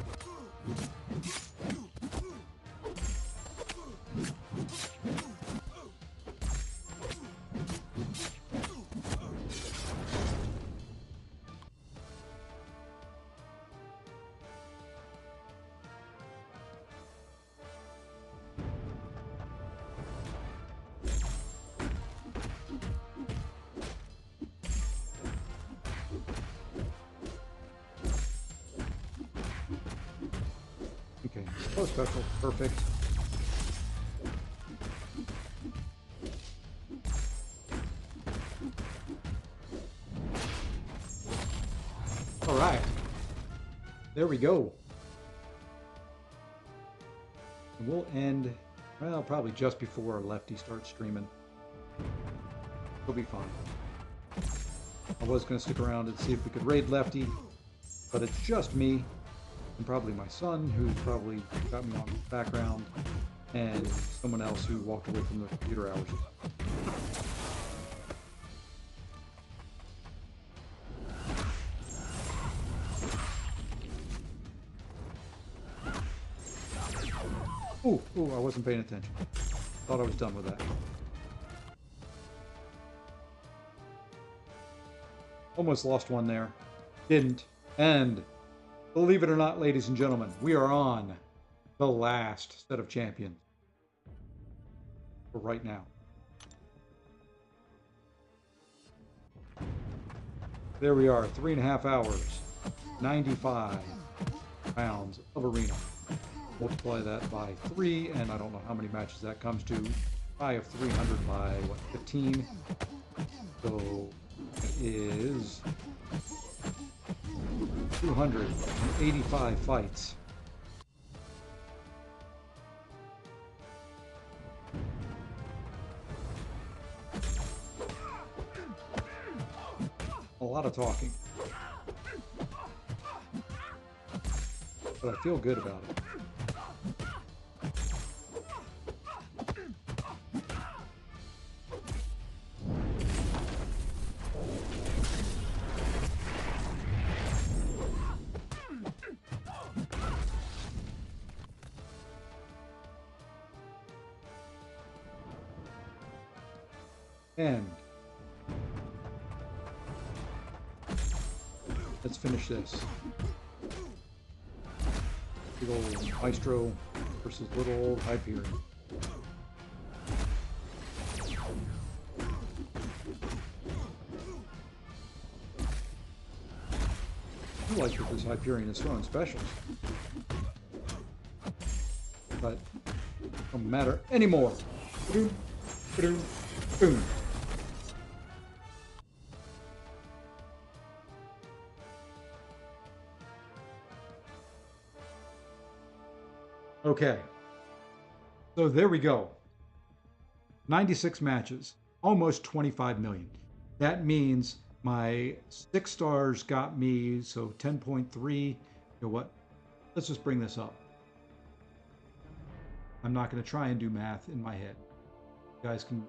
Speaker 1: Okay, slow special, perfect. there we go. And we'll end, well, probably just before Lefty starts streaming. He'll be fine. I was going to stick around and see if we could raid Lefty, but it's just me and probably my son, who's probably got me on the background, and someone else who walked away from the computer hours. Ooh, I wasn't paying attention. Thought I was done with that. Almost lost one there. Didn't. And believe it or not, ladies and gentlemen, we are on the last set of champions for right now. There we are, 3.5 hours, 95 rounds of arena. Multiply that by 3, and I don't know how many matches that comes to. High of 300 by, what, 15? So it is 285 fights. A lot of talking. But I feel good about it. And let's finish this. Big old Maestro versus little old Hyperion. I like that this Hyperion is throwing specials, but it don't matter anymore. Boom, boom, boom. Okay, so there we go. 96 matches, almost 25 million. That means my 6 stars got me, so 10.3. You know what? Let's just bring this up. I'm not going to try and do math in my head. You guys can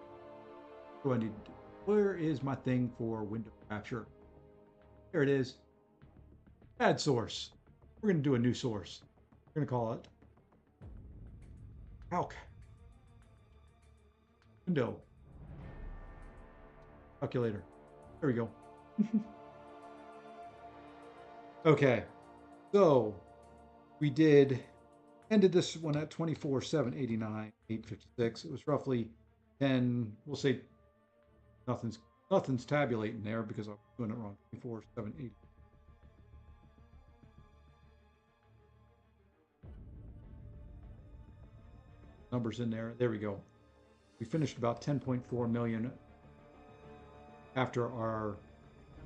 Speaker 1: go ahead and do. Where is my thing for window capture? There it is. Add source. We're going to do a new source. We're going to call it calc. Window. Calculator. There we go. Okay. So we ended this one at 24,789, 856. It was roughly 10. We'll say nothing's tabulating there because I was doing it wrong. 24,780. Numbers in there. There we go. We finished about 10.4 million after our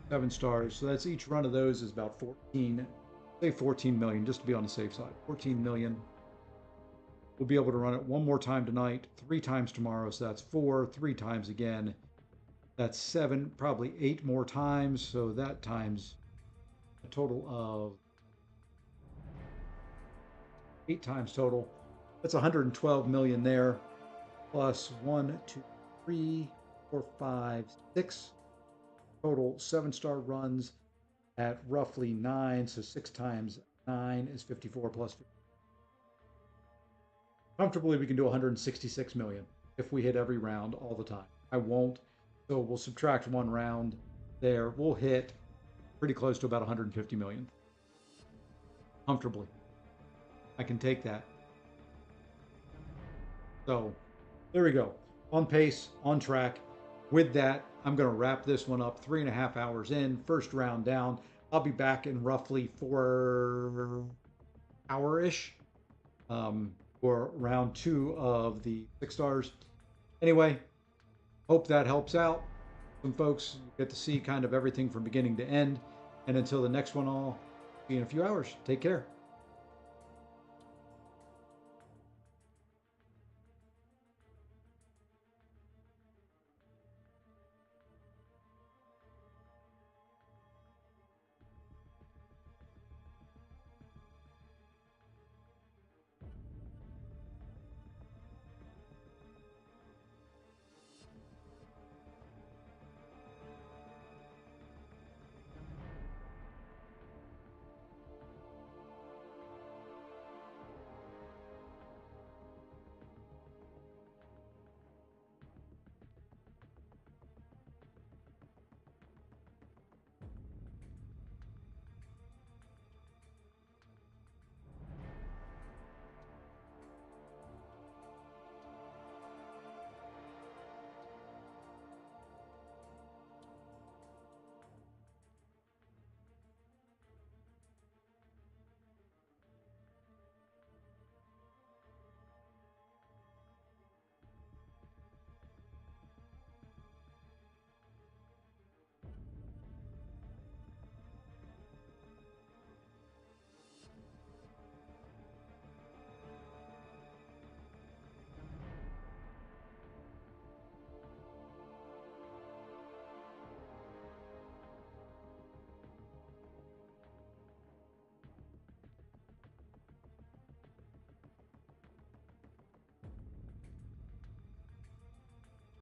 Speaker 1: 7 stars. So that's each run of those is about 14, say 14 million, just to be on the safe side. 14 million. We'll be able to run it one more time tonight, 3 times tomorrow. So that's 4, 3 times again. That's 7, probably 8 more times. So that times a total of 8 times total. That's 112 million there, plus 1, 2, 3, 4, 5, 6 total 7-star runs at roughly 9. So 6 times 9 is 54 plus 50. Comfortably, we can do 166 million if we hit every round all the time. I won't, so we'll subtract 1 round there. We'll hit pretty close to about 150 million. Comfortably. I can take that. So there we go. On pace, on track. With that, I'm going to wrap this one up. 3.5 hours in, first round down. I'll be back in roughly 4 hour-ish for round 2 of the 6 stars. Anyway, hope that helps out. Some folks get to see kind of everything from beginning to end. And until the next one, all, See you in a few hours. Take care.